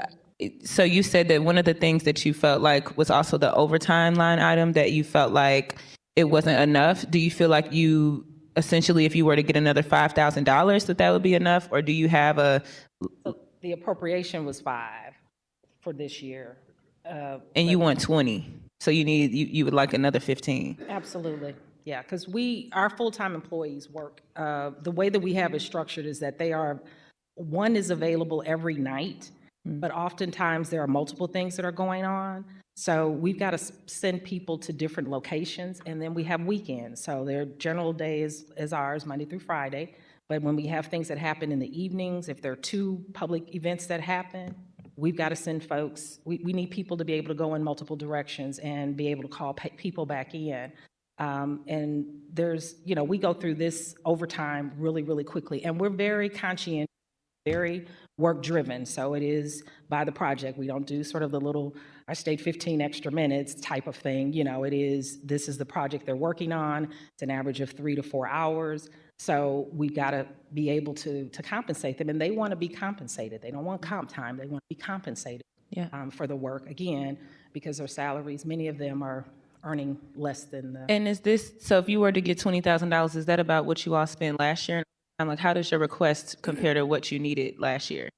S9: so you said that one of the things that you felt like was also the overtime line item, that you felt like it wasn't enough. Do you feel like you essentially, if you were to get another $5,000, that would be enough? Or do you have a,
S10: So the appropriation was 5 for this year.
S9: and you want 20? So you would like another 15?
S10: Absolutely, yeah, because our full-time employees work, the way that we have it structured is that one is available every night, but oftentimes there are multiple things that are going on. So we've got to send people to different locations, and then we have weekends. So their general day is ours, Monday through Friday. But when we have things that happen in the evenings, if there are 2 public events that happen, we've got to send folks, we need people to be able to go in multiple directions and be able to call people back in. And there's, we go through this overtime really, really quickly. And we're very conscientious, very work-driven. So it is by the project. We don't do sort of the little, I stayed 15 extra minutes type of thing. This is the project they're working on. It's an average of 3 to 4 hours. So we've got to be able to compensate them. And they want to be compensated. They don't want comp time. They want to be compensated for the work, again, because their salaries, many of them are earning less than the.
S9: And is this, so if you were to get $20,000, is that about what you all spent last year? Like, how does your request compare to what you needed last year?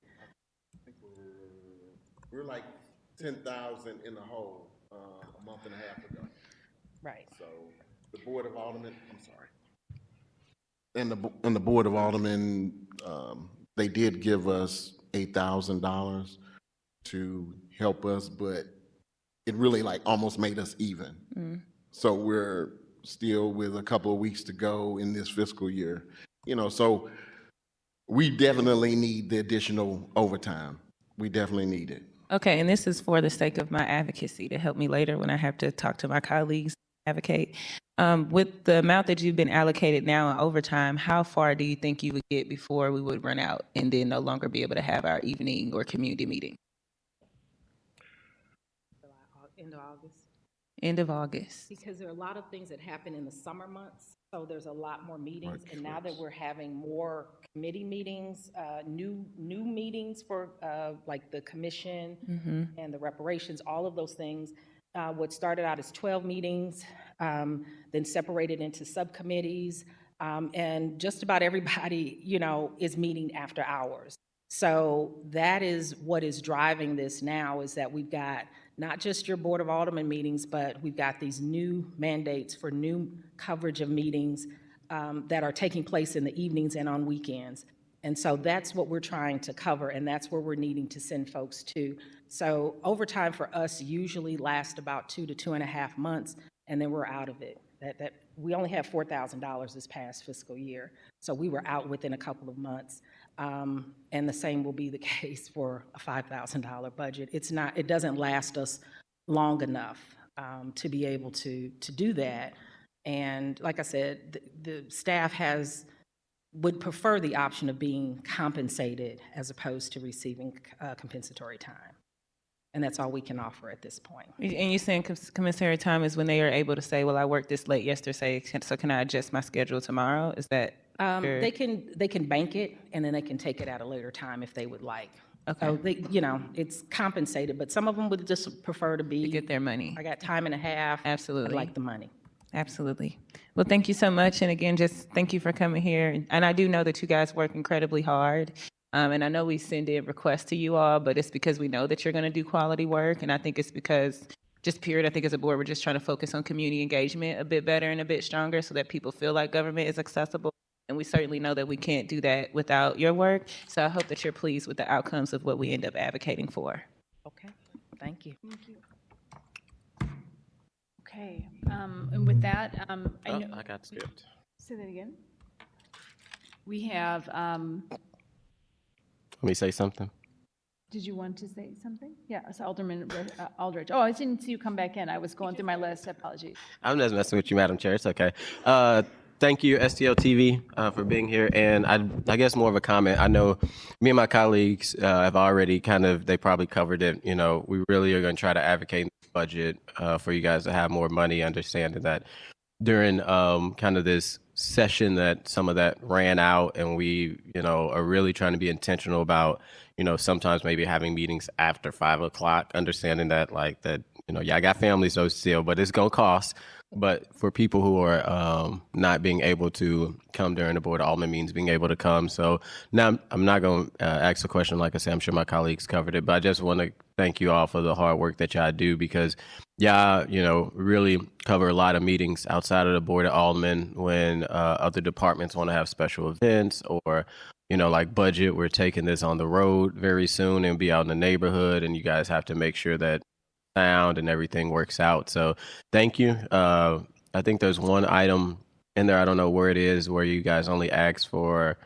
S11: We're like 10,000 in the hole a month and a half ago.
S10: Right.
S11: So the Board of Aldermen, I'm sorry. And the Board of Aldermen, they did give us $8,000 to help us, but it really like almost made us even. So we're still with a couple of weeks to go in this fiscal year. So we definitely need the additional overtime. We definitely need it.
S9: Okay, and this is for the sake of my advocacy to help me later when I have to talk to my colleagues, advocate. With the amount that you've been allocated now in overtime, how far do you think you would get before we would run out and then no longer be able to have our evening or community meeting?
S10: End of August.
S9: End of August.
S10: Because there are a lot of things that happen in the summer months, so there's a lot more meetings. And now that we're having more committee meetings, new meetings for like the commission and the reparations, all of those things. What started out as 12 meetings, then separated into subcommittees, and just about everybody, is meeting after hours. So that is what is driving this now, is that we've got not just your Board of Aldermen meetings, but we've got these new mandates for new coverage of meetings that are taking place in the evenings and on weekends. And so that's what we're trying to cover, and that's where we're needing to send folks to. So overtime for us usually lasts about 2 to 2.5 months, and then we're out of it. That we only have $4,000 this past fiscal year, so we were out within a couple of months. And the same will be the case for a $5,000 budget. It doesn't last us long enough to be able to do that. And like I said, the staff would prefer the option of being compensated as opposed to receiving compensatory time. And that's all we can offer at this point.
S9: And you're saying compensatory time is when they are able to say, well, I worked this late yesterday, so can I adjust my schedule tomorrow? Is that?
S10: They can bank it, and then they can take it at a later time if they would like.
S9: Okay.
S10: So it's compensated, but some of them would just prefer to
S9: get their money.
S10: I got time and a half.
S9: Absolutely.
S10: I'd like the money.
S9: Absolutely. Well, thank you so much. And again, just thank you for coming here. And I do know that you guys work incredibly hard. And I know we send in requests to you all, but it's because we know that you're going to do quality work. And I think it's because, just period, I think as a board, we're just trying to focus on community engagement a bit better and a bit stronger so that people feel like government is accessible. And we certainly know that we can't do that without your work. So I hope that you're pleased with the outcomes of what we end up advocating for.
S10: Okay, thank you.
S6: Thank you. Okay, and with that, I know.
S3: I got skipped.
S6: Say that again. We have,
S3: Let me say something.
S6: did you want to say something? Yeah, it's Alderman Aldridge. Oh, I didn't see you come back in. I was going through my list. Apologies.
S3: I'm just messing with you, Madam Chair. It's okay. Thank you, STL TV, for being here. And I guess more of a comment. I know me and my colleagues have already they probably covered it. We really are going to try to advocate in the budget for you guys to have more money, understanding that during kind of this session that some of that ran out, and we, are really trying to be intentional about, sometimes maybe having meetings after 5 o'clock, understanding that I got families though still, but it's gonna cost. But for people who are not being able to come during the Board of Alderman meetings, being able to come. So now I'm not going to ask a question. Like I said, I'm sure my colleagues covered it, but I just want to thank you all for the hard work that y'all do, because y'all, really cover a lot of meetings outside of the Board of Alderman when other departments want to have special events or, like budget. We're taking this on the road very soon and be out in the neighborhood, and you guys have to make sure that sound and everything works out. So thank you. I think there's one item in there, I don't know where it is, where you guys only asked for,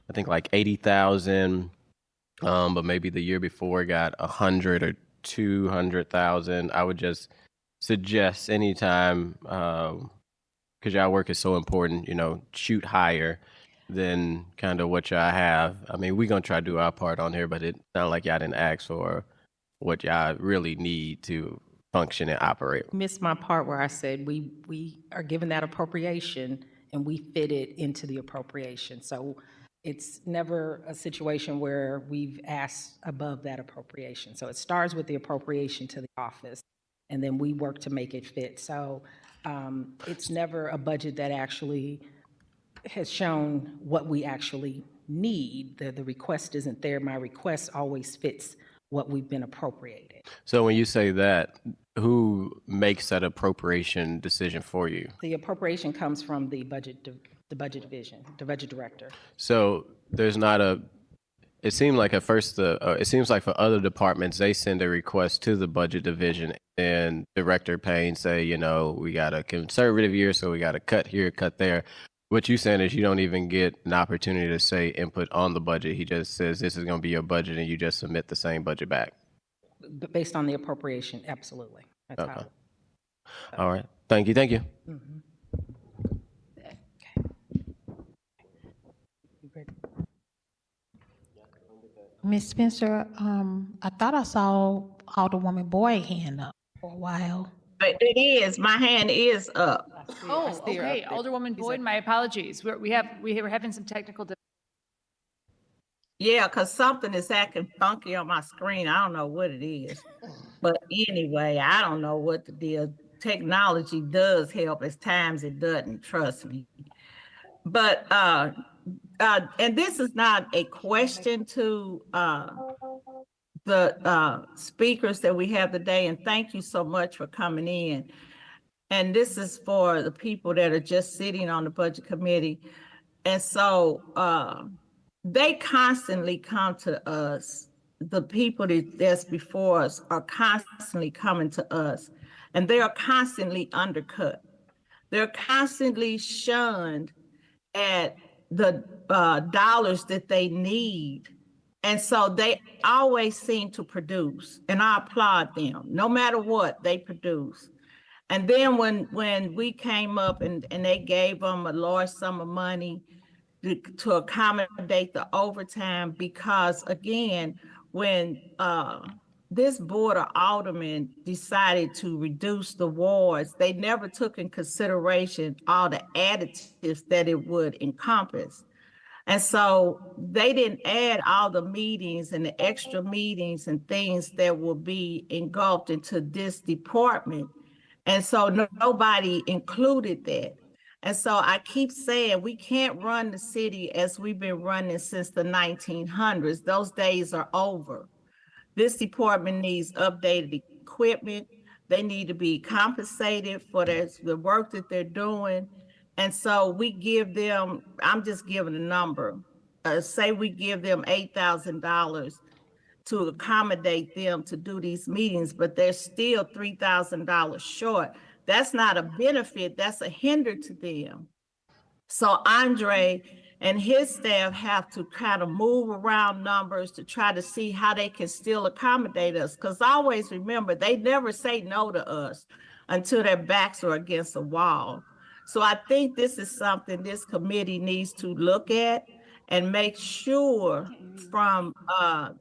S3: I think like 80,000, but maybe the year before got 100 or 200,000. I would just suggest anytime, because y'all work is so important, shoot higher than kind of what y'all have. I mean, we're going to try to do our part on here, but it sounded like y'all didn't ask for what y'all really need to function and operate.
S10: Missed my part where I said we are given that appropriation and we fit it into the appropriation. So it's never a situation where we've asked above that appropriation. So it starts with the appropriation to the office, and then we work to make it fit. So it's never a budget that actually has shown what we actually need. The request isn't there. My request always fits what we've been appropriated.
S3: So when you say that, who makes that appropriation decision for you?
S10: The appropriation comes from the budget division, the budget director.
S3: So there's not it seemed like at first it seems like for other departments, they send a request to the budget division, and Director Payne say, we got a conservative year, so we got to cut here, cut there. What you're saying is you don't even get an opportunity to say input on the budget. He just says this is going to be your budget, and you just submit the same budget back.
S10: Based on the appropriation, absolutely. That's
S3: Okay.
S10: how.
S3: All right. Thank you. Thank you.
S2: Ms. Spencer, I thought I saw Alderwoman Boyd hand up for a while.
S1: But it is, my hand is up.
S6: Oh, okay, Alderwoman Boyd, my apologies. We're having some technical difficulties.
S1: Yeah, because something is acting funky on my screen. I don't know what it is. But anyway, I don't know what the deal. Technology does help. At times it doesn't, trust me. But, and this is not a question to the speakers that we have today, and thank you so much for coming in. And this is for the people that are just sitting on the budget committee. And so they constantly come to us. The people that's before us are constantly coming to us, and they are constantly undercut. They're constantly shunned at the dollars that they need. And so they always seem to produce, and I applaud them. No matter what, they produce. And then when we came up and they gave them a large sum of money to accommodate the overtime, because again, when this Board of Aldermen decided to reduce the wards, they never took in consideration all the additives that it would encompass. And so they didn't add all the meetings and the extra meetings and things that will be engulfed into this department. And so nobody included that. And so I keep saying we can't run the city as we've been running since the 1900s. Those days are over. This department needs updated equipment. They need to be compensated for the work that they're doing. And so we give them, I'm just giving a number, say we give them $8,000 to accommodate them to do these meetings, but they're still $3,000 short. That's not a benefit, that's a hinder to them. So Andre and his staff have to kind of move around numbers to try to see how they can still accommodate us. Because always remember, they never say no to us until their backs are against the wall. So I think this is something this committee needs to look at and make sure from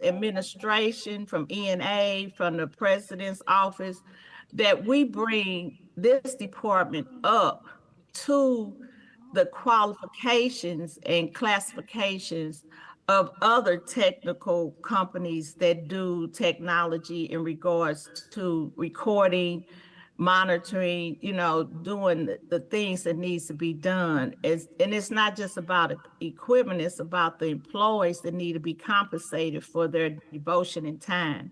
S1: administration, from ENA, from the president's office, that we bring this department up to the qualifications and classifications of other technical companies that do technology in regards to recording, monitoring, doing the things that needs to be done. And it's not just about equipment, it's about the employees that need to be compensated for their devotion and time.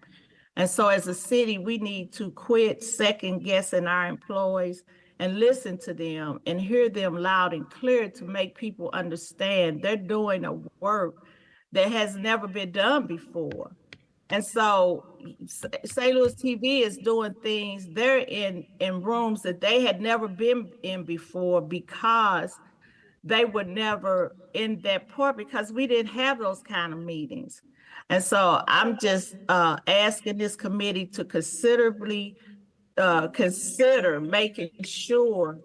S1: And so as a city, we need to quit second guessing our employees and listen to them and hear them loud and clear to make people understand they're doing a work that has never been done before. And so St. Louis TV is doing things, they're in rooms that they had never been in before because they were never in that part because we didn't have those kind of meetings. And so I'm just asking this committee to consider making sure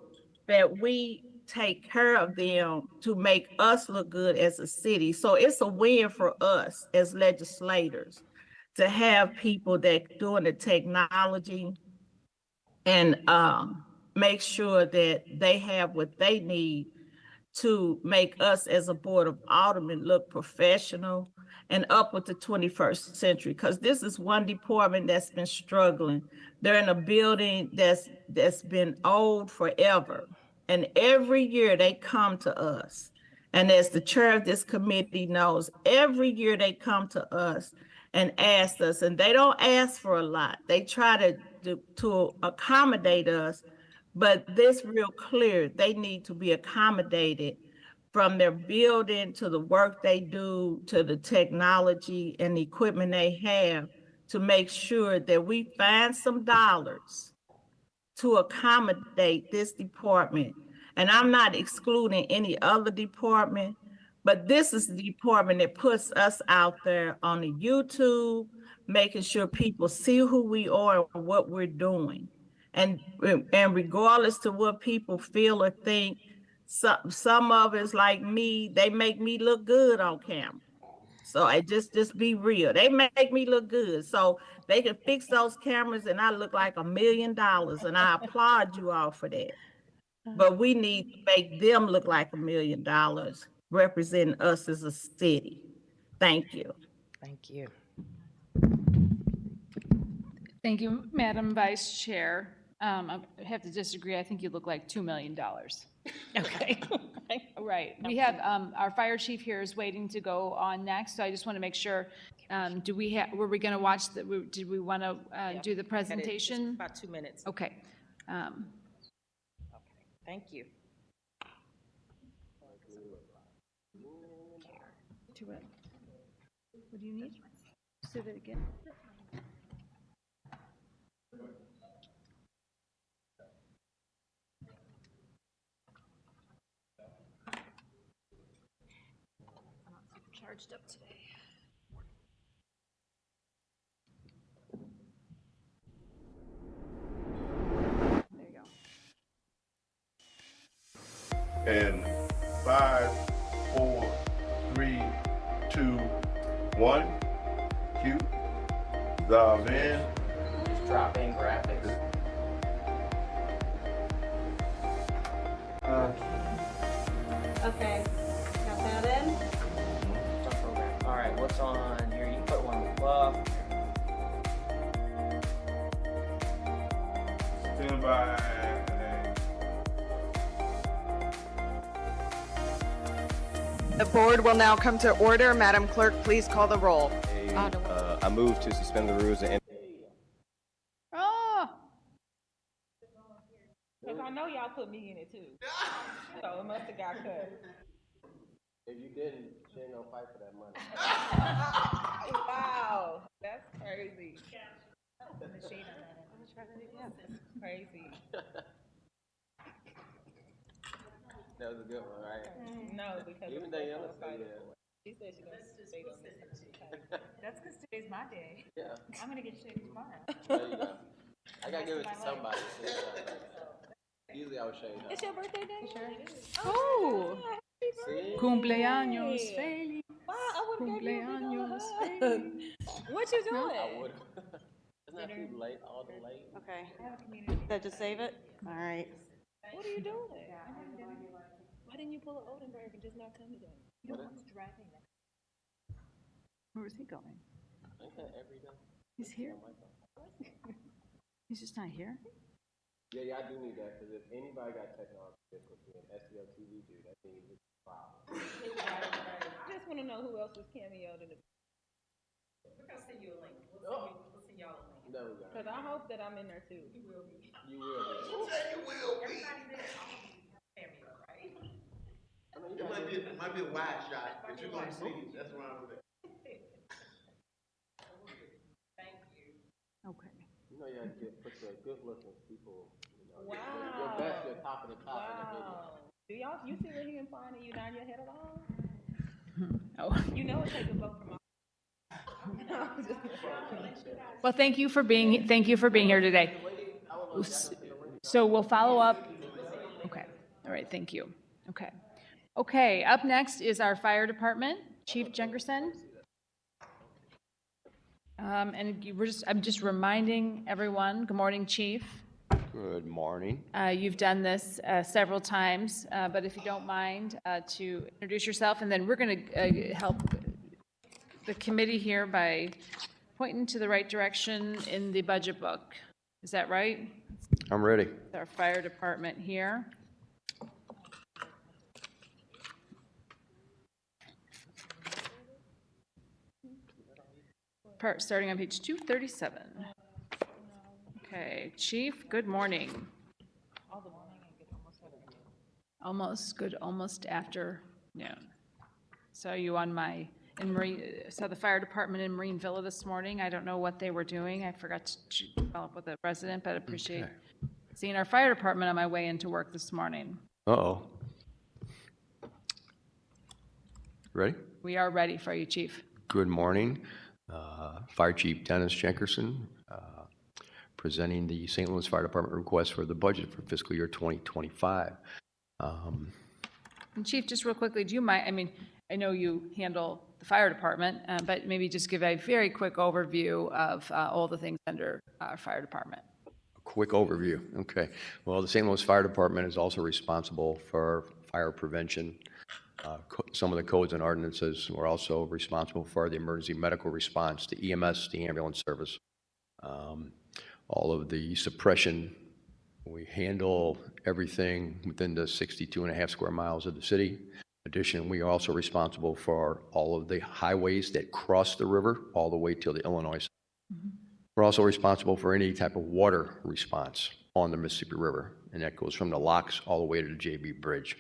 S1: that we take care of them to make us look good as a city. So it's a win for us as legislators to have people that doing the technology and make sure that they have what they need to make us as a board of aldermen look professional and up with the 21st century, because this is one department that's been struggling. They're in a building that's been old forever. And every year they come to us. And as the chair of this committee knows, every year they come to us and ask us, and they don't ask for a lot. They try to accommodate us, but this real clear, they need to be accommodated from their building to the work they do, to the technology and the equipment they have, to make sure that we find some dollars to accommodate this department. And I'm not excluding any other department, but this is the department that puts us out there on the YouTube, making sure people see who we are and what we're doing. And regardless to what people feel or think, some of us like me, they make me look good on camera. So I just be real. They make me look good. So they can fix those cameras and I look like $1 million, and I applaud you all for that. But we need to make them look like $1 million, representing us as a city. Thank you.
S10: Thank you.
S6: Thank you, Madam Vice Chair. I have to disagree. I think you look like $2 million.
S10: Okay.
S6: Right. We have, our fire chief here is waiting to go on next, so I just want to make sure, were we going to watch did we want to do the presentation?
S10: About 2 minutes.
S6: Okay.
S10: Thank you.
S6: What do you need? Say that again. Charged up today. There you go.
S12: And 5, 4, 3, 2, 1. Cue. Dial in.
S10: Just drop in graphics.
S13: Okay, got that in?
S10: All right, what's on here? You can put one above.
S12: Stand by.
S14: The board will now come to order. Madam Clerk, please call the roll.
S3: I move to suspend the rules and
S6: Oh,
S9: Because I know y'all put me in it too. So it must have got cut.
S3: if you didn't, she ain't gonna fight for that money.
S9: Wow, that's crazy. Crazy.
S3: That was a good one, right?
S9: No, because
S3: Even Daniela said that.
S9: she said she don't miss it.
S13: That's because today's my day.
S3: Yeah.
S13: I'm gonna get shaved tomorrow.
S3: There you go. I gotta give it to somebody. Usually I would shave that.
S13: It's your birthday day? Sure it is.
S6: oh,
S3: See?
S6: cumpleaños feliz.
S13: Wow, I would've gave you a big old
S6: Cumpleaños
S13: hug.
S6: feliz.
S13: What you doing?
S3: I would. Isn't that too late? All the late.
S13: Okay. Did I just save it? All right.
S9: What are you doing?
S13: Why didn't you pull an Oldenburg and just not come today? You don't want to drive in that.
S6: Where is he going? He's here. He's just not here?
S3: Yeah, I do need that, because if anybody got technology difficulty and STL TV do, that means it's a problem.
S13: Just want to know who else was cameoed in the.
S10: We're gonna send you a link. We'll send y'all a link.
S3: There we go.
S13: Because I hope that I'm in there too.
S10: You will be.
S3: You will be.
S10: Everybody there, cameo, right?
S12: It might be a wide shot, but you're gonna see, that's around with it.
S10: Thank you.
S6: Okay.
S3: You know you have to put the good-looking people,
S13: Wow.
S3: your best, your top of the top in the video.
S13: Wow. Do y'all, you see where he implying you down your head at all?
S6: Oh.
S13: You know it takes a vote from all.
S6: Well, thank you for being here today. So we'll follow up. Okay. All right. Thank you. Okay. Okay. Up next is our fire department, Chief Jengerson. I'm just reminding everyone. Good morning, Chief.
S15: Good morning.
S6: You've done this several times, but if you don't mind to introduce yourself, and then we're going to help the committee here by pointing to the right direction in the budget book. Is that right?
S15: I'm ready.
S6: It's our fire department here. Starting on page 237. Okay, Chief, good morning. Almost afternoon. So you on my, saw the fire department in Marine Villa this morning. I don't know what they were doing. I forgot to follow up with the resident, but I appreciate seeing our fire department on my way into work this morning.
S15: Uh-oh. Ready?
S6: We are ready for you, Chief.
S15: Good morning. Fire Chief Dennis Jenkerson, presenting the St. Louis Fire Department request for the budget for fiscal year 2025.
S6: And Chief, just real quickly, do you mind, I mean, I know you handle the fire department, but maybe just give a very quick overview of all the things under our fire department.
S15: Quick overview. Okay. Well, the St. Louis Fire Department is also responsible for fire prevention. Some of the codes and ordinances. We're also responsible for the emergency medical response, the EMS, the ambulance service, all of the suppression. We handle everything within the 62 and a half square miles of the city. In addition, we are also responsible for all of the highways that cross the river all the way till the Illinois. We're also responsible for any type of water response on the Mississippi River, and that goes from the locks all the way to the JB Bridge.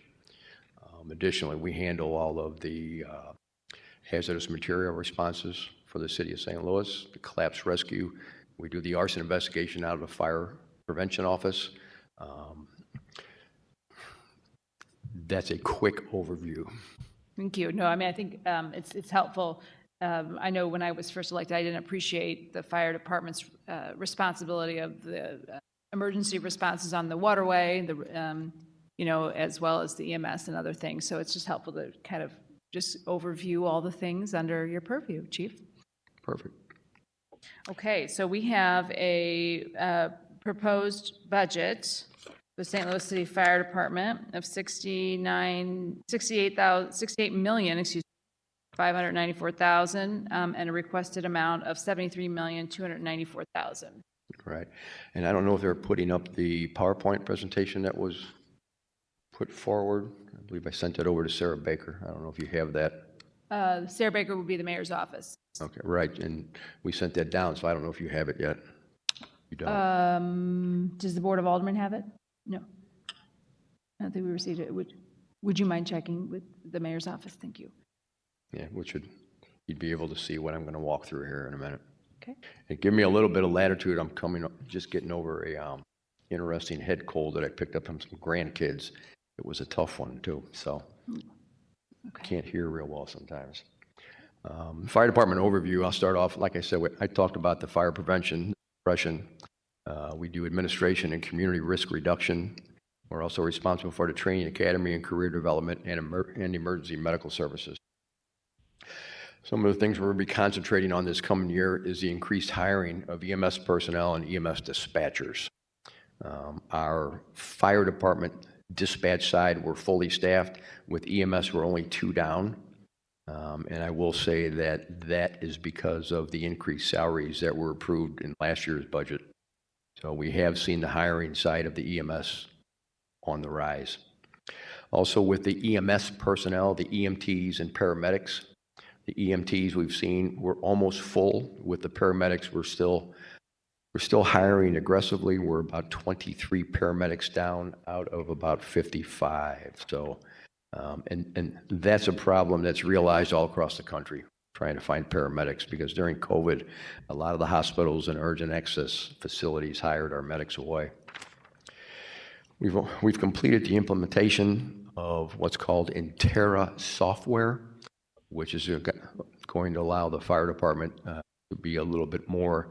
S15: Additionally, we handle all of the hazardous material responses for the city of St. Louis, the collapse rescue. We do the arson investigation out of the fire prevention office. That's a quick overview.
S6: Thank you. No, I mean, I think it's helpful. I know when I was first elected, I didn't appreciate the fire department's responsibility of the emergency responses on the waterway, as well as the EMS and other things. So it's just helpful to kind of just overview all the things under your purview, Chief.
S15: Perfect.
S6: Okay, so we have a proposed budget for the St. Louis City Fire Department of $68,594,000, and a requested amount of $73,294,000.
S15: Right. And I don't know if they're putting up the PowerPoint presentation that was put forward. I believe I sent it over to Sarah Baker. I don't know if you have that.
S6: Sarah Baker would be the mayor's office.
S15: Okay, right. And we sent that down, so I don't know if you have it yet. You don't?
S6: Does the Board of Aldermen have it? No. I don't think we received it. Would you mind checking with the mayor's office? Thank you.
S15: Yeah, you'd be able to see what I'm going to walk through here in a minute.
S6: Okay.
S15: And give me a little bit of latitude. I'm just getting over a interesting head cold that I picked up from some grandkids. It was a tough one too, so can't hear real well sometimes. Fire department overview, I'll start off, like I said, I talked about the fire prevention, suppression. We do administration and community risk reduction. We're also responsible for the training academy and career development and emergency medical services. Some of the things we're going to be concentrating on this coming year is the increased hiring of EMS personnel and EMS dispatchers. Our fire department dispatch side, we're fully staffed. With EMS, we're only 2 down. And I will say that that is because of the increased salaries that were approved in last year's budget. So we have seen the hiring side of the EMS on the rise. Also with the EMS personnel, the EMTs and paramedics, the EMTs we've seen, we're almost full. With the paramedics, we're still hiring aggressively. We're about 23 paramedics down out of about 55. So, and that's a problem that's realized all across the country, trying to find paramedics, because during COVID, a lot of the hospitals and urgent access facilities hired our medics away. We've completed the implementation of what's called Intera software, which is going to allow the fire department to be a little bit more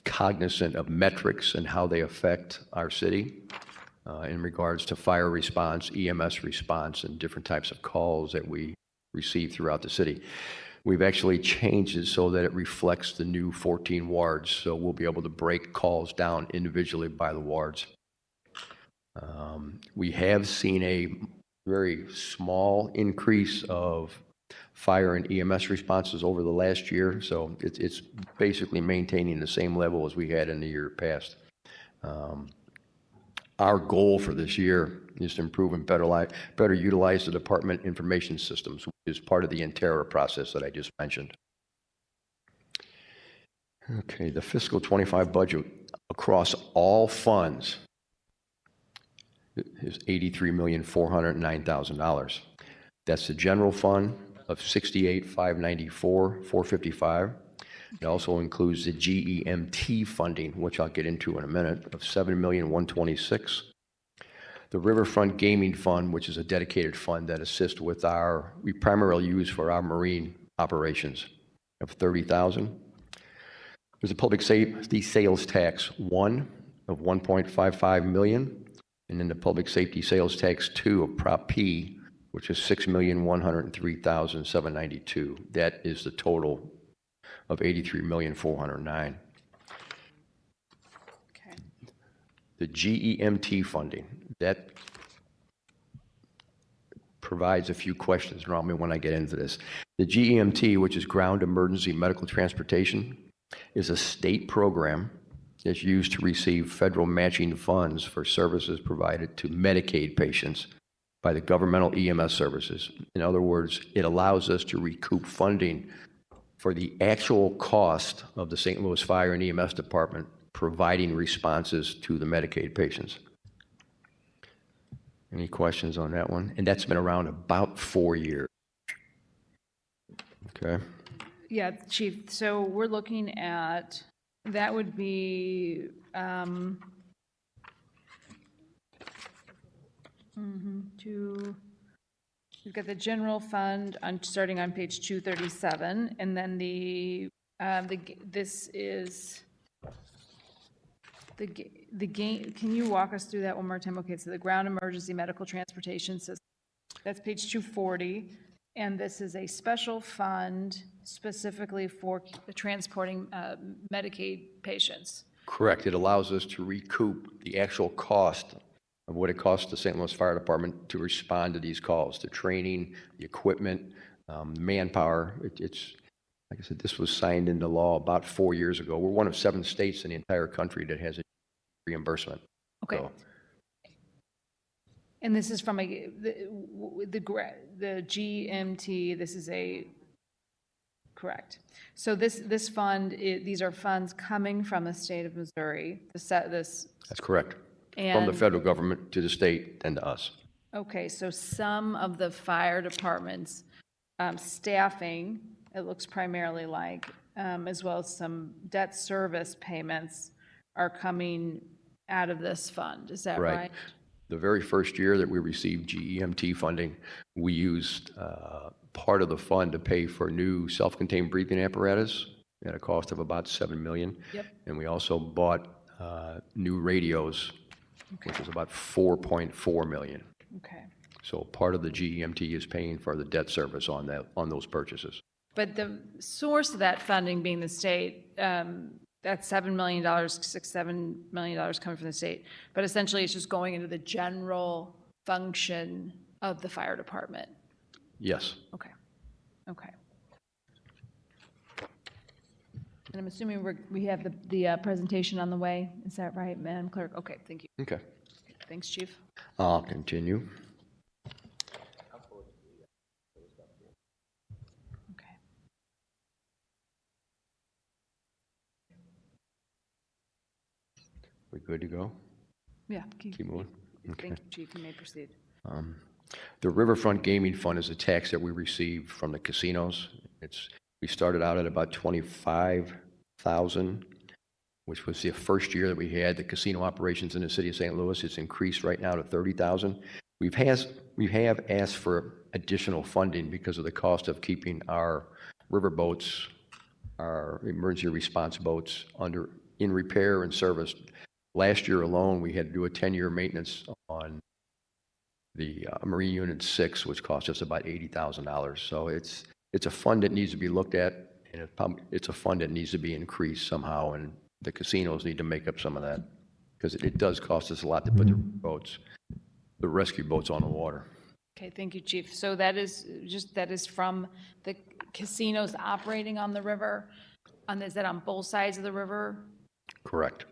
S15: cognizant of metrics and how they affect our city in regards to fire response, EMS response, and different types of calls that we receive throughout the city. We've actually changed it so that it reflects the new 14 wards, so we'll be able to break calls down individually by the wards. We have seen a very small increase of fire and EMS responses over the last year, so it's basically maintaining the same level as we had in the year past. Our goal for this year is to improve and better utilize the department information systems, which is part of the Intera process that I just mentioned. Okay, the fiscal 25 budget across all funds is $83,409,000. That's the general fund of $68,594,455. It also includes the GEMT funding, which I'll get into in a minute, of $7,126,000. The Riverfront Gaming Fund, which is a dedicated fund that assists with we primarily use for our marine operations, of $30,000. There's a public safety sales tax 1 of $1.55 million. And then the public safety sales tax 2 of Prop P, which is $6,103,792. That is the total of $83,409,000.
S6: Okay.
S15: The GEMT funding, that provides a few questions around me when I get into this. The GEMT, which is Ground Emergency Medical Transportation, is a state program that's used to receive federal matching funds for services provided to Medicaid patients by the governmental EMS services. In other words, it allows us to recoup funding for the actual cost of the St. Louis Fire and EMS Department providing responses to the Medicaid patients. Any questions on that one? And that's been around about 4 years. Okay.
S6: Yeah, Chief, so we're looking at, that would be, we've got the general fund starting on page 237, and then this is the game. Can you walk us through that one more time? Okay, so the Ground Emergency Medical Transportation System, that's page 240, and this is a special fund specifically for transporting Medicaid patients.
S15: Correct. It allows us to recoup the actual cost of what it costs the St. Louis Fire Department to respond to these calls, the training, the equipment, manpower. It's, like I said, this was signed into law about 4 years ago. We're one of 7 states in the entire country that has a reimbursement.
S6: Okay.
S15: So,
S6: And this is from the GMT, this is correct. So this fund, these are funds coming from the state of Missouri,
S15: that's correct. From the
S6: and-
S15: federal government to the state and to us.
S6: Okay, so some of the fire department's staffing, it looks primarily like, as well as some debt service payments are coming out of this fund, is that right?
S15: The very first year that we received GEMT funding, we used part of the fund to pay for new self-contained breathing apparatus at a cost of about $7 million.
S6: Yep.
S15: And we also bought new radios, which was about $4.4 million.
S6: Okay.
S15: So part of the GEMT is paying for the debt service on those purchases.
S6: But the source of that funding being the state, that's $7 million, $7 million coming from the state. But essentially, it's just going into the general function of the fire department.
S15: Yes.
S6: Okay. Okay. And I'm assuming we have the presentation on the way. Is that right, Madam Clerk? Okay, thank you.
S15: Okay.
S6: Thanks, Chief.
S15: I'll continue.
S6: Okay.
S15: We good to go?
S6: Yeah.
S15: Keep moving? Okay.
S6: Thank you, Chief. You may proceed.
S15: The Riverfront Gaming Fund is a tax that we receive from the casinos. We started out at about 25,000, which was the first year that we had the casino operations in the city of St. Louis. It's increased right now to 30,000. We have asked for additional funding because of the cost of keeping our riverboats, our emergency response boats in repair and service. Last year alone, we had to do a 10-year maintenance on the Marine Unit 6, which cost us about $80,000. So it's a fund that needs to be looked at, and it's a fund that needs to be increased somehow, and the casinos need to make up some of that, because it does cost us a lot to put the rescue boats on the water.
S6: Okay, thank you, Chief. So that is from the casinos operating on the river? Is that on both sides of the river?
S15: Correct.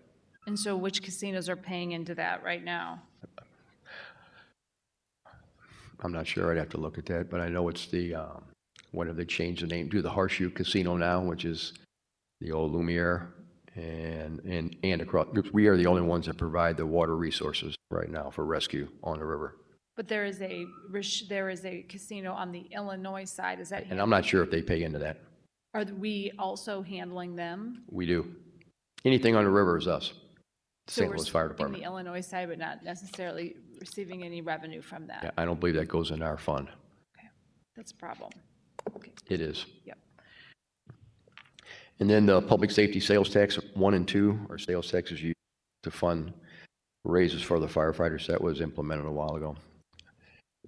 S6: And so which casinos are paying into that right now?
S15: I'm not sure. I'd have to look at that, but I know it's the, when have they changed the name? Do the Horseshoe Casino now, which is the old Lumiere, and across. We are the only ones that provide the water resources right now for rescue on the river.
S6: But there is a casino on the Illinois side. Is that?
S15: And I'm not sure if they pay into that.
S6: Are we also handling them?
S15: We do. Anything on the river is us.
S6: So
S15: St. Louis Fire
S6: we're
S15: Department.
S6: the Illinois side, but not necessarily receiving any revenue from that.
S15: Yeah, I don't believe that goes in our fund.
S6: Okay, that's a problem. Okay.
S15: It is.
S6: Yep.
S15: And then the public safety sales tax 1 and 2, or sales taxes used to fund raises for the firefighters. That was implemented a while ago.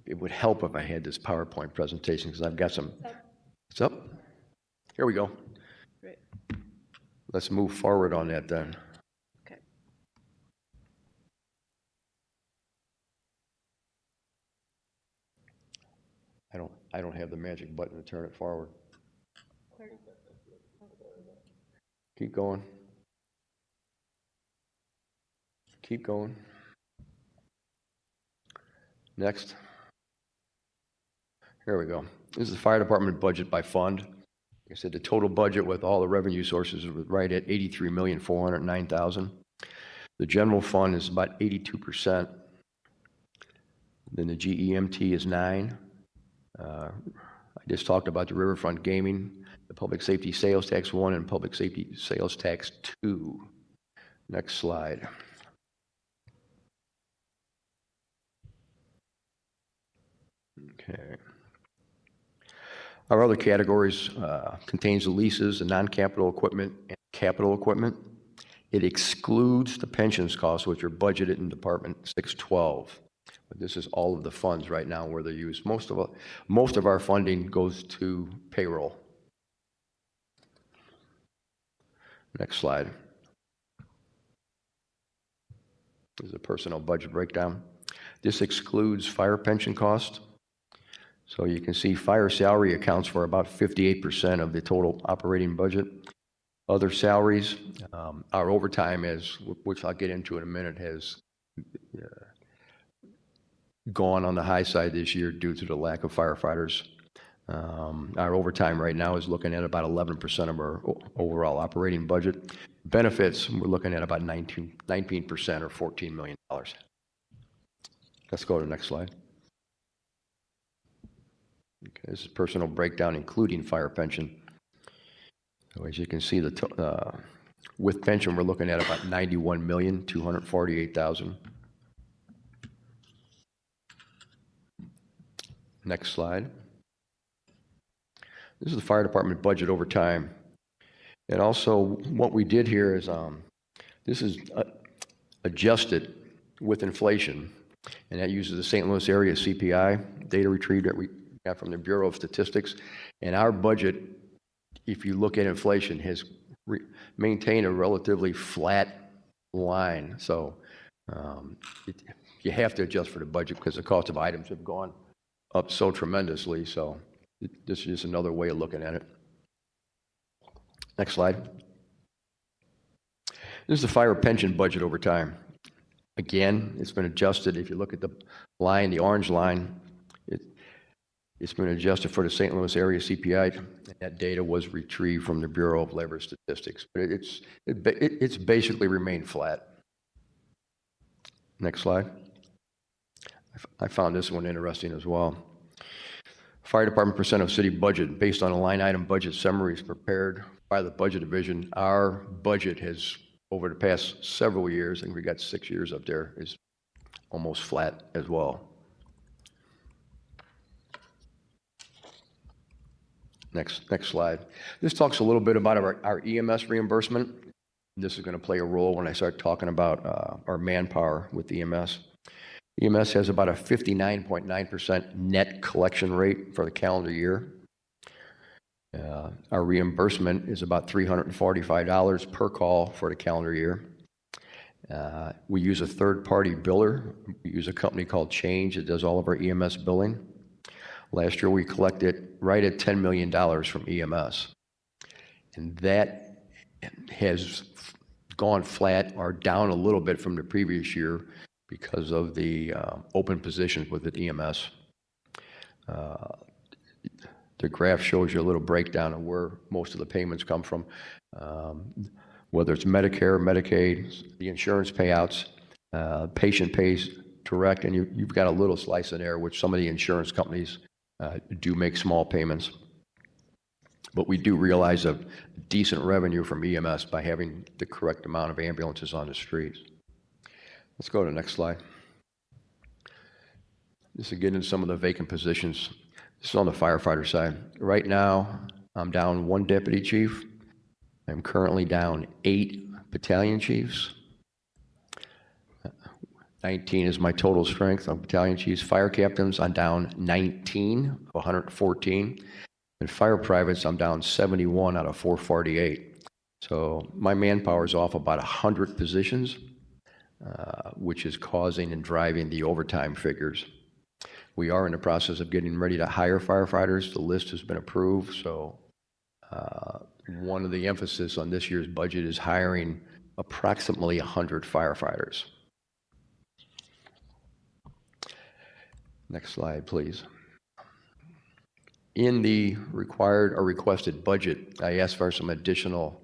S15: It would help if I had this PowerPoint presentation, because I've got some. It's up. Here we go.
S6: Great.
S15: Let's move forward on that then.
S6: Okay.
S15: I don't have the magic button to turn it forward. Keep going. Keep going. Next. Here we go. This is the fire department budget by fund. Like I said, the total budget with all the revenue sources was right at $83,409,000. The general fund is about 82%. Then the GEMT is 9%. I just talked about the Riverfront Gaming, the Public Safety Sales Tax 1, and Public Safety Sales Tax 2. Next slide. Okay. Our other categories contains the leases, the non-capital equipment, and capital equipment. It excludes the pensions costs, which are budgeted in Department 612. But this is all of the funds right now where they're used. Most of our funding goes to payroll. Next slide. This is a personnel budget breakdown. This excludes fire pension costs. So you can see fire salary accounts for about 58% of the total operating budget. Other salaries, our overtime, which I'll get into in a minute, has gone on the high side this year due to the lack of firefighters. Our overtime right now is looking at about 11% of our overall operating budget. Benefits, we're looking at about 19% or $14 million. Let's go to the next slide. Okay, this is personal breakdown, including fire pension. So as you can see, with pension, we're looking at about $91,248,000. Next slide. This is the fire department budget over time. And also what we did here is this is adjusted with inflation, and that uses the St. Louis area CPI data retrieved that we got from the Bureau of Statistics. And our budget, if you look at inflation, has maintain a relatively flat line. So you have to adjust for the budget because the cost of items have gone up so tremendously. So this is just another way of looking at it. Next slide. This is the fire pension budget over time. Again, it's been adjusted. If you look at the line, the orange line, it's been adjusted for the St. Louis area CPI. That data was retrieved from the Bureau of Labor Statistics, but it's basically remained flat. Next slide. I found this one interesting as well. Fire department percent of city budget based on a line item budget summaries prepared by the budget division. Our budget has, over the past several years, and we got 6 years up there, is almost flat as well. Next slide. This talks a little bit about our EMS reimbursement. This is going to play a role when I start talking about our manpower with EMS. EMS has about a 59.9% net collection rate for the calendar year. Our reimbursement is about $345 per call for the calendar year. We use a third-party biller. We use a company called Change that does all of our EMS billing. Last year, we collected right at $10 million from EMS. And that has gone flat or down a little bit from the previous year because of the open positions with the EMS. The graph shows you a little breakdown of where most of the payments come from, whether it's Medicare, Medicaid, the insurance payouts, patient pays direct, and you've got a little slice in there, which some of the insurance companies do make small payments. But we do realize a decent revenue from EMS by having the correct amount of ambulances on the streets. Let's go to the next slide. This is getting into some of the vacant positions. This is on the firefighter side. Right now, I'm down 1 deputy chief. I'm currently down 8 battalion chiefs. 19 is my total strength of battalion chiefs. Fire captains, I'm down 19 of 114. And fire privates, I'm down 71 out of 448. So my manpower is off about 100 positions, which is causing and driving the overtime figures. We are in the process of getting ready to hire firefighters. The list has been approved. So one of the emphasis on this year's budget is hiring approximately 100 firefighters. Next slide, please. In the required or requested budget, I asked for some additional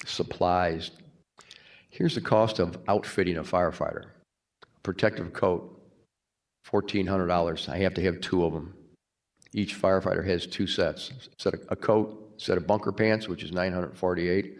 S15: supplies. Here's the cost of outfitting a firefighter. Protective coat, $1,400. I have to have 2 of them. Each firefighter has 2 sets. A coat, set of bunker pants, which is $948.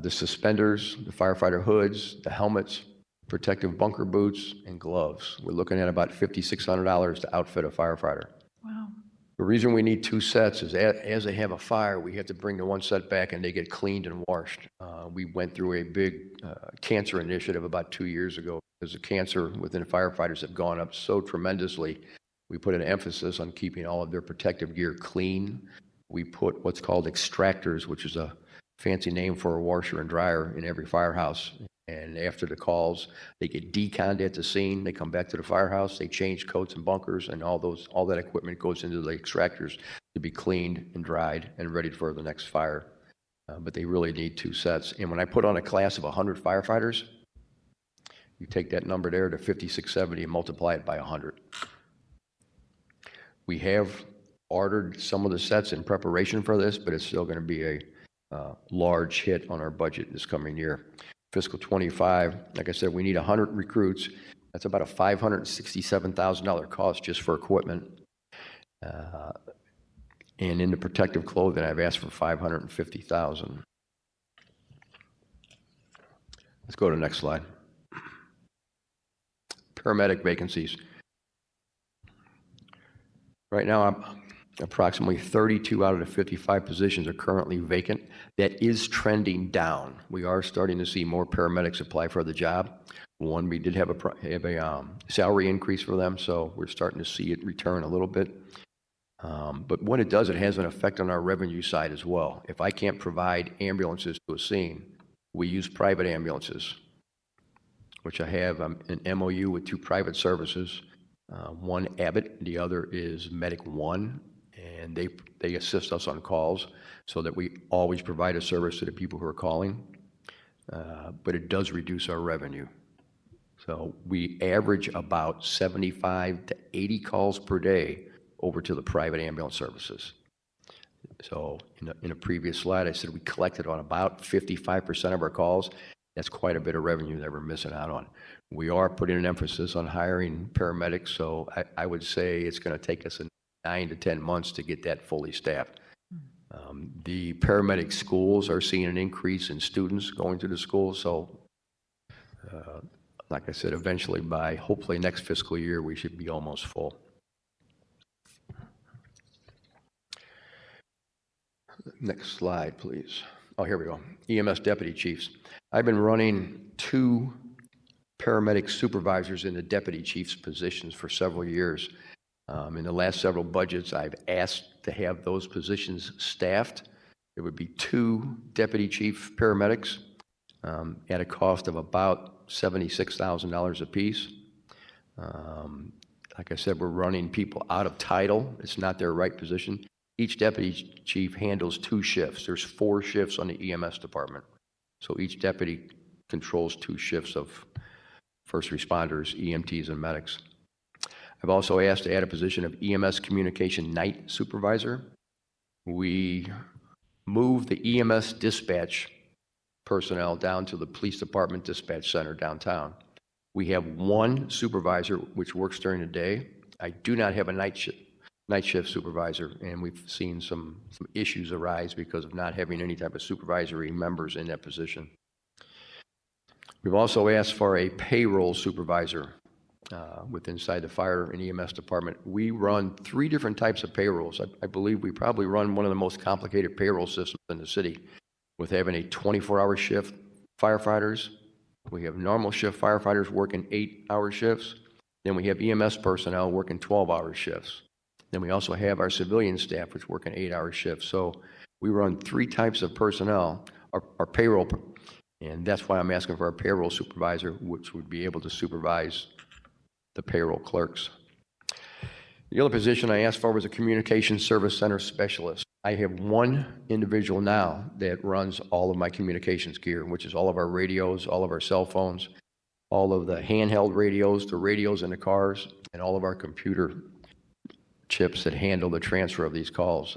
S15: The suspenders, the firefighter hoods, the helmets, protective bunker boots, and gloves. We're looking at about $5,600 to outfit a firefighter.
S1: Wow.
S15: The reason we need 2 sets is as they have a fire, we have to bring the 1 set back and they get cleaned and washed. We went through a big cancer initiative about 2 years ago because the cancer within firefighters have gone up so tremendously. We put an emphasis on keeping all of their protective gear clean. We put what's called extractors, which is a fancy name for a washer and dryer in every firehouse. And after the calls, they get deconned at the scene. They come back to the firehouse. They change coats and bunkers, and all that equipment goes into the extractors to be cleaned and dried and ready for the next fire. But they really need 2 sets. And when I put on a class of 100 firefighters, you take that number there to 5,670 and multiply it by 100. We have ordered some of the sets in preparation for this, but it's still going to be a large hit on our budget this coming year. Fiscal 25, like I said, we need 100 recruits. That's about a $567,000 cost just for equipment. And in the protective clothing, I've asked for $550,000. Let's go to the next slide. Paramedic vacancies. Right now, approximately 32 out of the 55 positions are currently vacant. That is trending down. We are starting to see more paramedics apply for the job. One, we did have a salary increase for them, so we're starting to see it return a little bit. But what it does, it has an effect on our revenue side as well. If I can't provide ambulances to a scene, we use private ambulances, which I have an MOU with 2 private services. One Abbott, the other is Medic One, and they assist us on calls so that we always provide a service to the people who are calling. But it does reduce our revenue. So we average about 75 to 80 calls per day over to the private ambulance services. So in a previous slide, I said we collected on about 55% of our calls. That's quite a bit of revenue that we're missing out on. We are putting an emphasis on hiring paramedics, so I would say it's going to take us 9 to 10 months to get that fully staffed. The paramedic schools are seeing an increase in students going to the schools, so like I said, eventually by hopefully next fiscal year, we should be almost full. Next slide, please. Oh, here we go. EMS deputy chiefs. I've been running 2 paramedic supervisors in the deputy chief's positions for several years. In the last several budgets, I've asked to have those positions staffed. It would be 2 deputy chief paramedics at a cost of about $76,000 apiece. Like I said, we're running people out of title. It's not their right position. Each deputy chief handles 2 shifts. There's 4 shifts on the EMS department. So each deputy controls 2 shifts of first responders, EMTs, and medics. I've also asked to add a position of EMS communication night supervisor. We moved the EMS dispatch personnel down to the police department dispatch center downtown. We have 1 supervisor which works during the day. I do not have a night shift supervisor, and we've seen some issues arise because of not having any type of supervisory members in that position. We've also asked for a payroll supervisor inside the fire and EMS department. We run 3 different types of payrolls. I believe we probably run one of the most complicated payroll systems in the city, with having a 24-hour shift firefighters. We have normal shift firefighters working 8-hour shifts. Then we have EMS personnel working 12-hour shifts. Then we also have our civilian staff, which work an 8-hour shift. So we run 3 types of personnel, our payroll, and that's why I'm asking for a payroll supervisor, which would be able to supervise the payroll clerks. The other position I asked for was a communication service center specialist. I have 1 individual now that runs all of my communications gear, which is all of our radios, all of our cell phones, all of the handheld radios, the radios in the cars, and all of our computer chips that handle the transfer of these calls.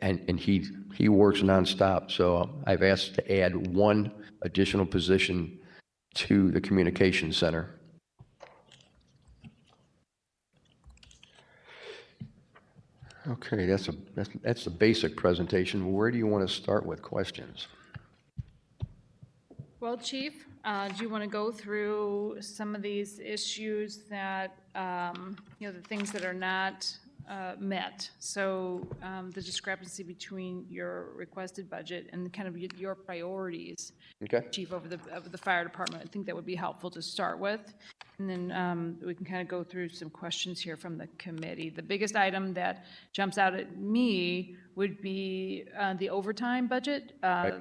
S15: And he works nonstop. So I've asked to add 1 additional position to the communications center. Okay, that's a basic presentation. Where do you want to start with questions?
S6: Well, Chief, do you want to go through some of these issues that, the things that are not met? So the discrepancy between your requested budget and kind of your priorities,
S15: okay,
S6: Chief, of the fire department. I think that would be helpful to start with. And then we can kind of go through some questions here from the committee. The biggest item that jumps out at me would be the overtime budget.
S15: Right.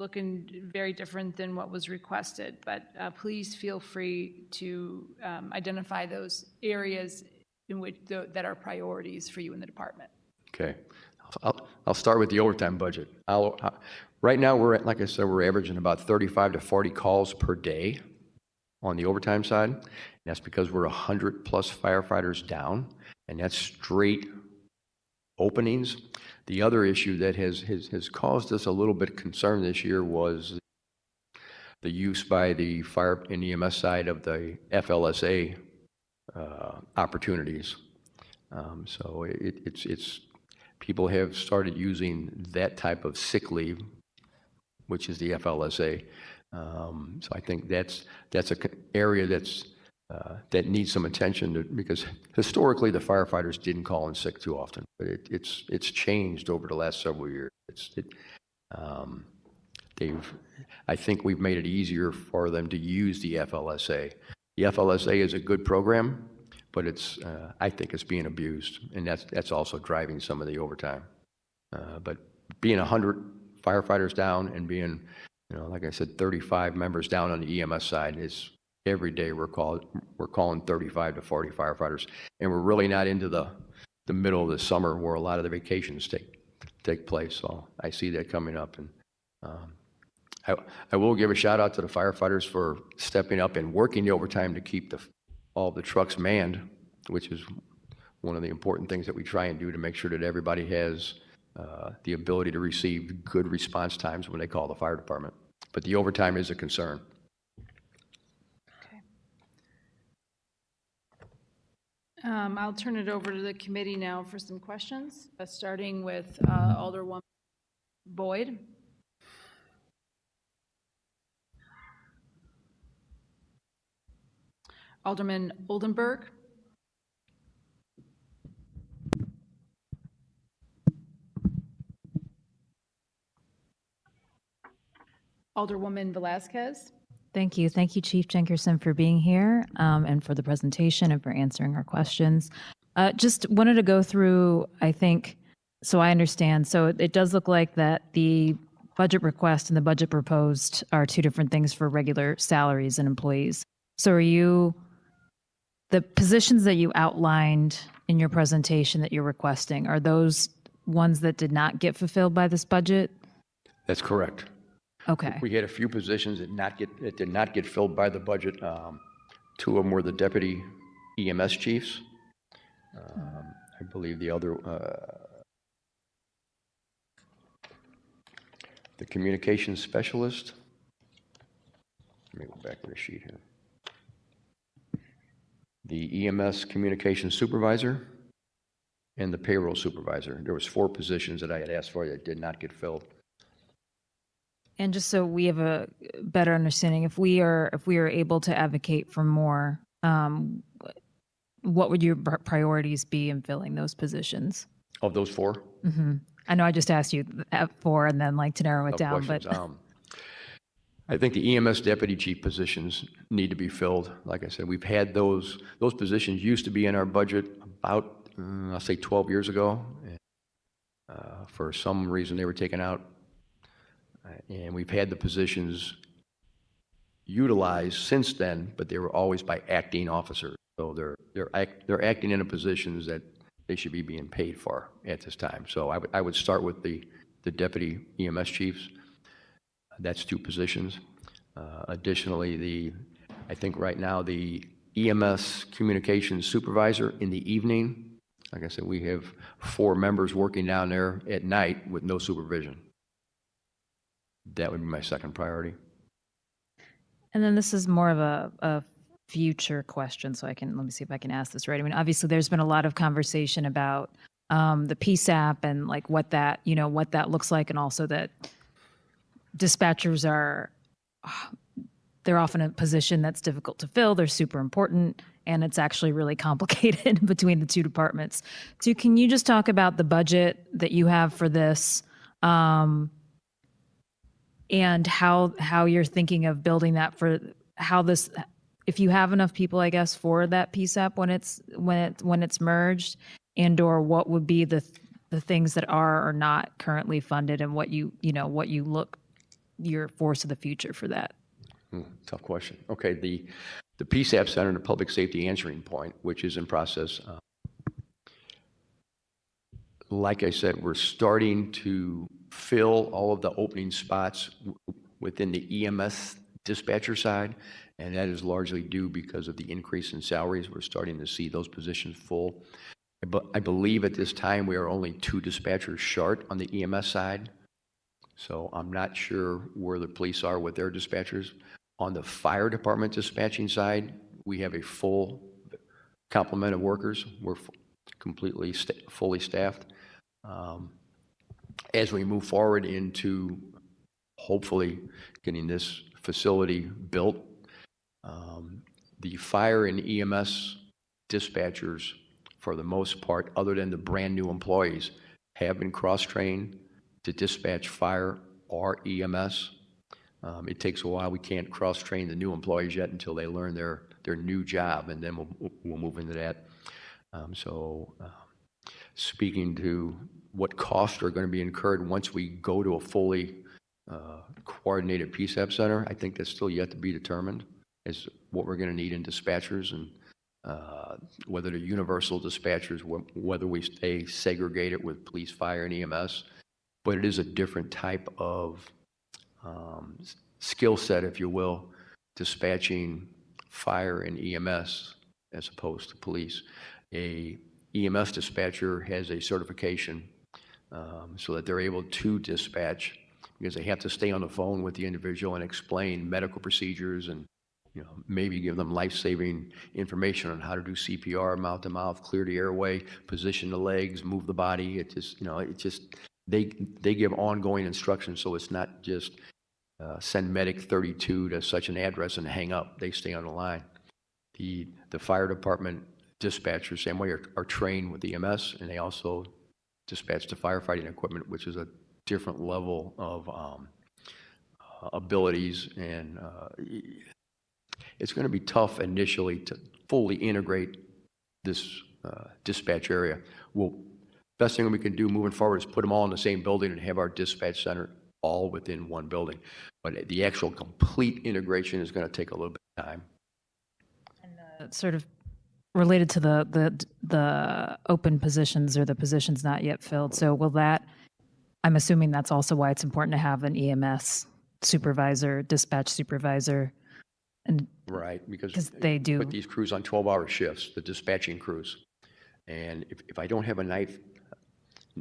S6: Looking very different than what was requested, but please feel free to identify those areas in which that are priorities for you in the department.
S15: Okay, I'll start with the overtime budget. Right now, like I said, we're averaging about 35 to 40 calls per day on the overtime side. And that's because we're 100 plus firefighters down, and that's straight openings. The other issue that has caused us a little bit of concern this year was the use by the fire and EMS side of the FLSA opportunities. So it's people have started using that type of sick leave, which is the FLSA. So I think that's an area that needs some attention because historically the firefighters didn't call in sick too often, but it's changed over the last several years. I think we've made it easier for them to use the FLSA. The FLSA is a good program, but it's, I think it's being abused, and that's also driving some of the overtime. But being 100 firefighters down and being, like I said, 35 members down on the EMS side is every day we're calling 35 to 40 firefighters, and we're really not into the middle of the summer where a lot of the vacations take place. So I see that coming up, and I will give a shout out to the firefighters for stepping up and working the overtime to keep all the trucks manned, which is one of the important things that we try and do to make sure that everybody has the ability to receive good response times when they call the fire department. But the overtime is a concern.
S6: I'll turn it over to the committee now for some questions, starting with Alderwoman Boyd. Alderman Oldenburg. Alderwoman Velazquez.
S8: Thank you. Thank you, Chief Jenkerson, for being here and for the presentation and for answering our questions. Just wanted to go through, I think, so I understand. So it does look like that the budget request and the budget proposed are two different things for regular salaries and employees. So are the positions that you outlined in your presentation that you're requesting, are those ones that did not get fulfilled by this budget?
S15: That's correct.
S8: Okay.
S15: We had a few positions that did not get filled by the budget. Two of them were the deputy EMS chiefs. I believe the other, the communications specialist. Let me go back to the sheet here. The EMS communications supervisor and the payroll supervisor. There was 4 positions that I had asked for that did not get filled.
S8: And just so we have a better understanding, if we are able to advocate for more, what would your priorities be in filling those positions?
S15: Of those 4?
S8: Mm-hmm. I know I just asked you 4 and then to narrow it down, but
S15: I think the EMS deputy chief positions need to be filled. Like I said, we've had those positions used to be in our budget about, I'll say 12 years ago. For some reason, they were taken out. And we've had the positions utilized since then, but they were always by acting officers. So they're acting in the positions that they should be being paid for at this time. So I would start with the deputy EMS chiefs. That's 2 positions. Additionally, I think right now the EMS communications supervisor in the evening. Like I said, we have 4 members working down there at night with no supervision. That would be my second priority.
S8: And then this is more of a future question, so let me see if I can ask this right. I mean, obviously there's been a lot of conversation about the PSAP and like what that looks like, and also that dispatchers they're often in a position that's difficult to fill. They're super important, and it's actually really complicated between the 2 departments. So can you just talk about the budget that you have for this? And how you're thinking of building that for how this, if you have enough people, I guess, for that PSAP when it's merged, and/or what would be the things that are or not currently funded, and what you look your force of the future for that.
S15: Tough question. Okay, the PSAP Center, the Public Safety Answering Point, which is in process. Like I said, we're starting to fill all of the opening spots within the EMS dispatcher side, and that is largely due because of the increase in salaries. We're starting to see those positions full. But I believe at this time we are only 2 dispatchers short on the EMS side, so I'm not sure where the police are with their dispatchers. On the fire department dispatching side, we have a full complement of workers. We're completely fully staffed. As we move forward into hopefully getting this facility built, the fire and EMS dispatchers, for the most part, other than the brand new employees, have been cross-trained to dispatch fire or EMS. It takes a while. We can't cross-train the new employees yet until they learn their new job, and then we'll move into that. Speaking to what costs are going to be incurred once we go to a fully coordinated PSAP center, I think that's still yet to be determined, is what we're going to need in dispatchers, and whether they're universal dispatchers, whether we stay segregated with police, fire, and EMS. But it is a different type of skill set, if you will, dispatching fire and EMS as opposed to police. A EMS dispatcher has a certification so that they're able to dispatch, because they have to stay on the phone with the individual and explain medical procedures and maybe give them life-saving information on how to do CPR, mouth to mouth, clear the airway, position the legs, move the body. It just they give ongoing instructions, so it's not just send medic 32 to such an address and hang up. They stay on the line. The fire department dispatchers, same way, are trained with EMS, and they also dispatch the firefighting equipment, which is a different level of abilities, and it's going to be tough initially to fully integrate this dispatch area. Best thing we can do moving forward is put them all in the same building and have our dispatch center all within one building. But the actual complete integration is going to take a little bit of time.
S8: And sort of related to the open positions or the positions not yet filled. So will that, I'm assuming that's also why it's important to have an EMS supervisor, dispatch supervisor. And
S15: right, because
S8: they do
S15: put these crews on 12-hour shifts, the dispatching crews. And if I don't have an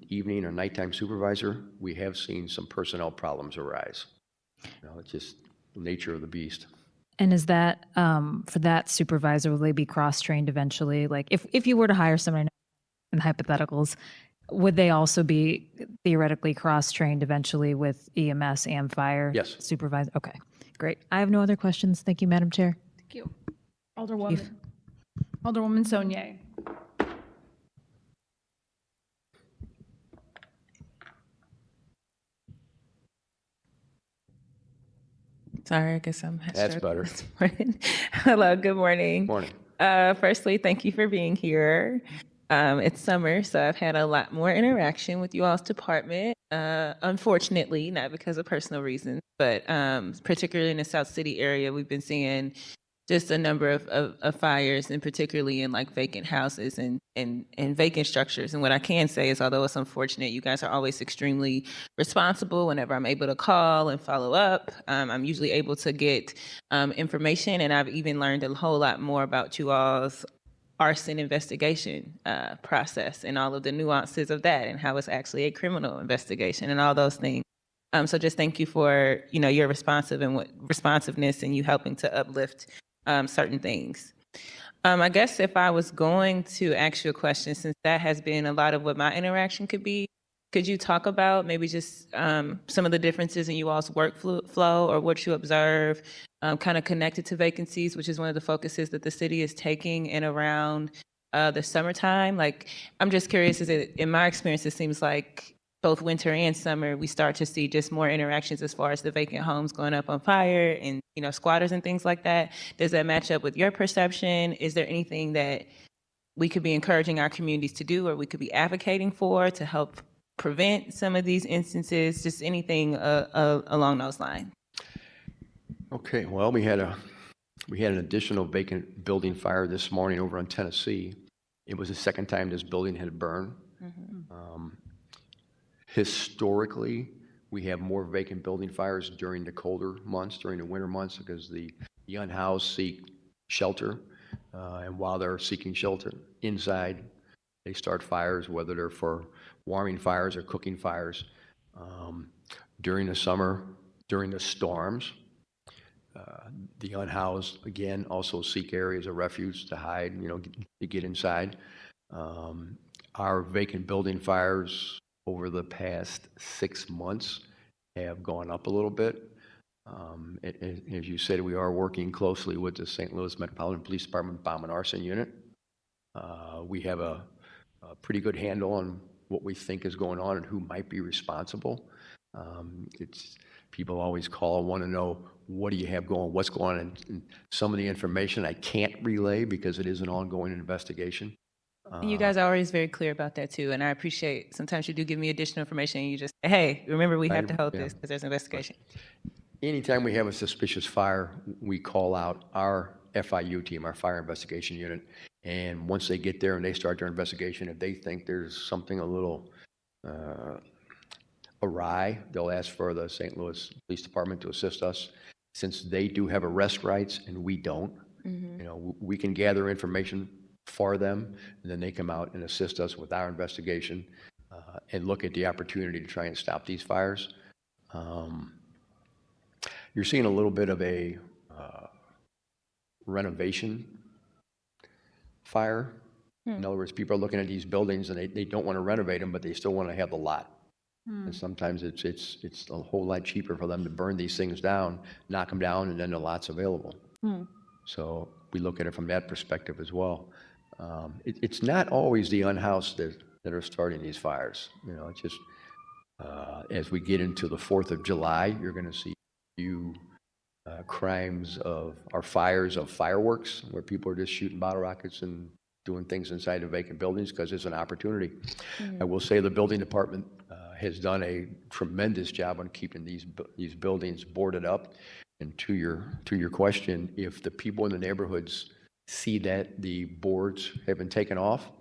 S15: evening or nighttime supervisor, we have seen some personnel problems arise. It's just the nature of the beast.
S8: And is that, for that supervisor, will they be cross-trained eventually? Like if you were to hire somebody in hypotheticals, would they also be theoretically cross-trained eventually with EMS and fire?
S15: Yes.
S8: Supervisor? Okay, great. I have no other questions. Thank you, Madam Chair.
S6: Thank you. Alderwoman Saunier.
S9: Sorry, I guess I'm
S15: That's better.
S9: this morning. Hello, good morning.
S15: Morning.
S9: Firstly, thank you for being here. It's summer, so I've had a lot more interaction with you all's department. Unfortunately, not because of personal reasons, but particularly in the South City area, we've been seeing just a number of fires, and particularly in like vacant houses and vacant structures. And what I can say is, although it's unfortunate, you guys are always extremely responsible whenever I'm able to call and follow up. I'm usually able to get information, and I've even learned a whole lot more about you all's arson investigation process and all of the nuances of that, and how it's actually a criminal investigation and all those things. So just thank you for your responsiveness and you helping to uplift certain things. I guess if I was going to ask you a question, since that has been a lot of what my interaction could be, could you talk about maybe just some of the differences in you all's workflow or what you observe kind of connected to vacancies, which is one of the focuses that the city is taking in around the summertime? Like, I'm just curious, in my experience, it seems like both winter and summer, we start to see just more interactions as far as the vacant homes going up on fire and, squatters and things like that. Does that match up with your perception? Is there anything that we could be encouraging our communities to do or we could be advocating for to help prevent some of these instances? Just anything along those lines.
S15: Okay, well, we had an additional vacant building fire this morning over on Tennessee. It was the second time this building had burned. Historically, we have more vacant building fires during the colder months, during the winter months, because the unhoused seek shelter. And while they're seeking shelter inside, they start fires, whether they're for warming fires or cooking fires. During the summer, during the storms, the unhoused, again, also seek areas of refuge to hide, to get inside. Our vacant building fires over the past 6 months have gone up a little bit. As you said, we are working closely with the St. Louis Metropolitan Police Department Bomb and Arson Unit. We have a pretty good handle on what we think is going on and who might be responsible. People always call and want to know, what do you have going, what's going on? And some of the information I can't relay because it is an ongoing investigation.
S9: And you guys are always very clear about that too, and I appreciate, sometimes you do give me additional information, and you just, hey, remember, we have to hold this because there's an investigation.
S15: Anytime we have a suspicious fire, we call out our FIU team, our fire investigation unit, and once they get there and they start their investigation, if they think there's something a little awry, they'll ask for the St. Louis Police Department to assist us. Since they do have arrest rights and we don't, you know, we can gather information for them, and then they come out and assist us with our investigation and look at the opportunity to try and stop these fires. You're seeing a little bit of a renovation fire. In other words, people are looking at these buildings and they don't want to renovate them, but they still want to have the lot. And sometimes it's a whole lot cheaper for them to burn these things down, knock them down, and then the lot's available. So we look at it from that perspective as well. It's not always the unhoused that are starting these fires. You know, it's just as we get into the 4th of July, you're going to see a few crimes or fires of fireworks where people are just shooting bottle rockets and doing things inside of vacant buildings because it's an opportunity. I will say the building department has done a tremendous job on keeping these buildings boarded up. And to your question, if the people in the neighborhoods see that the boards have been taken off,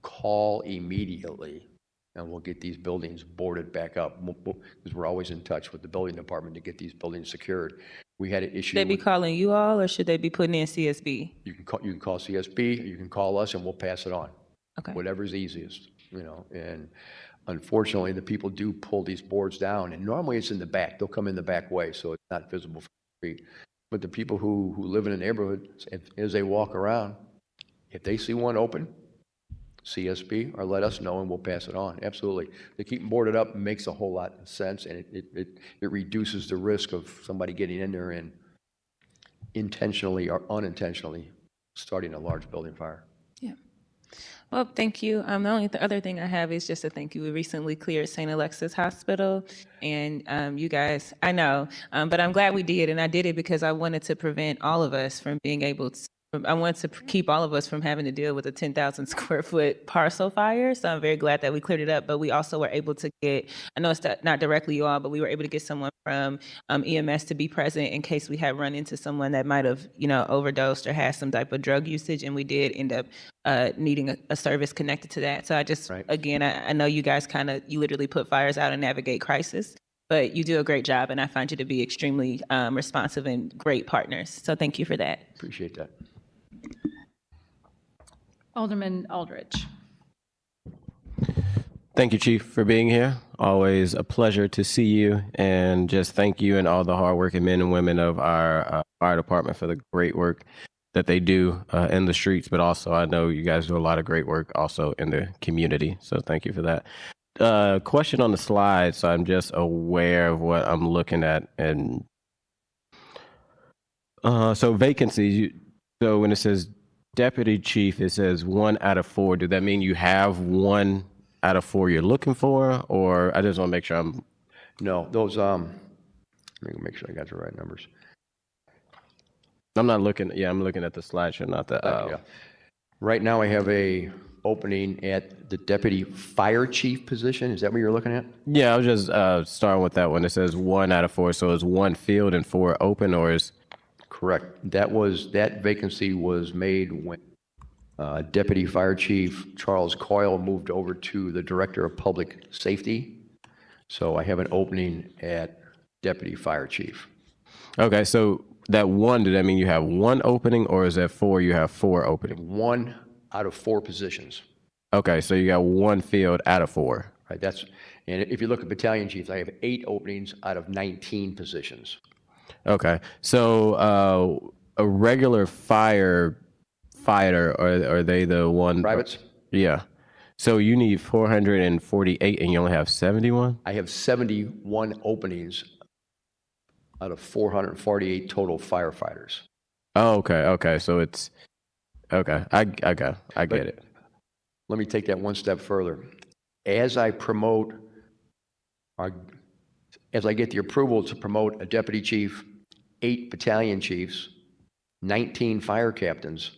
S15: call immediately, and we'll get these buildings boarded back up, because we're always in touch with the building department to get these buildings secured. We had an issue.
S9: Should they be calling you all, or should they be putting in CSB?
S15: You can call CSB, you can call us, and we'll pass it on.
S9: Okay.
S15: Whatever's easiest, you know. And unfortunately, the people do pull these boards down, and normally it's in the back. They'll come in the back way, so it's not visible from the street. But the people who live in the neighborhood, as they walk around, if they see one open, CSB, or let us know and we'll pass it on. Absolutely. They keep them boarded up, makes a whole lot of sense, and it reduces the risk of somebody getting in there and intentionally or unintentionally starting a large building fire.
S9: Yeah. Well, thank you. The only other thing I have is just a thank you. We recently cleared St. Alexis Hospital, and you guys, I know, but I'm glad we did, and I did it because I wanted to prevent all of us from being able to, I wanted to keep all of us from having to deal with a 10,000 square foot parcel fire. So I'm very glad that we cleared it up, but we also were able to get, I know it's not directly you all, but we were able to get someone from EMS to be present in case we had run into someone that might have, you know, overdosed or had some type of drug usage. And we did end up needing a service connected to that. So I just, again, I know you guys you literally put fires out and navigate crisis, but you do a great job. And I find you to be extremely responsive and great partners. So thank you for that.
S15: Appreciate that.
S6: Alderman Aldridge.
S3: Thank you, Chief, for being here. Always a pleasure to see you, and just thank you and all the hardworking men and women of our fire department for the great work that they do in the streets, but also I know you guys do a lot of great work also in the community, so thank you for that. Question on the slide, so I'm just aware of what I'm looking at. And so vacancies, so when it says Deputy Chief, it says 1 out of 4. Do that mean you have 1 out of 4 you're looking for, or I just want to make sure I'm...
S15: No, those, let me make sure I got the right numbers.
S3: I'm not looking, I'm looking at the slideshow, not the...
S15: Yeah. Right now I have a opening at the Deputy Fire Chief position. Is that what you're looking at?
S3: Yeah, I was just starting with that one. It says 1 out of 4, so is 1 filled and 4 open, or is...
S15: Correct. That vacancy was made when Deputy Fire Chief Charles Coyle moved over to the Director of Public Safety. So I have an opening at Deputy Fire Chief.
S3: Okay, so that 1, does that mean you have 1 opening, or is that 4, you have 4 opening?
S15: 1 out of 4 positions.
S3: Okay, so you got 1 filled out of 4.
S15: Right, and if you look at battalion chiefs, I have 8 openings out of 19 positions.
S3: Okay, so a regular fighter, are they the one?
S15: Privates?
S3: Yeah. So you need 448 and you only have 71?
S15: I have 71 openings out of 448 total firefighters.
S3: Oh, okay. So it's, okay, I get it.
S15: Let me take that one step further. As I promote as I get the approval to promote a deputy chief, 8 battalion chiefs, 19 fire captains,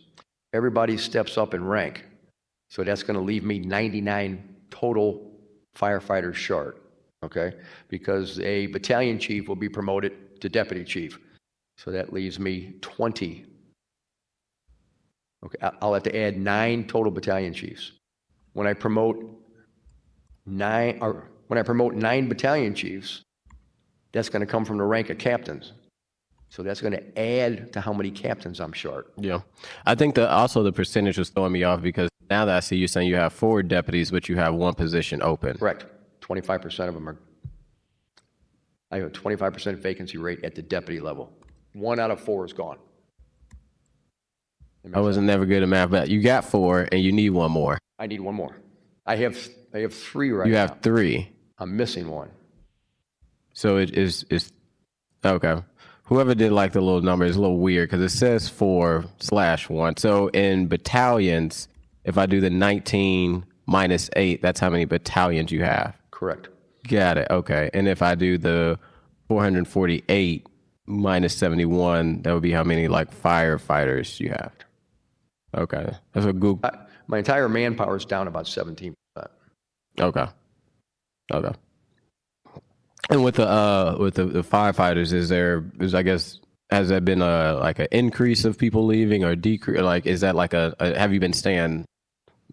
S15: everybody steps up in rank. So that's going to leave me 99 total firefighters short, okay? Because a battalion chief will be promoted to deputy chief. So that leaves me 20. Okay, I'll have to add 9 total battalion chiefs. When I promote 9 battalion chiefs, that's going to come from the rank of captains. So that's going to add to how many captains I'm short.
S3: Yeah. I think also the percentage was throwing me off because now that I see you saying you have 4 deputies, but you have 1 position open.
S15: Correct. 25% of them are, I have a 25% vacancy rate at the deputy level. 1 out of 4 is gone.
S3: I wasn't never good at math, but you got 4 and you need 1 more.
S15: I need 1 more. I have 3 right now.
S3: You have 3.
S15: I'm missing 1.
S3: So it's okay. Whoever did like the little number is a little weird because it says 4/1. So in battalions, if I do the 19 minus 8, that's how many battalions you have.
S15: Correct.
S3: Got it. Okay. And if I do the 448 minus 71, that would be how many like firefighters you have. Okay. That's what Google.
S15: My entire manpower is down about 17%.
S3: Okay. Okay. And with the firefighters, I guess, has there been like an increase of people leaving or decrease? Like, is that like have you been staying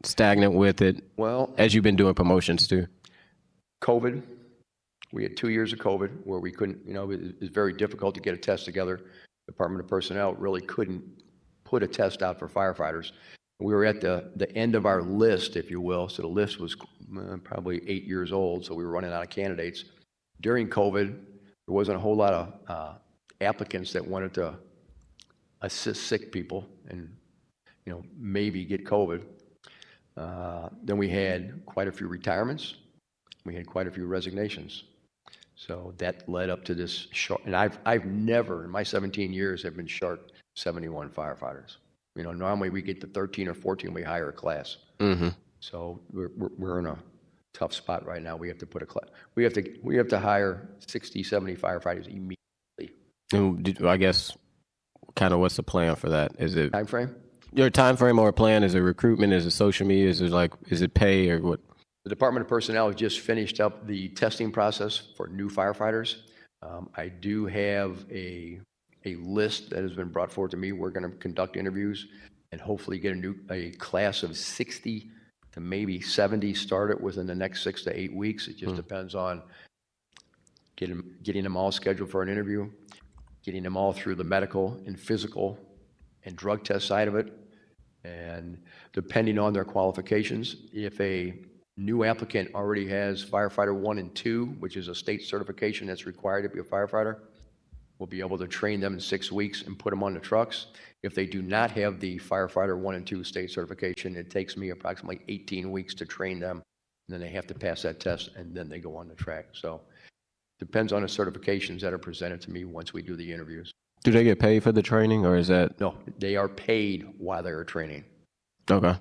S3: stagnant with it?
S15: Well,
S3: as you've been doing promotions too.
S15: COVID, we had 2 years of COVID where we couldn't, it was very difficult to get a test together. Department of Personnel really couldn't put a test out for firefighters. We were at the end of our list, if you will. So the list was probably 8 years old. So we were running out of candidates. During COVID, there wasn't a whole lot of applicants that wanted to assist sick people and, maybe get COVID. Then we had quite a few retirements. We had quite a few resignations. So that led up to this short, and I've never, in my 17 years, have been short 71 firefighters. Normally we get to 13 or 14, we hire a class.
S3: Mm-hmm. So
S15: we're in a tough spot right now. We have to put a class. We have to hire 60, 70 firefighters immediately.
S3: And I guess, kind of, what's the plan for that? Is it
S15: time frame?
S3: Your time frame or plan? Is it recruitment? Is it social media? Is it pay or what?
S15: The Department of Personnel has just finished up the testing process for new firefighters. I do have a list that has been brought forward to me. We're going to conduct interviews and hopefully get a class of 60 to maybe 70 started within the next 6 to 8 weeks. It just depends on getting them all scheduled for an interview, getting them all through the medical and physical and drug test side of it. And depending on their qualifications, if a new applicant already has firefighter 1 and 2, which is a state certification that's required to be a firefighter, we'll be able to train them in 6 weeks and put them on the trucks. If they do not have the firefighter 1 and 2 state certification, it takes me approximately 18 weeks to train them. And then they have to pass that test and then they go on the track. So depends on the certifications that are presented to me once we do the interviews.
S3: Do they get paid for the training or is that?
S15: No, they are paid while they are training.
S3: Okay.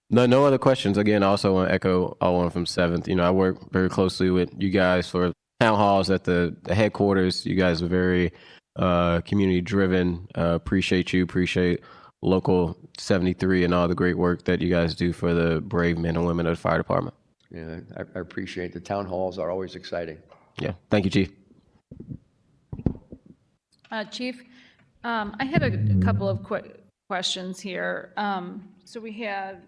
S3: No other questions. Again, I also want to echo all one from 7th. I work very closely with you guys for town halls at the headquarters. You guys are very community driven. Appreciate Local 73 and all the great work that you guys do for the brave men and women of the fire department.
S15: Yeah, I appreciate the town halls are always exciting.
S3: Yeah. Thank you, Chief.
S6: Chief, I had a couple of quick questions here. So we had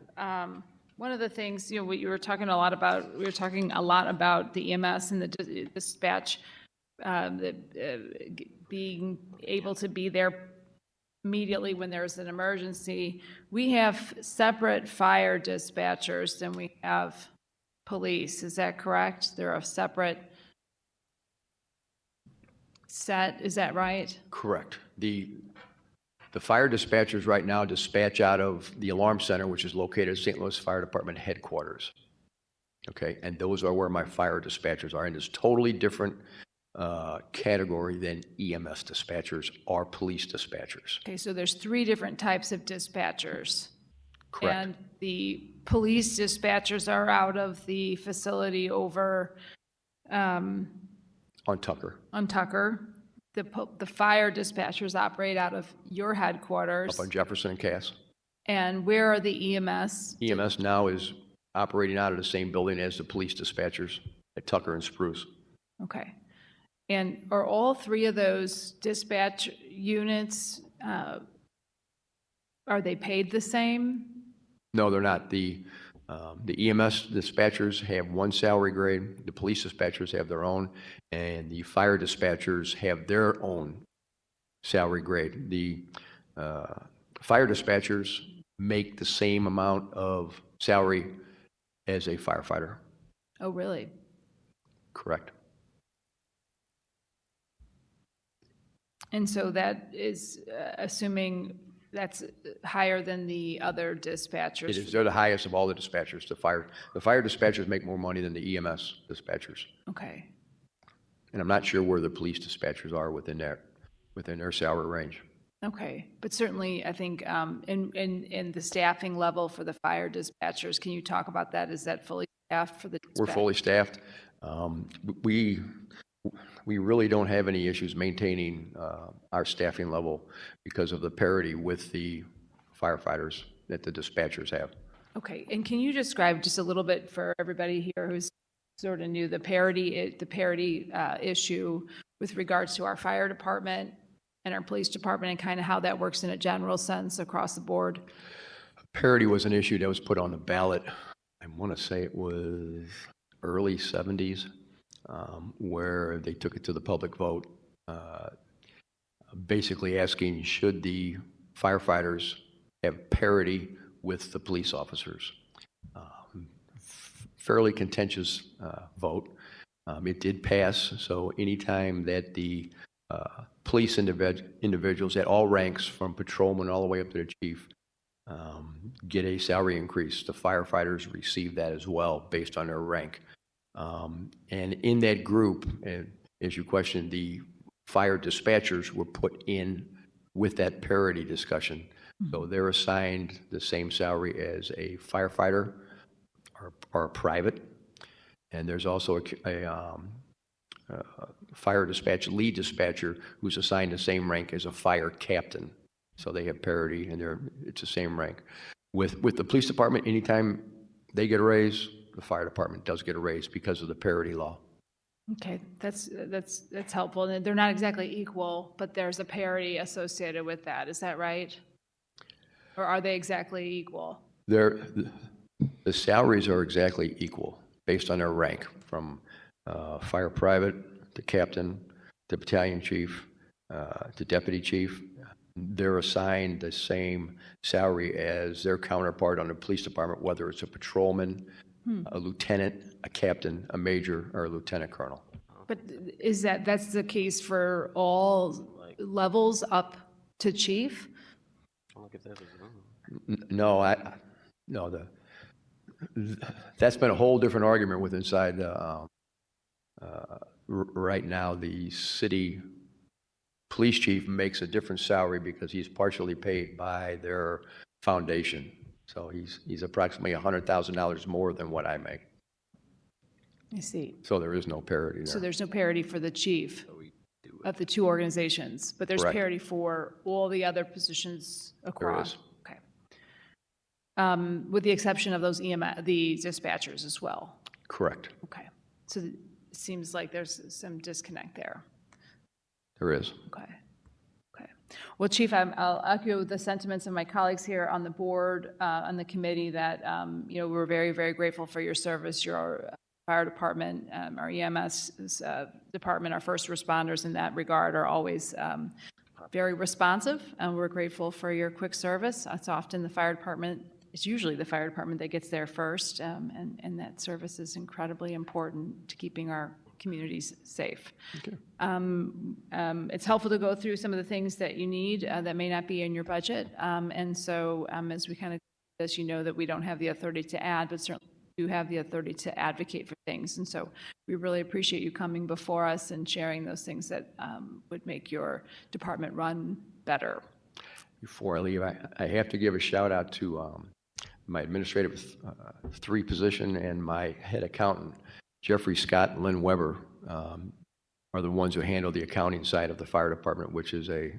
S6: one of the things, what you were talking a lot about. We were talking a lot about the EMS and the dispatch, being able to be there immediately when there's an emergency. We have separate fire dispatchers than we have police. Is that correct? They're a separate set. Is that right?
S15: Correct. The fire dispatchers right now dispatch out of the alarm center, which is located at St. Louis Fire Department headquarters. Okay, and those are where my fire dispatchers are in this totally different category than EMS dispatchers or police dispatchers.
S6: Okay, so there's 3 different types of dispatchers.
S15: Correct.
S6: And the police dispatchers are out of the facility over um,
S15: On Tucker,
S6: on Tucker. The fire dispatchers operate out of your headquarters.
S15: up on Jefferson and Cass.
S6: And where are the EMS?
S15: EMS now is operating out of the same building as the police dispatchers at Tucker and Spruce.
S6: Okay. And are all three of those dispatch units, are they paid the same?
S15: No, they're not. The EMS dispatchers have one salary grade, the police dispatchers have their own, and the fire dispatchers have their own salary grade. The fire dispatchers make the same amount of salary as a firefighter.
S6: Oh, really?
S15: Correct.
S6: And so that is assuming that's higher than the other dispatchers?
S15: It is. They're the highest of all the dispatchers. The fire dispatchers make more money than the EMS dispatchers.
S6: Okay.
S15: And I'm not sure where the police dispatchers are within their salary range.
S6: Okay, but certainly, I think in the staffing level for the fire dispatchers, can you talk about that? Is that fully staffed for the dispatch?
S15: We're fully staffed. We really don't have any issues maintaining our staffing level because of the parity with the firefighters that the dispatchers have.
S6: Okay, and can you describe just a little bit for everybody here who's sort of new, the parity issue with regards to our fire department and our police department, and kind of how that works in a general sense across the board?
S15: Parity was an issue that was put on the ballot, I want to say it was early 70s, where they took it to the public vote, basically asking, should the firefighters have parity with the police officers? Fairly contentious vote. It did pass, so anytime that the police individuals at all ranks, from patrolman all the way up to the chief, get a salary increase, the firefighters receive that as well based on their rank. And in that group, as you questioned, the fire dispatchers were put in with that parity discussion. So they're assigned the same salary as a firefighter or a private. And there's also a fire dispatch lead dispatcher who's assigned the same rank as a fire captain. So they have parity, and it's the same rank. With the police department, anytime they get a raise, the fire department does get a raise because of the parity law.
S6: Okay, that's helpful. And they're not exactly equal, but there's a parity associated with that. Is that right? Or are they exactly equal?
S15: The salaries are exactly equal based on their rank, from fire private to captain to battalion chief to deputy chief. They're assigned the same salary as their counterpart on the police department, whether it's a patrolman, a lieutenant, a captain, a major, or a lieutenant colonel.
S6: But that's the case for all levels up to chief?
S15: No, that's been a whole different argument with inside. Right now, the city police chief makes a different salary because he's partially paid by their foundation. So he's approximately $100,000 more than what I make.
S6: I see.
S15: So there is no parity there.
S6: So there's no parity for the chief of the two organizations, but there's
S15: Correct.
S6: parity for all the other positions across.
S15: There is.
S6: Okay. With the exception of those the dispatchers as well.
S15: Correct.
S6: Okay. So it seems like there's some disconnect there.
S15: There is.
S6: Okay. Okay. Well, Chief, I'll echo the sentiments of my colleagues here on the board, on the committee, that we're very, very grateful for your service. Your fire department, our EMS department, our first responders in that regard are always very responsive, and we're grateful for your quick service. It's often it's usually the fire department that gets there first, and that service is incredibly important to keeping our communities safe.
S15: Okay.
S6: It's helpful to go through some of the things that you need that may not be in your budget. And so as we kind of, as you know, that we don't have the authority to add, but certainly do have the authority to advocate for things. And so we really appreciate you coming before us and sharing those things that would make your department run better.
S15: Before I leave, I have to give a shout out to my administrative 3 position and my head accountant. Jeffrey Scott and Lynn Weber are the ones who handle the accounting side of the fire department, which is a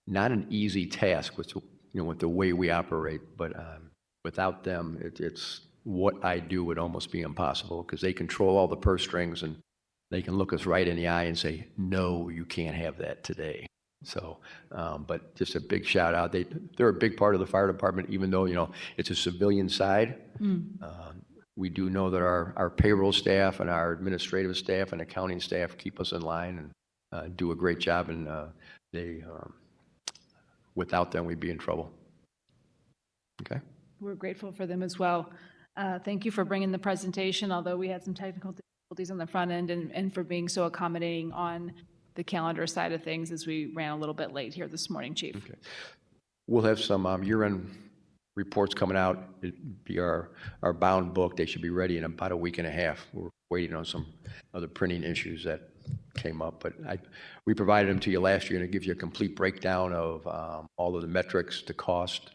S15: not an easy task with with the way we operate. But without them, it's what I do would almost be impossible because they control all the purse strings and they can look us right in the eye and say, no, you can't have that today. So, but just a big shout out. They're a big part of the fire department, even though, it's a civilian side. We do know that our payroll staff and our administrative staff and accounting staff keep us in line and do a great job. And without them, we'd be in trouble. Okay.
S6: We're grateful for them as well. Thank you for bringing the presentation, although we had some technical difficulties on the front end, and for being so accommodating on the calendar side of things as we ran a little bit late here this morning, Chief.
S15: Okay. We'll have some year-end reports coming out. It'd be our bound book. They should be ready in about a week and a half. We're waiting on some other printing issues that came up, but we provided them to you last year, and it gives you a complete breakdown of all of the metrics, the cost,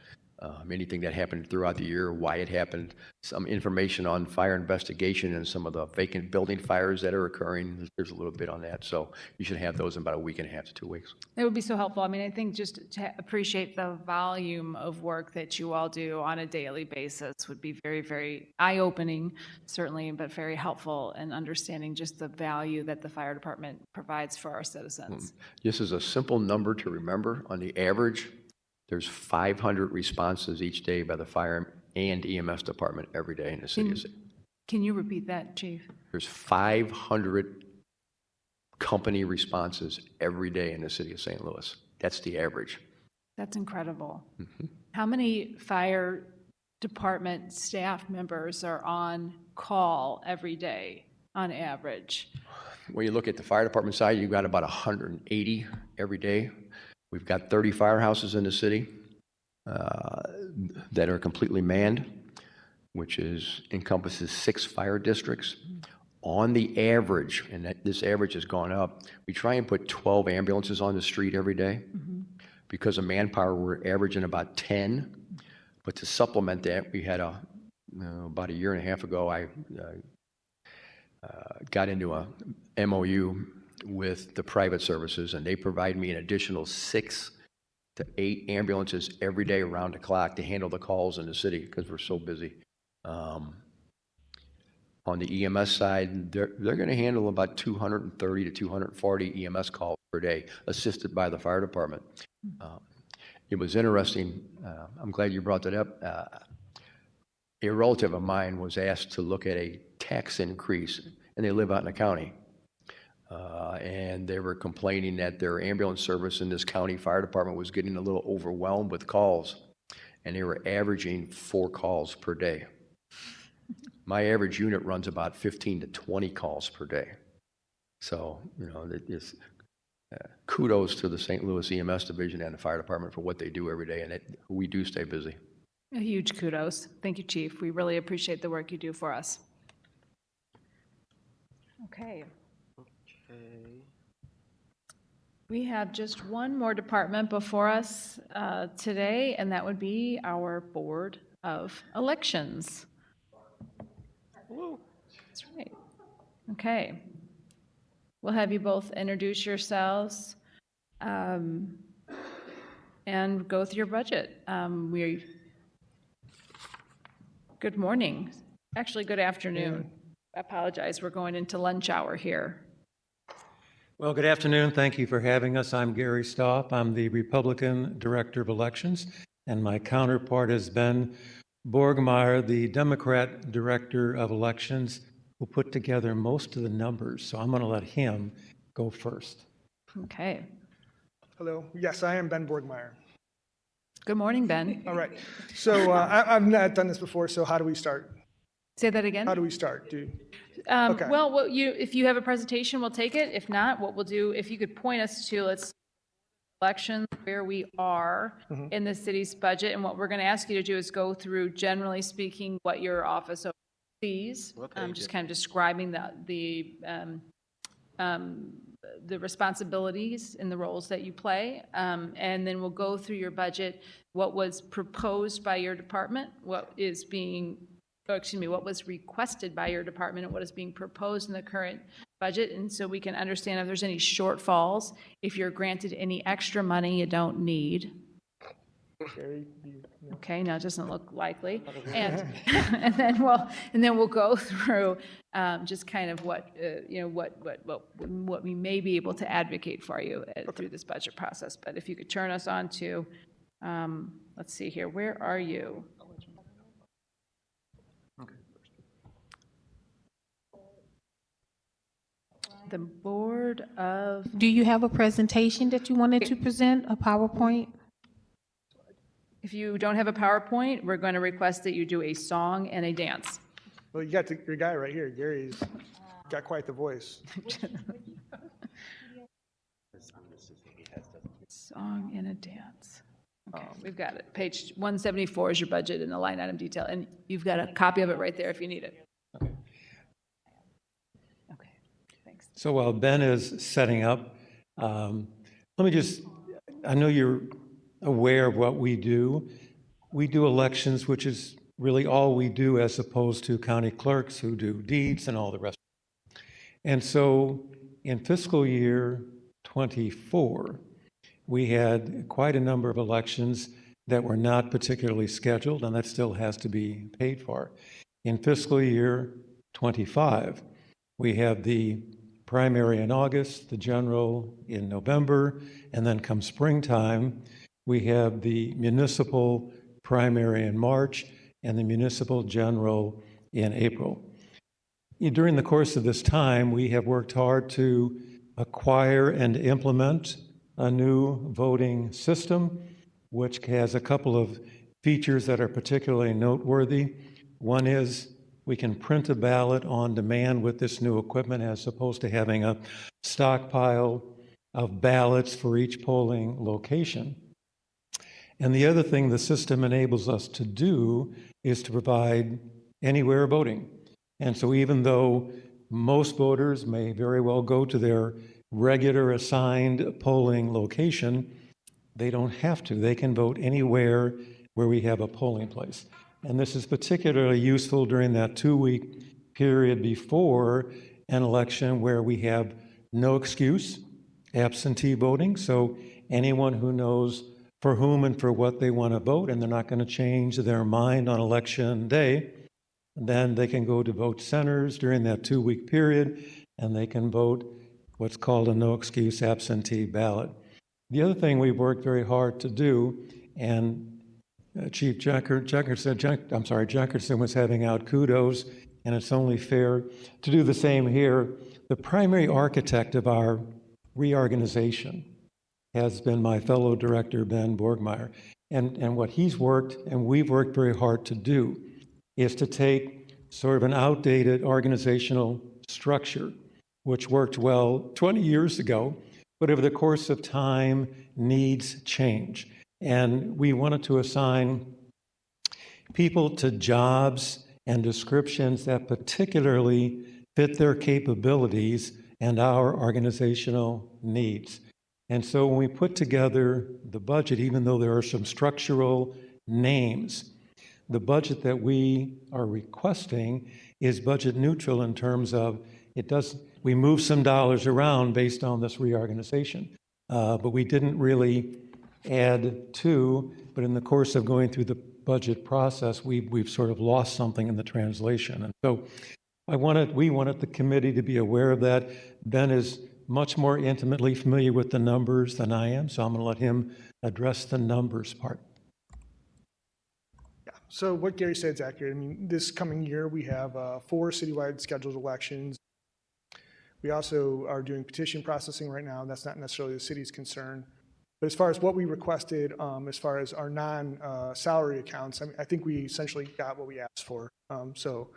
S15: anything that happened throughout the year, why it happened, some information on fire investigation and some of the vacant building fires that are occurring. There's a little bit on that. So you should have those in about a week and a half to 2 weeks.
S6: That would be so helpful. I mean, I think just to appreciate the volume of work that you all do on a daily basis would be very, very eye-opening, certainly, but very helpful in understanding just the value that the fire department provides for our citizens.
S15: This is a simple number to remember. On the average, there's 500 responses each day by the fire and EMS department every day in the city of St. Louis.
S6: Can you repeat that, Chief?
S15: There's 500 company responses every day in the city of St. Louis. That's the average.
S6: That's incredible. How many fire department staff members are on call every day on average?
S15: When you look at the fire department side, you've got about 180 every day. We've got 30 firehouses in the city that are completely manned, which encompasses 6 fire districts. On the average, and this average has gone up, we try and put 12 ambulances on the street every day. Because of manpower, we're averaging about 10. But to supplement that, we had about a year and a half ago, I got into a MOU with the private services, and they provide me an additional 6 to 8 ambulances every day around the clock to handle the calls in the city because we're so busy. On the EMS side, they're going to handle about 230 to 240 EMS calls per day, assisted by the fire department. It was interesting. I'm glad you brought that up. A relative of mine was asked to look at a tax increase, and they live out in the county. And they were complaining that their ambulance service in this county fire department was getting a little overwhelmed with calls, and they were averaging 4 calls per day. My average unit runs about 15 to 20 calls per day. So, kudos to the St. Louis EMS division and the fire department for what they do every day, and we do stay busy.
S6: A huge kudos. Thank you, Chief. We really appreciate the work you do for us. Okay. We have just one more department before us today, and that would be our Board of Elections. That's right. Okay. We'll have you both introduce yourselves and go through your budget. Good morning. Actually, good afternoon. I apologize. We're going into lunch hour here.
S16: Well, good afternoon. Thank you for having us. I'm Gary Stopp. I'm the Republican Director of Elections, and my counterpart is Ben Borgmeyer, the Democrat Director of Elections, who put together most of the numbers. So I'm going to let him go first.
S6: Okay.
S17: Hello. Yes, I am Ben Borgmeyer.
S6: Good morning, Ben.
S17: All right. So I've not done this before, so how do we start?
S6: Say that again?
S17: How do we start?
S6: Okay. Well, if you have a presentation, we'll take it. If not, what we'll do, if you could point us to, elections, where we are in the city's budget, and what we're going to ask you to do is go through, generally speaking, what your office oversees. Just kind of describing the responsibilities and the roles that you play, and then we'll go through your budget, what was proposed by your department, what is being what was requested by your department and what is being proposed in the current budget. And so we can understand if there's any shortfalls, if you're granted any extra money you don't need. Okay, now it doesn't look likely. And, and then we'll go through just kind of what, what we may be able to advocate for you through this budget process. But if you could turn us on to, let's see here, where are you? The Board of,
S2: Do you have a presentation that you wanted to present, a PowerPoint?
S6: if you don't have a PowerPoint, we're going to request that you do a song and a dance.
S17: Well, you got your guy right here. Gary's got quite the voice.
S6: Song and a dance. Okay, we've got it. Page 174 is your budget and the line item detail, and you've got a copy of it right there if you need it. Okay, thanks.
S16: So while Ben is setting up, let me just, I know you're aware of what we do. We do elections, which is really all we do, as opposed to county clerks who do deeds and all the rest. And so in fiscal year 24, we had quite a number of elections that were not particularly scheduled, and that still has to be paid for. In fiscal year 25, we have the primary in August, the general in November, and then come springtime, we have the municipal primary in March and the municipal general in April. During the course of this time, we have worked hard to acquire and implement a new voting system, which has a couple of features that are particularly noteworthy. One is we can print a ballot on demand with this new equipment, as opposed to having a stockpile of ballots for each polling location. And the other thing the system enables us to do is to provide anywhere voting. And so even though most voters may very well go to their regular assigned polling location, they don't have to. They can vote anywhere where we have a polling place. And this is particularly useful during that 2-week period before an election where we have no excuse, absentee voting. So anyone who knows for whom and for what they want to vote, and they're not going to change their mind on election day, then they can go to vote centers during that 2-week period, and they can vote what's called a no excuse absentee ballot. The other thing we've worked very hard to do, and Chief Jenkinson was having out kudos, and it's only fair to do the same here. The primary architect of our reorganization has been my fellow director, Ben Borgmeyer. And what he's worked, and we've worked very hard to do, is to take sort of an outdated organizational structure, which worked well 20 years ago, but over the course of time, needs change. And we wanted to assign people to jobs and descriptions that particularly fit their capabilities and our organizational needs. And so when we put together the budget, even though there are some structural names, the budget that we are requesting is budget neutral in terms of we move some dollars around based on this reorganization, but we didn't really add to, but in the course of going through the budget process, we've sort of lost something in the translation. And so we wanted the committee to be aware of that. Ben is much more intimately familiar with the numbers than I am, so I'm going to let him address the numbers part.
S17: Yeah. So what Gary said is accurate. I mean, this coming year, we have 4 citywide scheduled elections. We also are doing petition processing right now. That's not necessarily the city's concern. But as far as what we requested, as far as our non-salary accounts, I think we essentially got what we asked for. So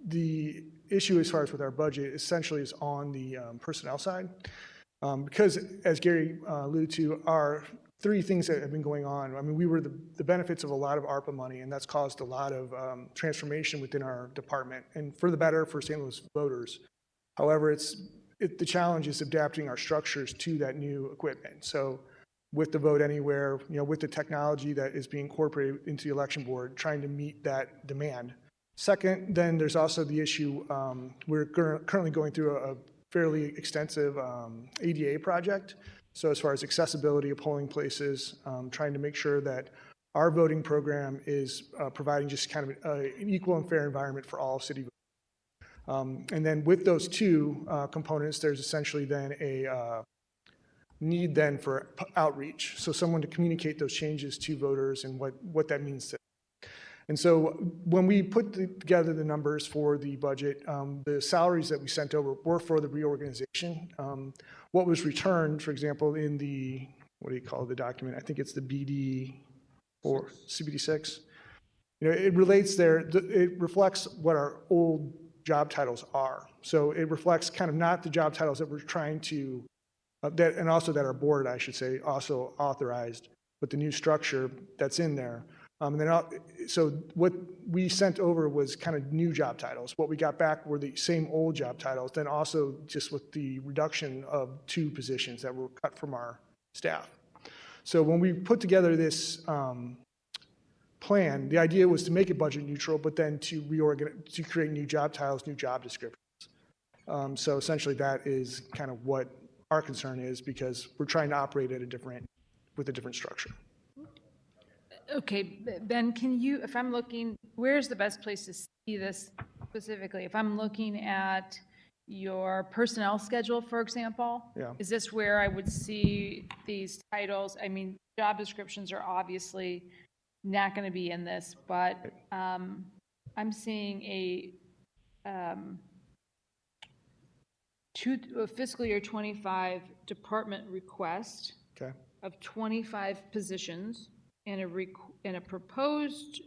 S17: the issue as far as with our budget essentially is on the personnel side. Because as Gary alluded to, are 3 things that have been going on. I mean, we were the benefits of a lot of ARPA money, and that's caused a lot of transformation within our department, and for the better for St. Louis voters. However, the challenge is adapting our structures to that new equipment. So with the Vote Anywhere, with the technology that is being incorporated into the election board, trying to meet that demand. Second, then there's also the issue, we're currently going through a fairly extensive ADA project. So as far as accessibility of polling places, trying to make sure that our voting program is providing just kind of an equal and fair environment for all city voters. And then with those two components, there's essentially then a need then for outreach. So someone to communicate those changes to voters and what that means to them. And so when we put together the numbers for the budget, the salaries that we sent over were for the reorganization. What was returned, for example, in the, what do you call the document? I think it's the BD or CBD 6. You know, it relates there, it reflects what our old job titles are. So it reflects kind of not the job titles that we're trying to, and also that our board, I should say, also authorized, but the new structure that's in there. And then, so what we sent over was kind of new job titles. What we got back were the same old job titles, then also just with the reduction of 2 positions that were cut from our staff. So when we put together this plan, the idea was to make it budget neutral, but then to reorganize, to create new job titles, new job descriptions. So essentially that is kind of what our concern is, because we're trying to operate at with a different structure.
S6: Okay, Ben, can you, if I'm looking, where's the best place to see this specifically? If I'm looking at your personnel schedule, for example,
S17: Yeah.
S6: is this where I would see these titles? I mean, job descriptions are obviously not going to be in this, but I'm seeing a fiscal year 25 department request of 25 positions. And a proposed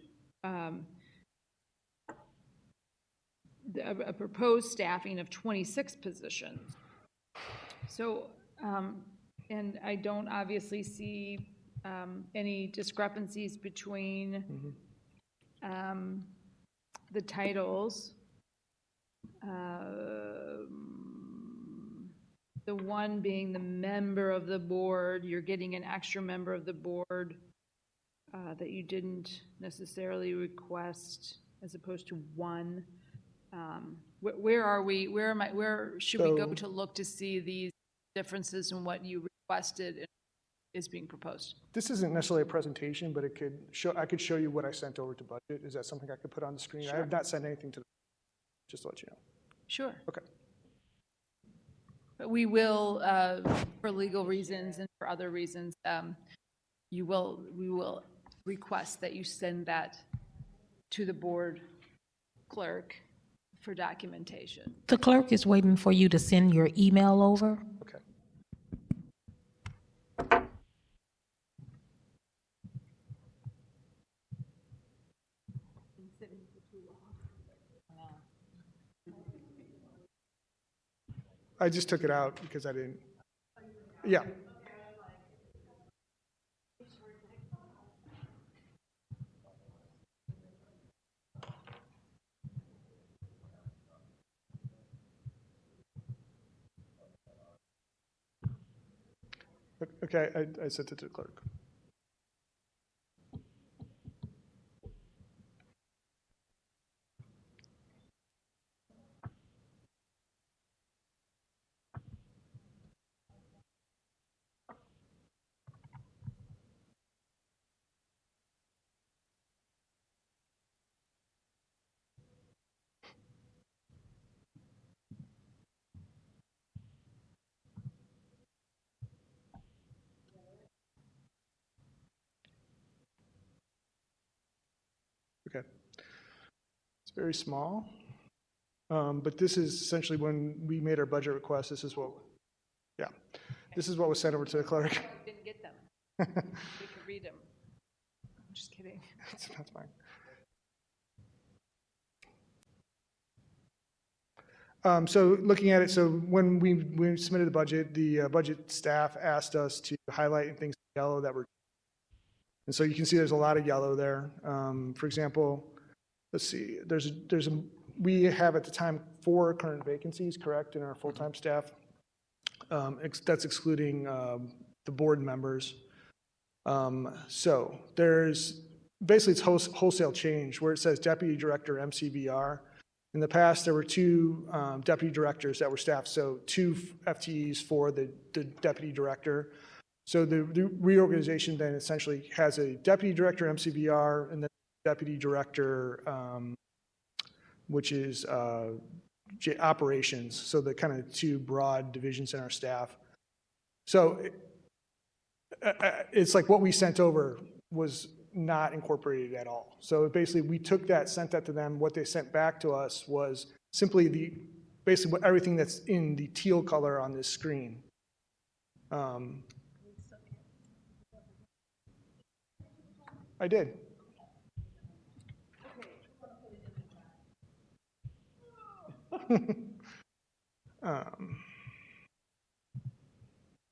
S6: staffing of 26 positions. So, and I don't obviously see any discrepancies between the titles. The one being the member of the board, you're getting an extra member of the board that you didn't necessarily request, as opposed to one. Where are we? Where should we go to look to see these differences in what you requested is being proposed?
S17: This isn't necessarily a presentation, but it could show. I could show you what I sent over to budget. Is that something I could put on the screen?
S6: Sure.
S17: I have not sent anything to. Just to let you know.
S6: Sure.
S17: Okay.
S6: But we will, for legal reasons and for other reasons, we will request that you send that to the board clerk for documentation.
S2: The clerk is waiting for you to send your email over.
S17: Okay. I just took it out because I didn't. Yeah. Okay, I sent it to the clerk. Okay. It's very small, but this is essentially when we made our budget request, this is what, yeah, this is what was sent over to the clerk.
S6: I didn't get them. We could read them. I'm just kidding.
S17: That's fine. So looking at it, so when we submitted the budget staff asked us to highlight and things in yellow that were, and so you can see there's a lot of yellow there. For example, let's see, we have at the time 4 current vacancies, correct, in our full-time staff. That's excluding the board members. So there's basically it's wholesale change where it says Deputy Director MCVR. In the past, there were two deputy directors that were staffed, so 2 FTEs for the deputy director. So the reorganization then essentially has a deputy director MCVR and then deputy director, which is operations. So the kind of 2 broad divisions in our staff. So it's like what we sent over was not incorporated at all. So basically we took that, sent that to them. What they sent back to us was simply basically everything that's in the teal color on this screen. I did.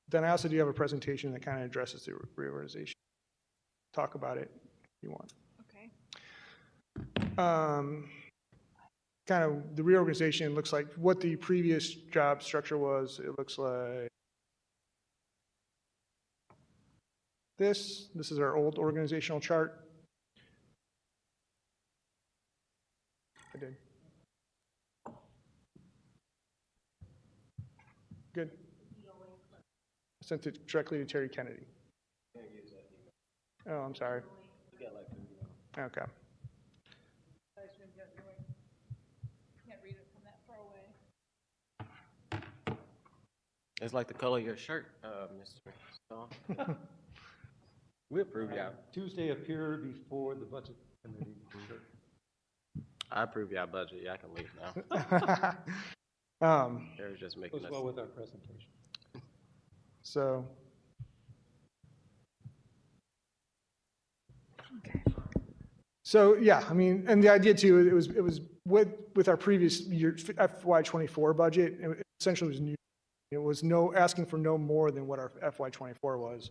S17: Then I also do have a presentation that kind of addresses the reorganization. Talk about it if you want.
S6: Okay.
S17: Kind of the reorganization looks like what the previous job structure was. It looks like this. This is our old organizational chart. I did. Good. I sent it directly to Terry Kennedy. Oh, I'm sorry. Okay.
S3: It's like the color of your shirt, Mr. Stone. We approve y'all.
S16: Tuesday appear before the budget committee.
S3: I approve y'all budget. Y'all can leave now. They're just making
S16: Goes
S3: us.
S16: well with our presentation.
S17: So. So yeah, I mean, and the idea too, it was with our previous year FY24 budget, it essentially was new. It was asking for no more than what our FY24 was.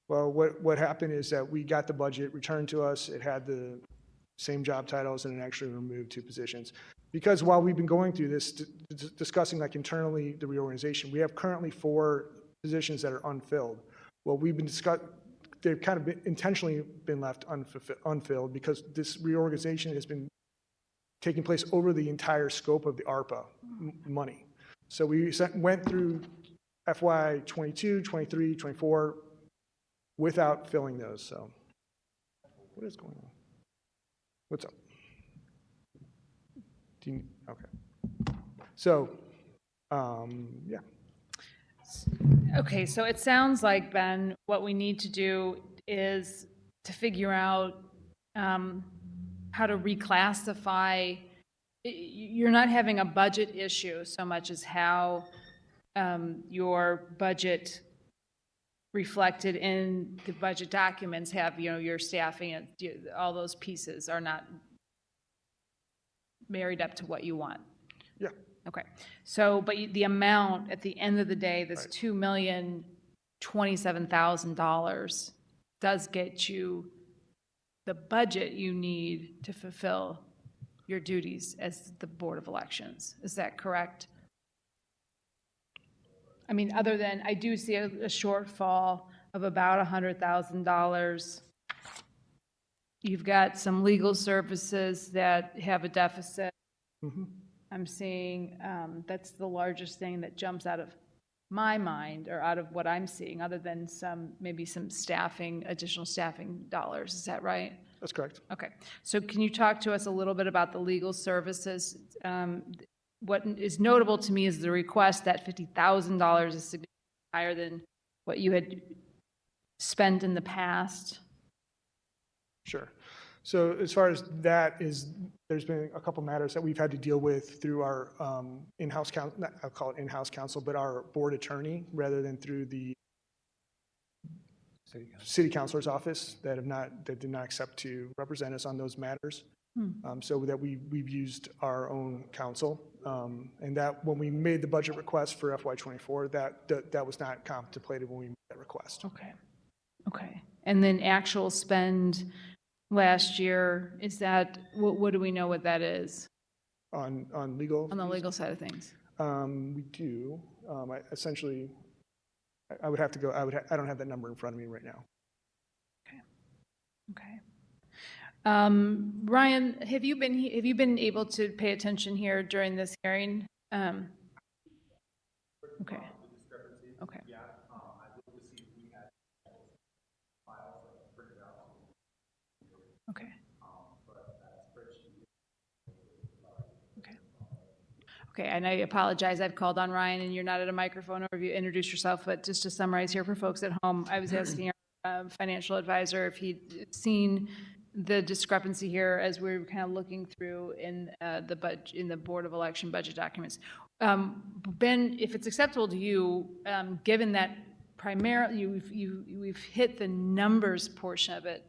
S17: Well, what happened is that we got the budget returned to us. It had the same job titles and it actually removed 2 positions. Because while we've been going through this, discussing like internally the reorganization, we have currently 4 positions that are unfilled. Well, we've been they've kind of intentionally been left unfilled because this reorganization has been taking place over the entire scope of the ARPA money. So we went through FY 22, 23, 24 without filling those. So what is going on? What's up? Okay. So, yeah.
S6: Okay, so it sounds like, Ben, what we need to do is to figure out how to reclassify. You're not having a budget issue so much as how your budget reflected in the budget documents have, your staffing, and all those pieces are not married up to what you want.
S17: Yeah.
S6: Okay, so, but the amount at the end of the day, this $2,027,000 does get you the budget you need to fulfill your duties as the Board of Elections. Is that correct? I mean, other than, I do see a shortfall of about $100,000. You've got some legal services that have a deficit.
S17: Mm-hmm.
S6: I'm seeing that's the largest thing that jumps out of my mind or out of what I'm seeing, other than maybe some additional staffing dollars. Is that right?
S17: That's correct.
S6: Okay. So can you talk to us a little bit about the legal services? What is notable to me is the request that $50,000 is significantly higher than what you had spent in the past.
S17: Sure. So as far as that is, there's been a couple matters that we've had to deal with through our in-house counsel, I'll call it in-house counsel, but our board attorney rather than through the city councilor's office that did not accept to represent us on those matters. So that we've used our own counsel, and that when we made the budget request for FY24, that was not contemplated when we made that request.
S6: Okay. Okay. And then actual spend last year, is that, what do we know what that is?
S17: On legal?
S6: On the legal side of things.
S17: We do. I would have to go, I don't have that number in front of me right now.
S6: Okay. Okay. Ryan, have you been able to pay attention here during this hearing? Okay. Okay. Okay. Okay. Okay, and I apologize, I've called on Ryan and you're not at a microphone, or if you introduce yourself, but just to summarize here for folks at home, I was asking our financial advisor if he'd seen the discrepancy here as we were kind of looking through in the Board of Election budget documents. Ben, if it's acceptable to you, given that primarily we've hit the numbers portion of it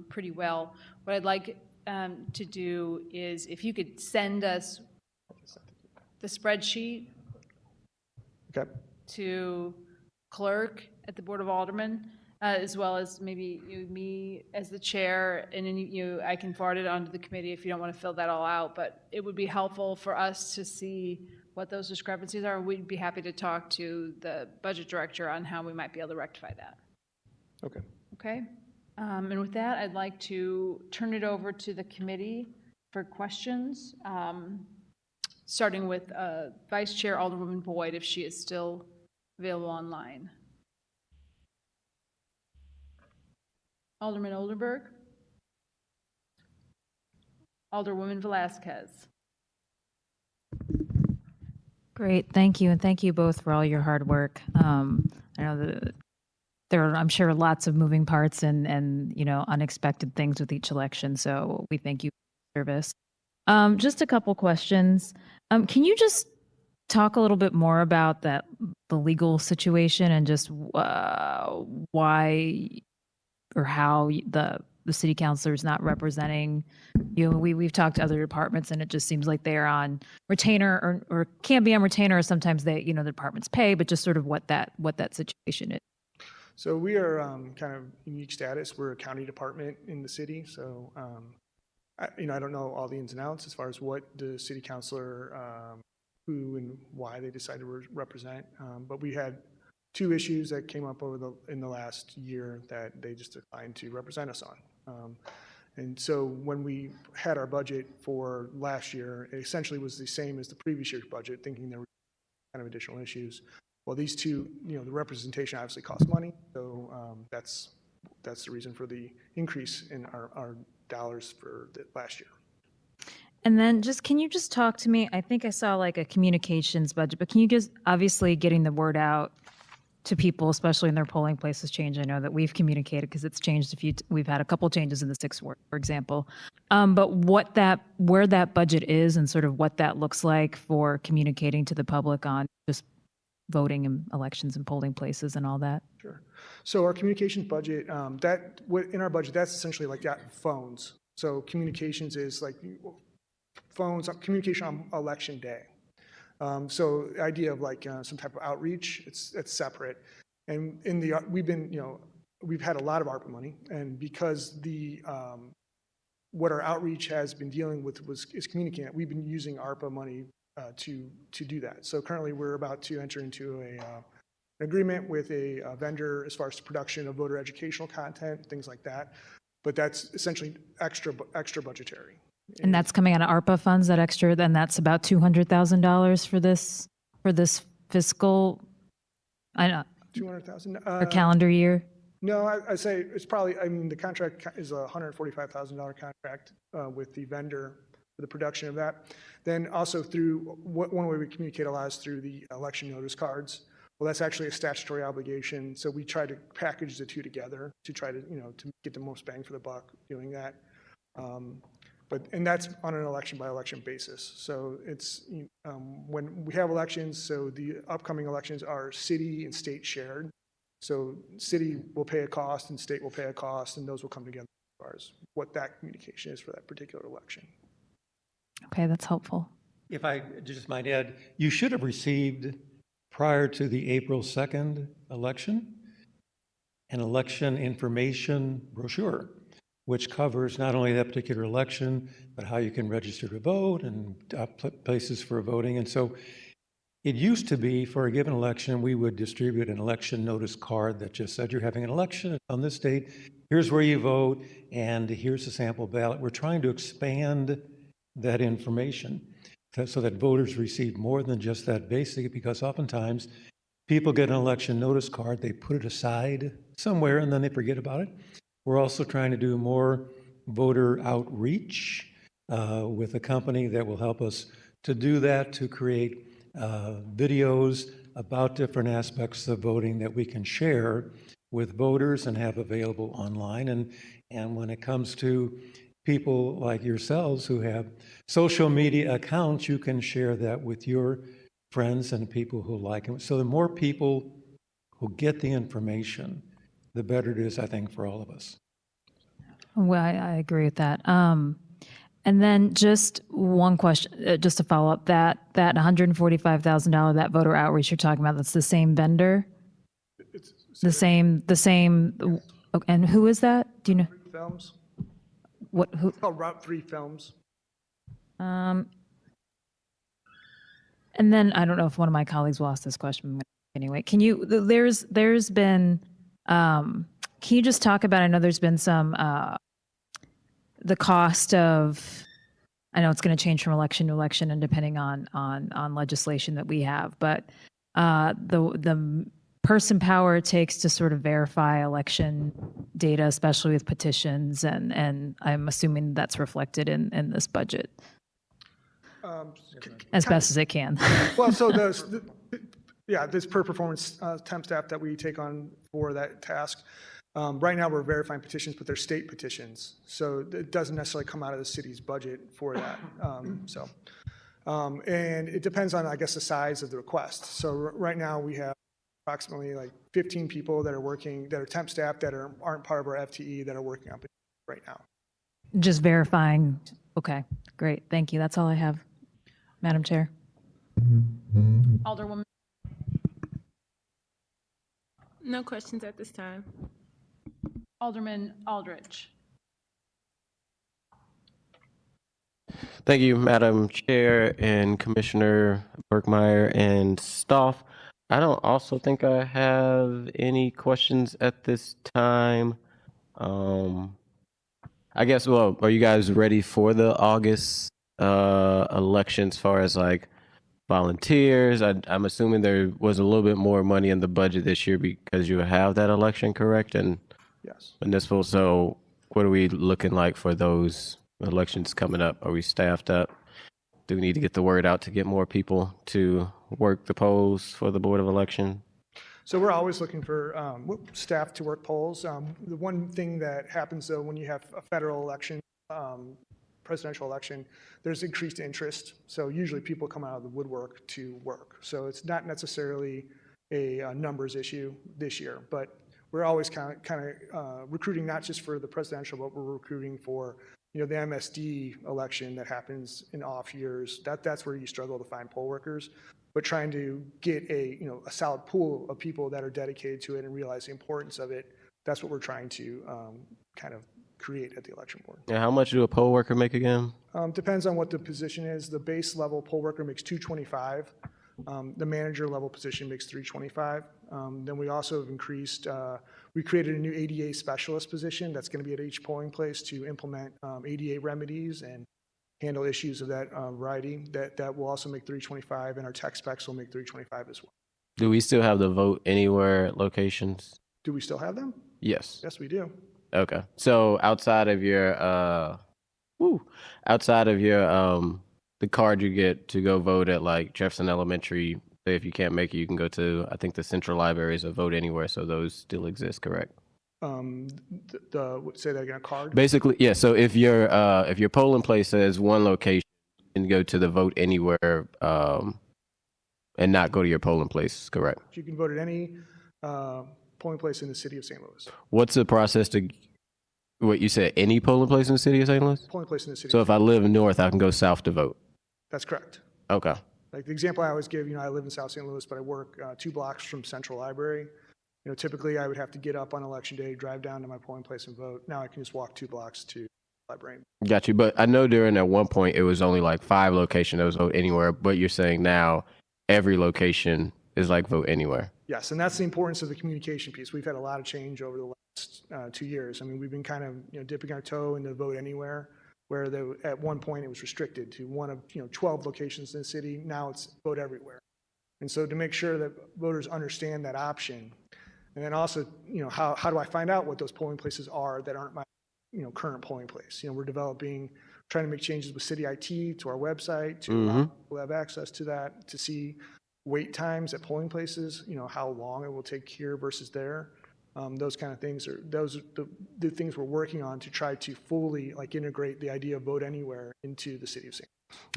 S6: pretty well, what I'd like to do is if you could send us the spreadsheet to clerk at the Board of Aldermen, as well as maybe me as the chair, and then I can forward it onto the committee if you don't want to fill that all out, but it would be helpful for us to see what those discrepancies are. We'd be happy to talk to the budget director on how we might be able to rectify that.
S17: Okay.
S6: Okay? And with that, I'd like to turn it over to the committee for questions, starting with Vice Chair Alderwoman Boyd, if she is still available online. Alderman Oldenburg. Alderwoman Velazquez.
S8: Great, thank you, and thank you both for all your hard work. I know that there are, I'm sure, lots of moving parts and unexpected things with each election, so we thank you for your service. Just a couple questions. Can you just talk a little bit more about the legal situation and just why or how the city councilor is not representing you? We've talked to other departments and it just seems like they're on retainer or can be on retainer, or sometimes they, the departments pay, but just sort of what that situation is.
S17: So we are kind of unique status. We're a county department in the city. So, I don't know all the ins and outs as far as what the city councilor, who and why they decided to represent. But we had 2 issues that came up in the last year that they just declined to represent us on. And so when we had our budget for last year, it essentially was the same as the previous year's budget, thinking there were kind of additional issues. Well, these 2, the representation obviously costs money, so that's the reason for the increase in our dollars for the last year.
S8: And then can you just talk to me? I think I saw like a communications budget, but can you just, obviously getting the word out to people, especially in their polling places, change. I know that we've communicated because it's changed we've had a couple changes in the 6th ward, for example. But where that budget is and sort of what that looks like for communicating to the public on just voting and elections and polling places and all that.
S17: Sure. So our communications budget, in our budget, that's essentially like that phones. So communications is like phones, communication on election day. So the idea of like some type of outreach, it's separate. And we've had a lot of ARPA money, and because what our outreach has been dealing with is communicating. We've been using ARPA money to do that. So currently we're about to enter into an agreement with a vendor as far as the production of voter educational content, things like that. But that's essentially extra budgetary.
S8: And that's coming out of ARPA funds, that extra, then that's about $200,000 for this fiscal, I know.
S17: 200,000?
S8: For calendar year?
S17: No, I say it's probably, the contract is a $145,000 contract with the vendor for the production of that. Then also through, one way we communicate a lot is through the election notice cards. Well, that's actually a statutory obligation. So we try to package the 2 together to try to, to get the most bang for the buck doing that. And that's on an election by election basis. So it's when we have elections, so the upcoming elections are city and state shared. So city will pay a cost and state will pay a cost, and those will come together as far as what that communication is for that particular election.
S8: Okay, that's helpful.
S16: If I just might add, you should have received, prior to the April 2nd election, an election information brochure, which covers not only that particular election, but how you can register to vote and places for voting. And so it used to be, for a given election, we would distribute an election notice card that just said you're having an election on this date. here's where you vote, and here's a sample ballot. We're trying to expand that information so that voters receive more than just that basic, because oftentimes people get an election notice card, they put it aside somewhere, and then they forget about it. We're also trying to do more voter outreach with a company that will help us to do that, to create videos about different aspects of voting that we can share with voters and have available online. And when it comes to people like yourselves who have social media accounts, you can share that with your friends and people who like it. So the more people who get the information, the better it is, I think, for all of us.
S8: Well, I agree with that. And then just one question, just to follow up, that $145,000, that voter outreach you're talking about, that's the same vendor? The same, and who is that? Do you know?
S17: Films.
S8: Who?
S17: It's called Route 3 Films.
S8: And then I don't know if one of my colleagues will ask this question anyway. Can you, there's been, can you just talk about, I know there's been some, the cost of, I know it's going to change from election to election and depending on legislation that we have, but the person power it takes to sort of verify election data, especially with petitions, and I'm assuming that's reflected in this budget as best as it can.
S17: Well, so this per performance temp staff that we take on for that task. Right now, we're verifying petitions, but they're state petitions, so it doesn't necessarily come out of the city's budget for that. And it depends on, I guess, the size of the request. So right now, we have approximately like 15 people that are working, that are temp staff that aren't part of our FTE that are working on petitions right now.
S8: Just verifying. Okay, great. Thank you. That's all I have, Madam Chair.
S6: Alderwoman.
S9: No questions at this time.
S6: Alderman Aldrich.
S3: Thank you, Madam Chair and Commissioner Bergmeyer and Stoff. I don't also think I have any questions at this time. I guess, well, are you guys ready for the August election as far as like volunteers? I'm assuming there was a little bit more money in the budget this year because you have that election, correct? And
S17: yes.
S3: Municipal, so what are we looking like for those elections coming up? Are we staffed up? Do we need to get the word out to get more people to work the polls for the Board of Election?
S17: So we're always looking for staff to work polls. The one thing that happens though when you have a federal election, presidential election, there's increased interest. So usually people come out of the woodwork to work. So it's not necessarily a numbers issue this year, but we're always kind of recruiting not just for the presidential, but we're recruiting for the MSD election that happens in off years. That's where you struggle to find poll workers. But trying to get a solid pool of people that are dedicated to it and realize the importance of it, that's what we're trying to kind of create at the election board.
S3: Yeah, how much do a poll worker make again?
S17: Depends on what the position is. The base level poll worker makes $225. The manager level position makes $325. Then we also have increased, we created a new ADA specialist position that's going to be at each polling place to implement ADA remedies and handle issues of that variety. That will also make $325, and our tech specs will make $325 as well.
S3: Do we still have the vote anywhere locations?
S17: Do we still have them?
S3: Yes.
S17: Yes, we do.
S3: Okay. So outside of your the card you get to go vote at like Jefferson Elementary, say if you can't make it, you can go to, I think the Central Libraries or Vote Anywhere. So those still exist, correct?
S17: Say that again, a card?
S3: Basically, yeah. So if your polling place says one location, you can go to the Vote Anywhere and not go to your polling place, correct?
S17: You can vote at any polling place in the city of St. Louis.
S3: What's the process to, what you said, any polling place in the city of St. Louis?
S17: Polling place in the city.
S3: So if I live north, I can go south to vote?
S17: That's correct.
S3: Okay.
S17: Like the example I always give, I live in South St. Louis, but I work 2 blocks from Central Library. Typically I would have to get up on election day, drive down to my polling place and vote. Now I can just walk 2 blocks to the library. Got
S3: you. But I know during at one point it was only like 5 locations that was Vote Anywhere, but you're saying now every location is like Vote Anywhere.
S17: Yes, and that's the importance of the communication piece. We've had a lot of change over the last 2 years. I mean, we've been kind of, dipping our toe in the vote anywhere, where at one point it was restricted to one of, 12 locations in the city. Now it's vote everywhere. And so to make sure that voters understand that option, and then also, how do I find out what those polling places are that aren't my, current polling place? We're trying to make changes with city IT to our website to allow people to have access to that, to see wait times at polling places, how long it will take here versus there. Those kind of things those are the things we're working on to try to fully integrate the idea of vote anywhere into the city of St.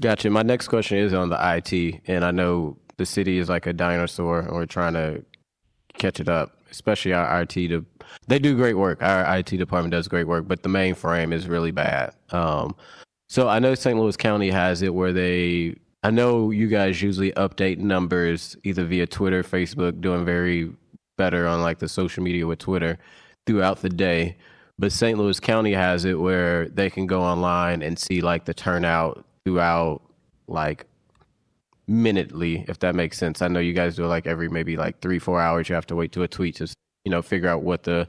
S3: Gotcha. My next question is on the IT, and I know the city is like a dinosaur, and we're trying to catch it up, especially our IT. They do great work. Our IT department does great work, but the mainframe is really bad. So I know St. Louis County has it where I know you guys usually update numbers either via Twitter, Facebook, doing very better on like the social media with Twitter throughout the day. But St. Louis County has it where they can go online and see like the turnout throughout like minutely, if that makes sense. I know you guys do it like every maybe like 3-4 hours. You have to wait to a tweet to, figure out what the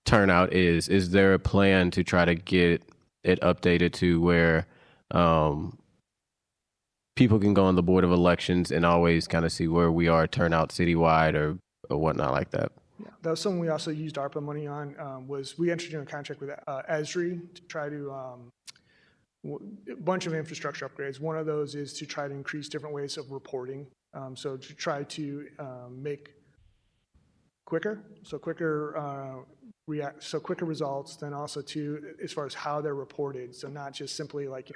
S3: turnout is. Is there a plan to try to get it updated to where people can go on the Board of Elections and always kind of see where we are turnout citywide or whatnot like that?
S17: Yeah, that was something we also used ARPA money on. Was we entered into a contract with Esri to try to a bunch of infrastructure upgrades. One of those is to try to increase different ways of reporting. So to try to make quicker results, then also to as far as how they're reported. So not just simply like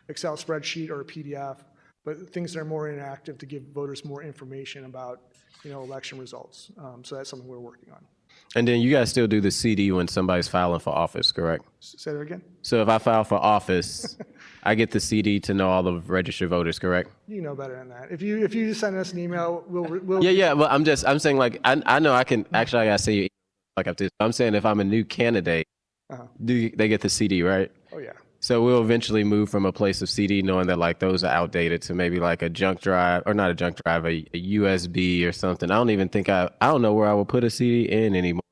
S17: Excel spreadsheet or a PDF, but things that are more interactive to give voters more information about, election results. So that's something we're working on.
S3: And then you guys still do the CD when somebody's filing for office, correct?
S17: Say that again?
S3: So if I file for office, I get the CD to know all the registered voters, correct?
S17: You know better than that. If you just send us an email, we'll
S3: Yeah. Well, I'm saying like, I know I can, actually I gotta say you like after this. I'm saying if I'm a new candidate, they get the CD, right?
S17: Oh yeah.
S3: So we'll eventually move from a place of CD knowing that like those are outdated to maybe like a junk drive, or not a junk drive, a USB or something. I don't know where I will put a CD in anymore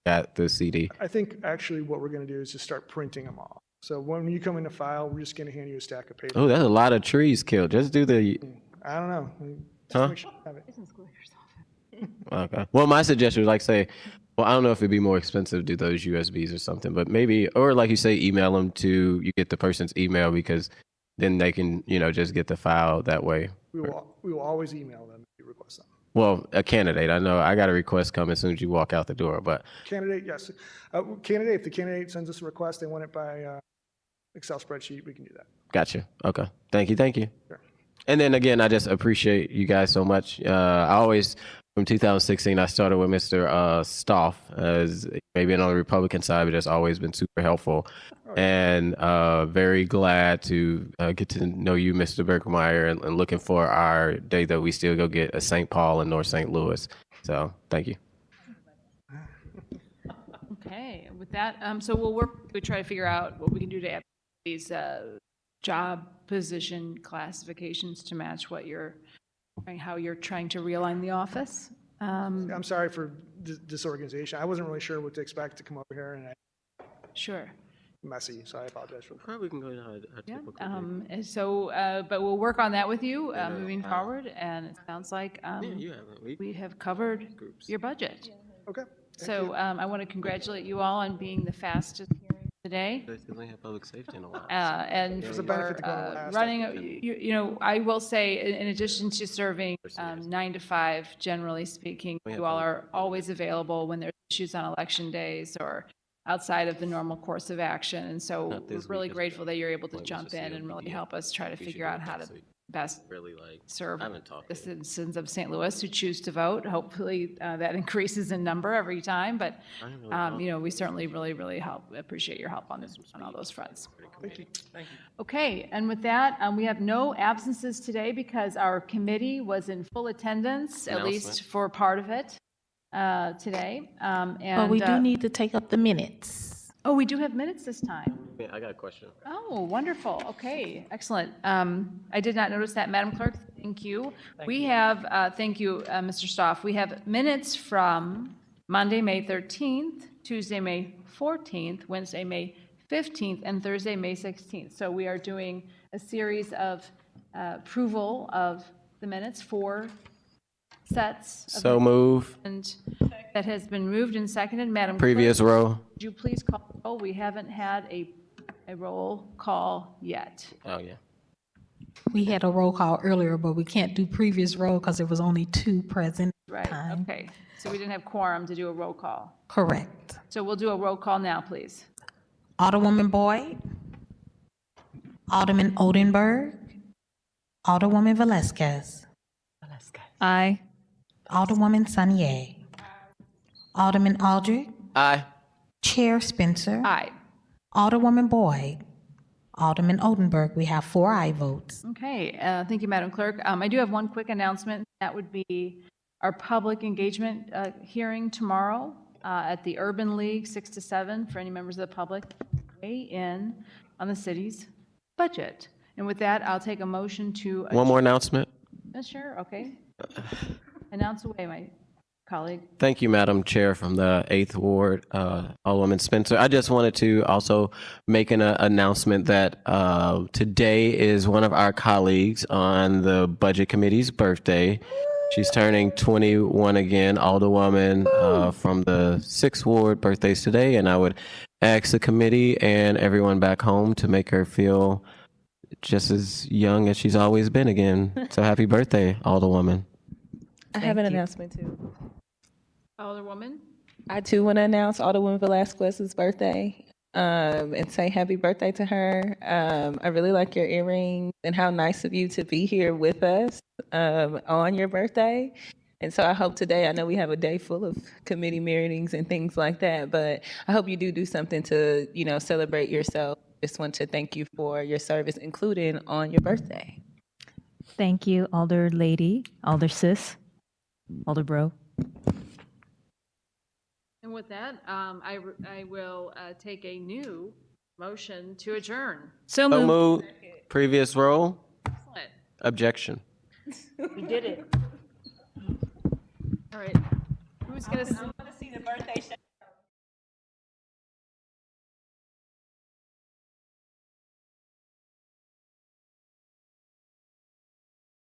S3: at the CD.
S17: I think actually what we're going to do is just start printing them off. So when you come in to file, we're just going to hand you a stack of paper.
S3: Oh, that's a lot of trees killed. Just do the...
S17: I don't know.
S3: Huh?
S17: Make sure you have it.
S3: Okay. Well, my suggestion was like say, well, I don't know if it'd be more expensive to do those USBs or something, but maybe, or like you say, email them to, you get the person's email because then they can, just get the file that way.
S17: We will always email them if you request them.
S3: Well, a candidate, I know I got a request come as soon as you walk out the door, but.
S17: Candidate, yes. If the candidate sends us a request, they want it by Excel spreadsheet, we can do that.
S3: Gotcha. Okay. Thank you.
S17: Sure.
S3: And then again, I just appreciate you guys so much. From 2016, I started with Mr. Stoff, as maybe on the Republican side, but just always been super helpful. And very glad to get to know you, Mr. Berkmeyer, and looking for our day that we still go get a St. Paul in North St. Louis. So thank you.
S6: Okay, with that, so we try to figure out what we can do to add these job position classifications to match how you're trying to realign the office.
S17: I'm sorry for disorganization. I wasn't really sure what to expect to come over here, and
S6: Sure.
S17: messy, so I apologize for that.
S3: Probably can go to
S6: And so, but we'll work on that with you moving forward, and it sounds like we have covered your budget.
S17: Okay.
S6: So I want to congratulate you all on being the fastest hearing today.
S3: They have public safety in a while.
S6: And
S17: There's a benefit to going last.
S6: running, I will say, in addition to serving 9 to 5, generally speaking, you all are always available when there's issues on election days or outside of the normal course of action. And so we're really grateful that you're able to jump in and really help us try to figure out how to best serve the citizens of St. Louis who choose to vote. Hopefully that increases in number every time, but we certainly really appreciate your help on all those fronts.
S17: Thank you.
S6: Okay, and with that, we have no absences today because our committee was in full attendance, at least for part of it today.
S2: But we do need to take up the minutes.
S6: Oh, we do have minutes this time.
S3: I got a question.
S6: Oh, wonderful. Okay, excellent. I did not notice that. Madam Clerk, Thank you. We have, thank you, Mr. Stoff. We have minutes from Monday, May 13th, Tuesday, May 14th, Wednesday, May 15th, and Thursday, May 16th. So we are doing a series of approval of the minutes, 4 sets. of
S3: So move.
S6: And that has been moved and seconded. Madam Clerk,
S3: Previous row.
S6: would you please call the roll? We haven't had a roll call yet.
S3: Oh, yeah.
S2: We had a roll call earlier, but we can't do previous roll because there was only 2 present.
S6: Right,
S2: Time.
S6: okay. So we didn't have quorum to do a roll call.
S2: Correct.
S6: So we'll do a roll call now, please.
S2: Alderwoman Boyd, Alderman Odenberg, Alderwoman Velazquez,
S8: Aye.
S2: Alderwoman Sanier, Alderman Aldrich,
S3: Aye.
S2: Chair Spencer,
S6: Aye.
S2: Alderwoman Boyd, Alderman Odenberg. We have 4 aye votes.
S6: Okay, thank you, Madam Clerk. I do have one quick announcement. That would be our public engagement hearing tomorrow at the Urban League, 6 to 7, for any members of the public to weigh in on the city's budget. And with that, I'll take a motion to.
S3: One more announcement.
S6: Sure, okay. Announce away, my colleague.
S3: Thank you, Madam Chair from the 8th Ward, Alderwoman Spencer. I just wanted to also make an announcement that today is one of our colleagues on the Budget Committee's birthday. She's turning 21 again, Alderwoman from the 6th Ward, birthday's today, and I would ask the committee and everyone back home to make her feel just as young as she's always been again. So happy birthday, Alderwoman.
S9: I have an announcement too.
S6: Alderwoman?
S9: I too want to announce Alderwoman Velazquez's birthday and say happy birthday to her. I really like your earrings and how nice of you to be here with us on your birthday. And so I hope today, I know we have a day full of committee meetings and things like that, but I hope you do something to, celebrate yourself. Just want to thank you for your service, including on your birthday.
S8: Thank you, Alder Lady, Alder Sis, Alder Bro.
S6: And with that, I will take a new motion to adjourn.
S8: So
S3: So
S8: moved.
S3: moved. Previous row.
S6: Excellent.
S3: Objection.
S4: We did it.
S6: All right. Who's going to?
S4: I want to see the birthday.